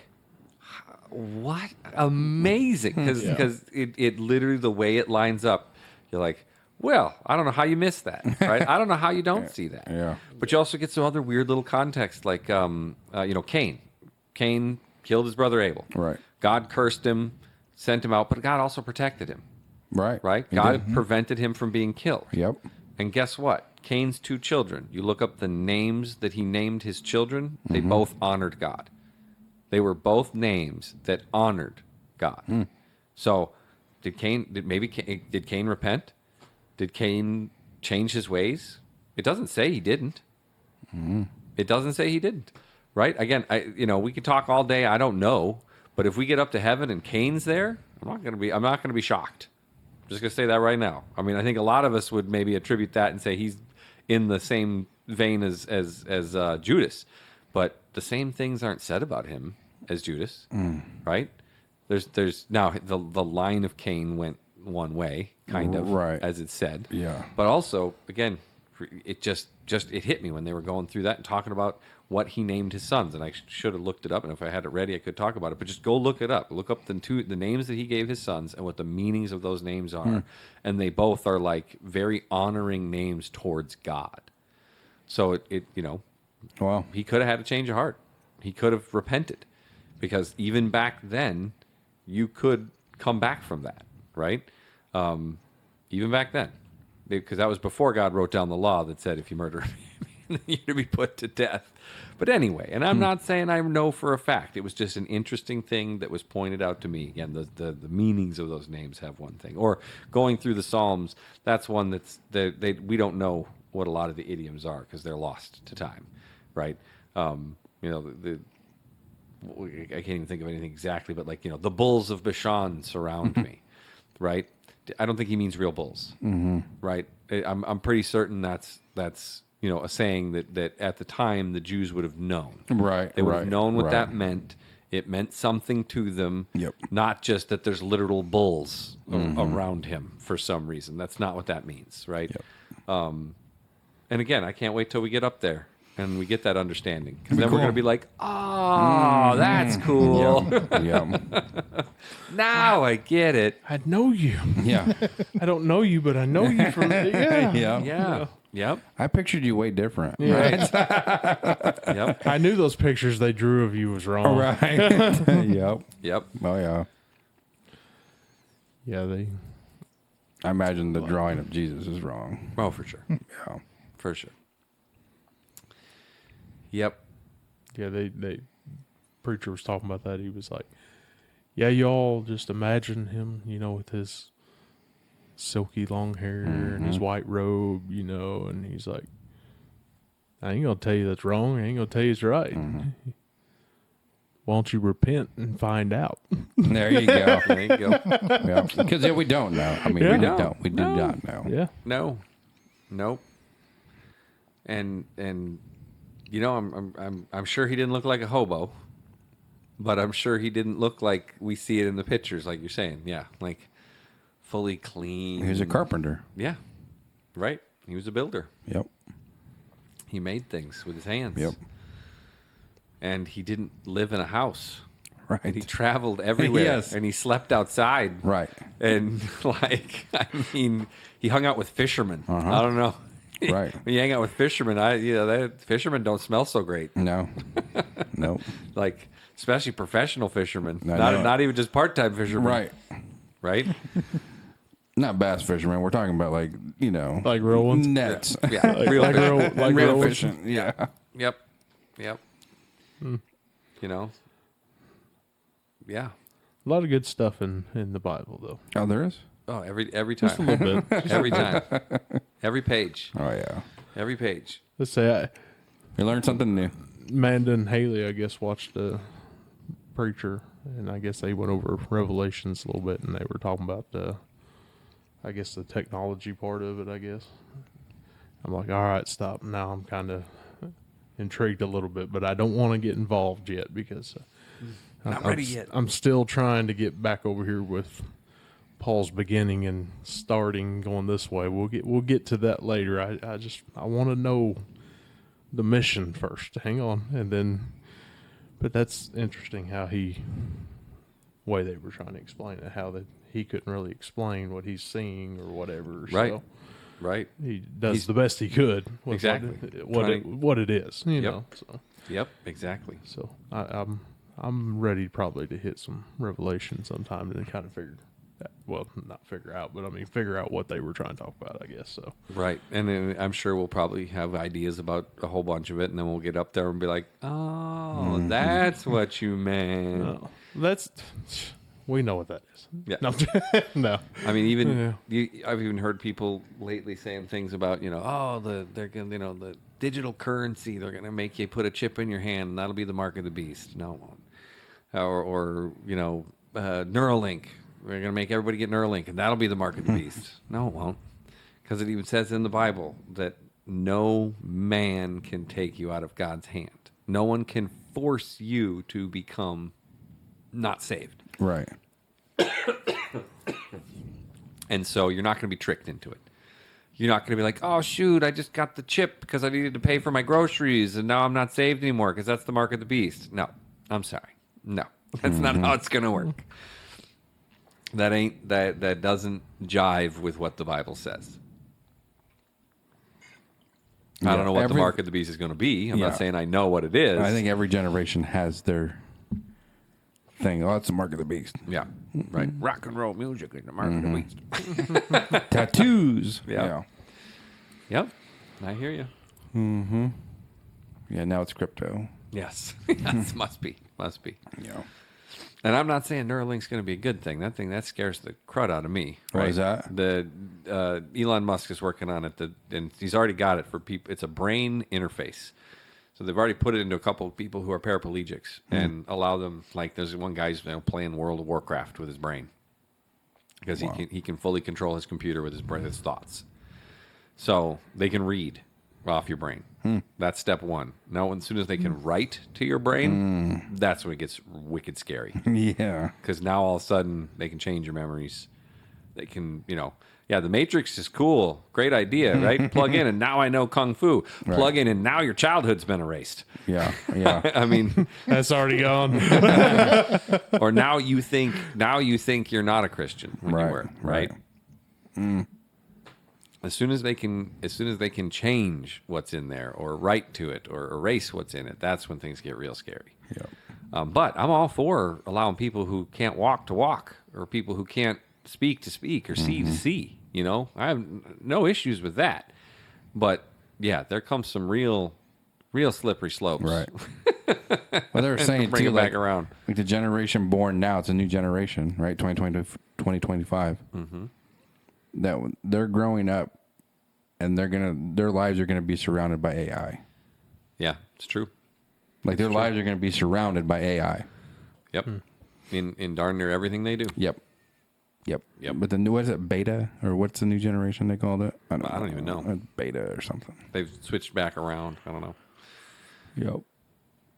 what? Amazing. Because it literally, the way it lines up, you're like, well, I don't know how you missed that, right? I don't know how you don't see that. Yeah. But you also get some other weird little context, like, Cain. Cain killed his brother Abel. Right. God cursed him, sent him out, but God also protected him, Right. right? He God did. prevented him from being killed. Yep. And guess what? Cain's 2 children, you look up the names that he named his children, they both honored God. They were both names that honored God. So did Cain repent? Did Cain change his ways? It doesn't say he didn't. It doesn't say he didn't. Right? Again, we could talk all day. I don't know, but if we get up to heaven and Cain's there, I'm not going to be shocked. I'm just going to say that right now. I mean, I think a lot of us would maybe attribute that and say he's in the same vein as Judas, but the same things aren't said about him as Judas, right? There's now the line of Cain went one way, kind of, Right. as it's said. Yeah. But also, again, it just it hit me when they were going through that and talking about what he named his sons, and I should have looked it up. And if I had it ready, I could talk about it. But just go look it up. Look up the names that he gave his sons and what the meanings of those names are, and they both are like very honoring names towards God. So Well, he could have had a change of heart. He could have repented, because even back then, you could come back from that, right? Even back then, because that was before God wrote down the law that said if you murder me, you're to be put to death. But anyway, and I'm not saying I know for a fact. It was just an interesting thing that was pointed out to me. Again, the meanings of those names have one thing. Or going through the Psalms, that's one we don't know what a lot of the idioms are because they're lost to time, right? I can't even think of anything exactly, but like, the bulls of Bashan surround me, right? I don't think he means real bulls, right? I'm pretty certain that's a saying that at the time the Jews would have known. Right, They would have right, known what right. that meant. It meant something to them. Yep. Not just that there's literal bulls around him for some reason. That's not what that means, right? Yep. And again, I can't wait till we get up there and we get that understanding. Because then we're cool. going to be like, oh, that's cool. Yeah. Now I get it. I know you. Yeah. I don't know you, but I know you from yeah. Yeah. Yeah. Yep. I pictured you way different. Yeah. Yep. I knew those pictures they drew of you was wrong. Right. Yep. Yep. Oh, yeah. Yeah, they. I imagine the drawing of Jesus is wrong. Oh, for sure. Yeah. For sure. Yep. Yeah, they. Preacher was talking about that. He was like, "Yeah, y'all just imagine him, with his silky long hair and his white robe, and he's like, I ain't gonna tell you that's wrong. I ain't gonna tell you it's right. Why don't you repent and find out?" There you go. There you go. Yeah. Because we don't know. I mean, Yeah. we No. don't. We do No. not know. Yeah, No. Nope. And I'm sure he didn't look like a hobo, but I'm sure he didn't look like we see it in the pictures, like you're saying. Yeah, like fully clean. He was a carpenter. Yeah, right. He was a builder. Yep. He made things with his hands. Yep. And he didn't live in a house. Right. He traveled everywhere. Yes. And he slept outside. Right. And he hung out with fishermen. I don't know. Right. When you hang out with fishermen, fishermen don't smell so great. No. Nope. Like, especially professional fishermen. I know. Not even just part-time fishermen. Right. Right? Not bass fishermen. We're talking about like real ones. nets. Yeah. Real Like fish- real, like Real real ones. fishing. Yeah. Yep. Yep. Yeah. A lot of good stuff in the Bible, though. Oh, there is. Oh, every time. Just a little bit. Every time. Every page. Oh yeah. Every page. Let's say You learned something new. Amanda and Haley, I guess, watched a preacher, and I guess they went over Revelations a little bit, and they were talking about the technology part of it. I guess I'm like, all right, stop. Now I'm kind of intrigued a little bit, but I don't want to get involved yet because Not ready yet. I'm still trying to get back over here with Paul's beginning and starting going this way. We'll get to that later. I want to know the mission first. Hang on, and then. But that's interesting how way they were trying to explain it, how that he couldn't really explain what he's seeing or whatever. Right. So Right. he does the best he could with Exactly. what it is, you know. So Yep. Exactly. I'm ready probably to hit some Revelation sometime and kind of figure out what they were trying to talk about, I guess. So Right. And then I'm sure we'll probably have ideas about a whole bunch of it, and then we'll get up there and be like, oh, that's what you meant. we know what that is. Yeah. No, no. I mean, even Yeah. I've even heard people lately saying things about, they're gonna, the digital currency. They're gonna make you put a chip in your hand, and that'll be the mark of the beast. No, it won't. Or Neuralink. We're gonna make everybody get Neuralink, and that'll be the mark of the beast. No, it won't, because it even says in the Bible that no man can take you out of God's hand. No one can force you to become not saved. Right. And so you're not going to be tricked into it. You're not going to be like, oh, shoot, I just got the chip because I needed to pay for my groceries, and now I'm not saved anymore because that's the mark of the beast. No, I'm sorry. No, that's not how it's going to work. That doesn't jive with what the Bible says. I don't know what the mark of the beast is going to be. I'm not saying I know what it is. I think every generation has their thing. Oh, that's the mark of the beast. Yeah, right. Rock and roll music is the mark of the beast. Tattoos. Yeah. Yep, I hear you. Yeah, now it's crypto. Yes, yes, must be. Yeah. And I'm not saying Neuralink's going to be a good thing. That scares the crud out of me. What right? is that? The Elon Musk is working on it, and he's already got it for people. It's a brain interface. So they've already put it into a couple of people who are paraplegics and allow them, like there's one guy's playing World of Warcraft with his brain because he can fully control his computer with his brain, his thoughts. So they can read off your brain. That's step one. Now, as soon as they can write to your brain, that's when it gets wicked scary. Yeah. Because now all of a sudden they can change your memories. They can, the Matrix is cool. Great idea, right? Plug in and now I know Kung Fu. Plug in and now your childhood's been erased. Yeah. Yeah. I mean, That's already gone. or now you think you're not a Christian when you were, right? As soon as they can change what's in there or write to it or erase what's in it, that's when things get real scary. Yeah. But I'm all for allowing people who can't walk to walk or people who can't speak to speak or see to see. I have no issues with that. But yeah, there comes some real slippery slopes. Right. Well, they were saying Bring too, it back around. like the generation born now, it's a new generation, right? 2025. That they're growing up, and their lives are gonna be surrounded by AI. Yeah, it's true. Like their lives are gonna be surrounded by AI. Yep. In darn near everything they do. Yep. But the new, what is it, beta, or what's the new generation they called it? I don't even know. Beta or something. They've switched back around. I don't know. Yep.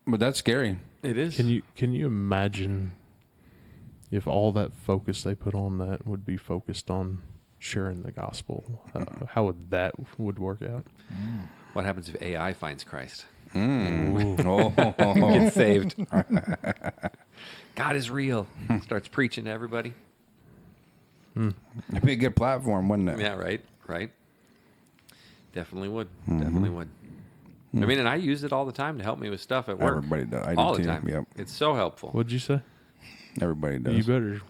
But that's scary. It is. Can you imagine if all that focus they put on that would be focused on sharing the gospel? How would that work out? What happens if AI finds Christ? Oh. Gets saved. God is real. Starts preaching to everybody. It'd be a good platform, wouldn't it? Yeah, right. Definitely would. Definitely would. I mean, and I use it all the time to help me with stuff at work. Everybody does. I do all too. the time. Yep. It's so helpful. What'd you say? Everybody does. You better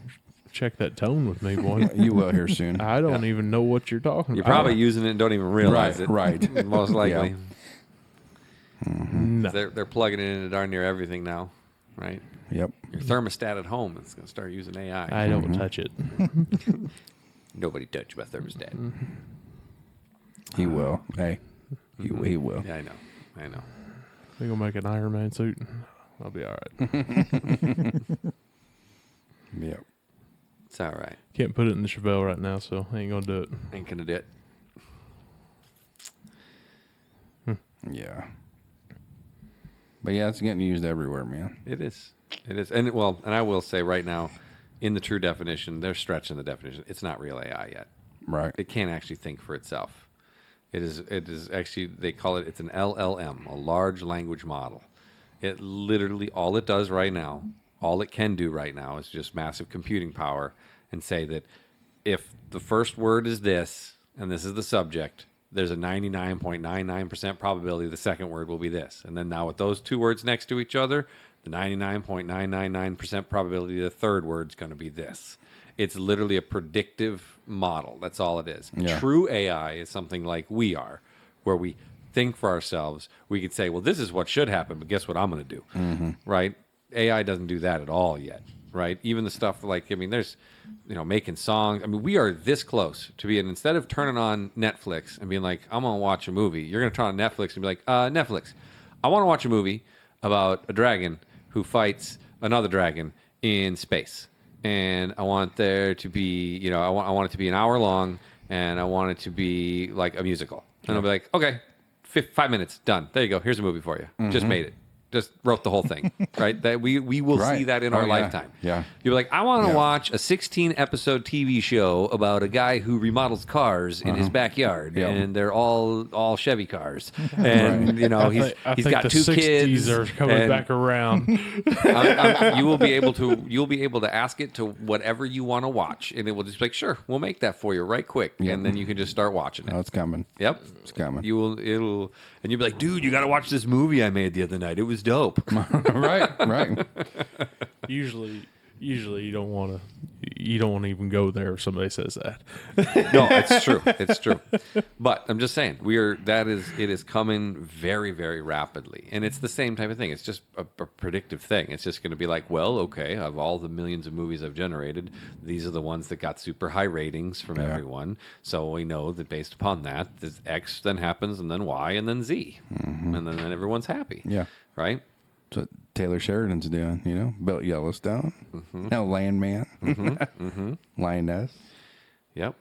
check that tone with me, boy. You will here soon. I don't even know what you're talking You're about. probably using it and don't even realize it. Right. Most likely. No. They're plugging it into darn near everything now, right? Yep. Your thermostat at home is going to start using AI. I don't touch it. Nobody touch my thermostat. He will. Hey. He will. Yeah, I know. They're going to make an Iron Man suit. I'll be all right. Yep. It's all right. Can't put it in the Chevelle right now, so I ain't going to do it. Ain't going to do it. Yeah. But yeah, it's getting used everywhere, man. It is. And I will say right now, in the true definition, they're stretching the definition. It's not real AI yet. Right. It can't actually think for itself. It is actually, they call it, it's an LLM, a large language model. It literally, all it does right now, all it can do right now is just massive computing power and say that if the first word is this, and this is the subject, there's a 99.99% probability the second word will be this. And then now with those two words next to each other, the 99.999% probability the third word's going to be this. It's literally a predictive model. That's all it is. Yeah. True AI is something like we are, where we think for ourselves. We could say, well, this is what should happen, but guess what I'm going to do, right? AI doesn't do that at all yet, right? Even the stuff like, I mean, there's, making songs. I mean, we are this close to being, instead of turning on Netflix and being like, I'm going to watch a movie, you're going to turn on Netflix and be like, Netflix, I want to watch a movie about a dragon who fights another dragon in space. And I want there to be, I want it to be an hour long, and I want it to be like a musical. And I'll be like, okay, 5 minutes, done. There you go. Here's a movie for you. Just made it. Just wrote the whole thing, right? That we will see Right. that in Oh, our yeah. lifetime. Yeah. You're like, I want to Yeah. watch a 16-episode TV show about a guy who remodels cars in his backyard, Yeah. and they're all Chevy cars, and I he's think got the two 60s kids. are coming and back around. you'll be able to ask it to whatever you want to watch, and it will just be like, sure, we'll make that for you right quick, and then you can just start watching it. Oh, it's coming. Yep, It's coming. And you'll be like, dude, you got to watch this movie I made the other night. It was dope. Right. Usually you don't want to. you don't want to even go there if somebody says that. No, it's true. It's true. But I'm just saying, it is coming very, very rapidly. And it's the same type of thing. It's just a predictive thing. It's just going to be like, well, okay, of all the millions of movies I've generated, these are the ones that got super high ratings from everyone. So we know that based upon that, there's X then happens, and then Y, and then Z. And then everyone's happy. Yeah. Right? That's what Taylor Sheridan's doing, you know? Built Yellowstone. Now Landman. Lioness. Yep.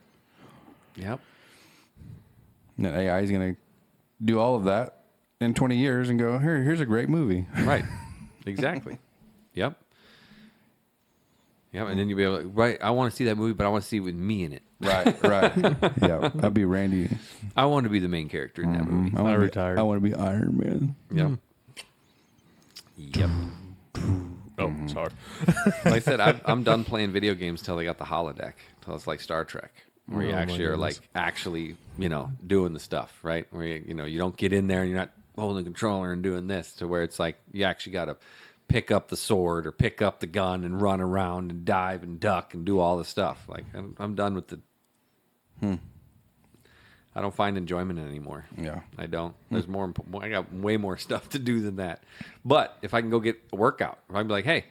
Yep. And then AI is going to do all of that in 20 years and go, here's a great movie. Right. Exactly. Yep. Yep. And then you'll be able to, right, I want to see that movie, but I want to see it with me in it. Right. Yeah. That'd be Randy. I want to be the main character in that movie. I retired. I want to be Iron Man. Yep. Yep. Oh, sorry. Like I said, I'm done playing video games till they got the holodeck. Till it's like Star Trek, where you Oh, my actually are like goodness. doing the stuff, right? Where you don't get in there and you're not holding the controller and doing this, to where it's like you actually got to pick up the sword or pick up the gun and run around and dive and duck and do all the stuff. Like I'm done with the. I don't find enjoyment in it anymore. Yeah. I don't. There's more. I got way more stuff to do than that. But if I can go get a workout, if I can be like, hey,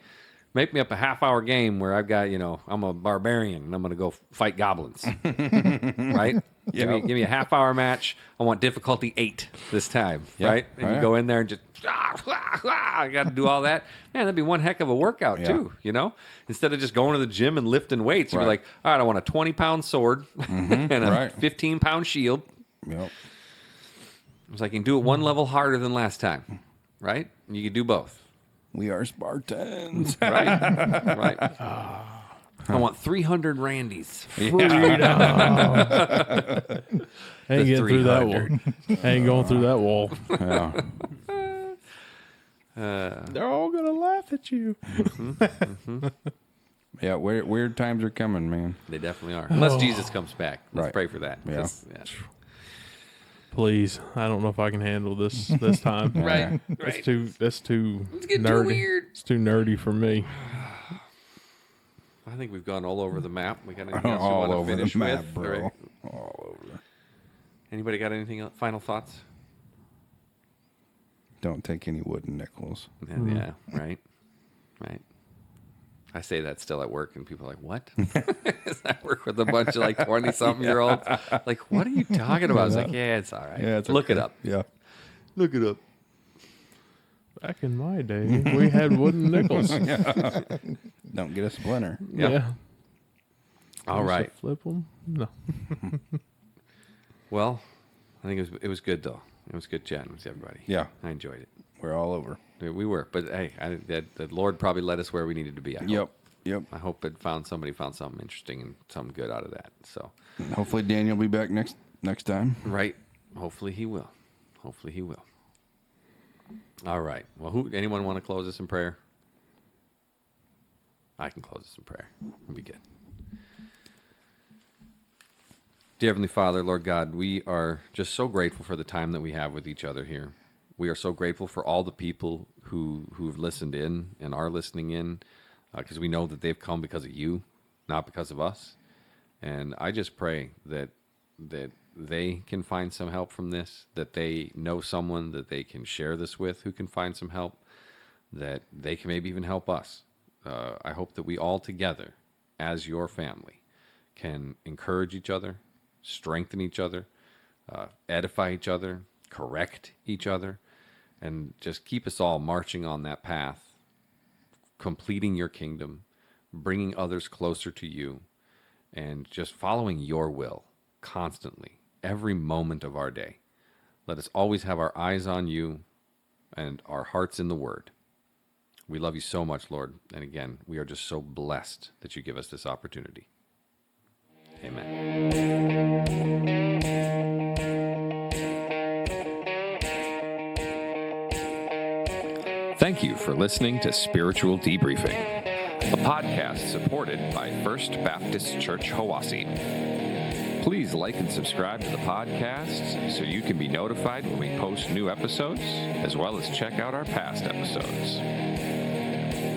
make me up a half-hour game where I've got, I'm a barbarian and I'm going to go fight goblins, right? Give me a half-hour match. I want difficulty 8 this time, right? And you go in there and just, I got to do all that. Man, that'd be one heck of a workout too, Instead of just going to the gym and lifting weights, you're like, all right, I want a 20-pound sword and a 15-pound shield. Yep. It's like you can do it one level harder than last time, right? And you can do both. We are Spartans. Right. I want 300 Randies. I ain't getting through that wall. I ain't going through that wall. Yeah. They're all gonna laugh at you. Yeah, weird times are coming, man. They definitely are. Unless Jesus comes back. Let's Right. pray for that. Yeah. Please, I don't know if I can handle this time. Right. That's too It's getting nerdy. too weird. It's too nerdy for me. I think we've gone all over the map. We got anything else All we want over to the finish map, with? bro. Right. All over. Anybody got anything else? Final thoughts? Don't take any wooden nickels. Yeah, right. I say that still at work, and people are like, what? I work with a bunch of like 20-something-year-olds. Like, what are you talking about? I was like, yeah, it's all right. Yeah, it's Look okay. it up. Yeah. Look it up. Back in my day, we had wooden nickels. Don't get a splinter. Yep. Yeah. All Used to right. Flip them. No. Well, I think it was good, though. It was good chatting with everybody. Yeah. I enjoyed it. We're all over. We were. But, hey, the Lord probably led us where we needed to be. I hope. Yep. I hope somebody found something interesting and something good out of that. So, Hopefully Daniel will be back next time. right. Hopefully he will. All right. Well, anyone want to close us in prayer? I can close us in prayer. It'll be good. Dear Heavenly Father, Lord God, we are just so grateful for the time that we have with each other here. We are so grateful for all the people who've listened in and are listening in, because we know that they've come because of you, not because of us. And I just pray that they can find some help from this, that they know someone that they can share this with who can find some help, that they can maybe even help us. I hope that we all together, as your family, can encourage each other, strengthen each other, edify each other, correct each other, and just keep us all marching on that path, completing your kingdom, bringing others closer to you, and just following your will constantly, every moment of our day. Let us always have our eyes on you and our hearts in the Word. We love you so much, Lord. And again, we are just so blessed that you give us this opportunity. Amen. Thank you for listening to Spiritual Debriefing, a podcast supported by First Baptist Church Hiwassee. Please like and subscribe to the podcast so you can be notified when we post new episodes, as well as check out our past episodes.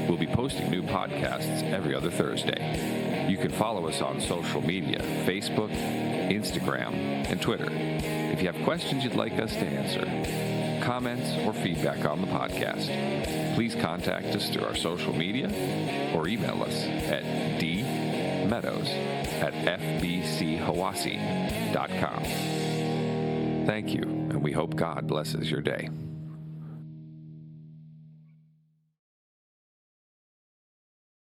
We'll be posting new podcasts every other Thursday. You can follow us on social media, Facebook, Instagram, and Twitter. If you have questions you'd like us to answer, comments, or feedback on the podcast, please contact us through our social media or email us at dmeadows@fbchawasi.com. Thank you, and we hope God blesses your day.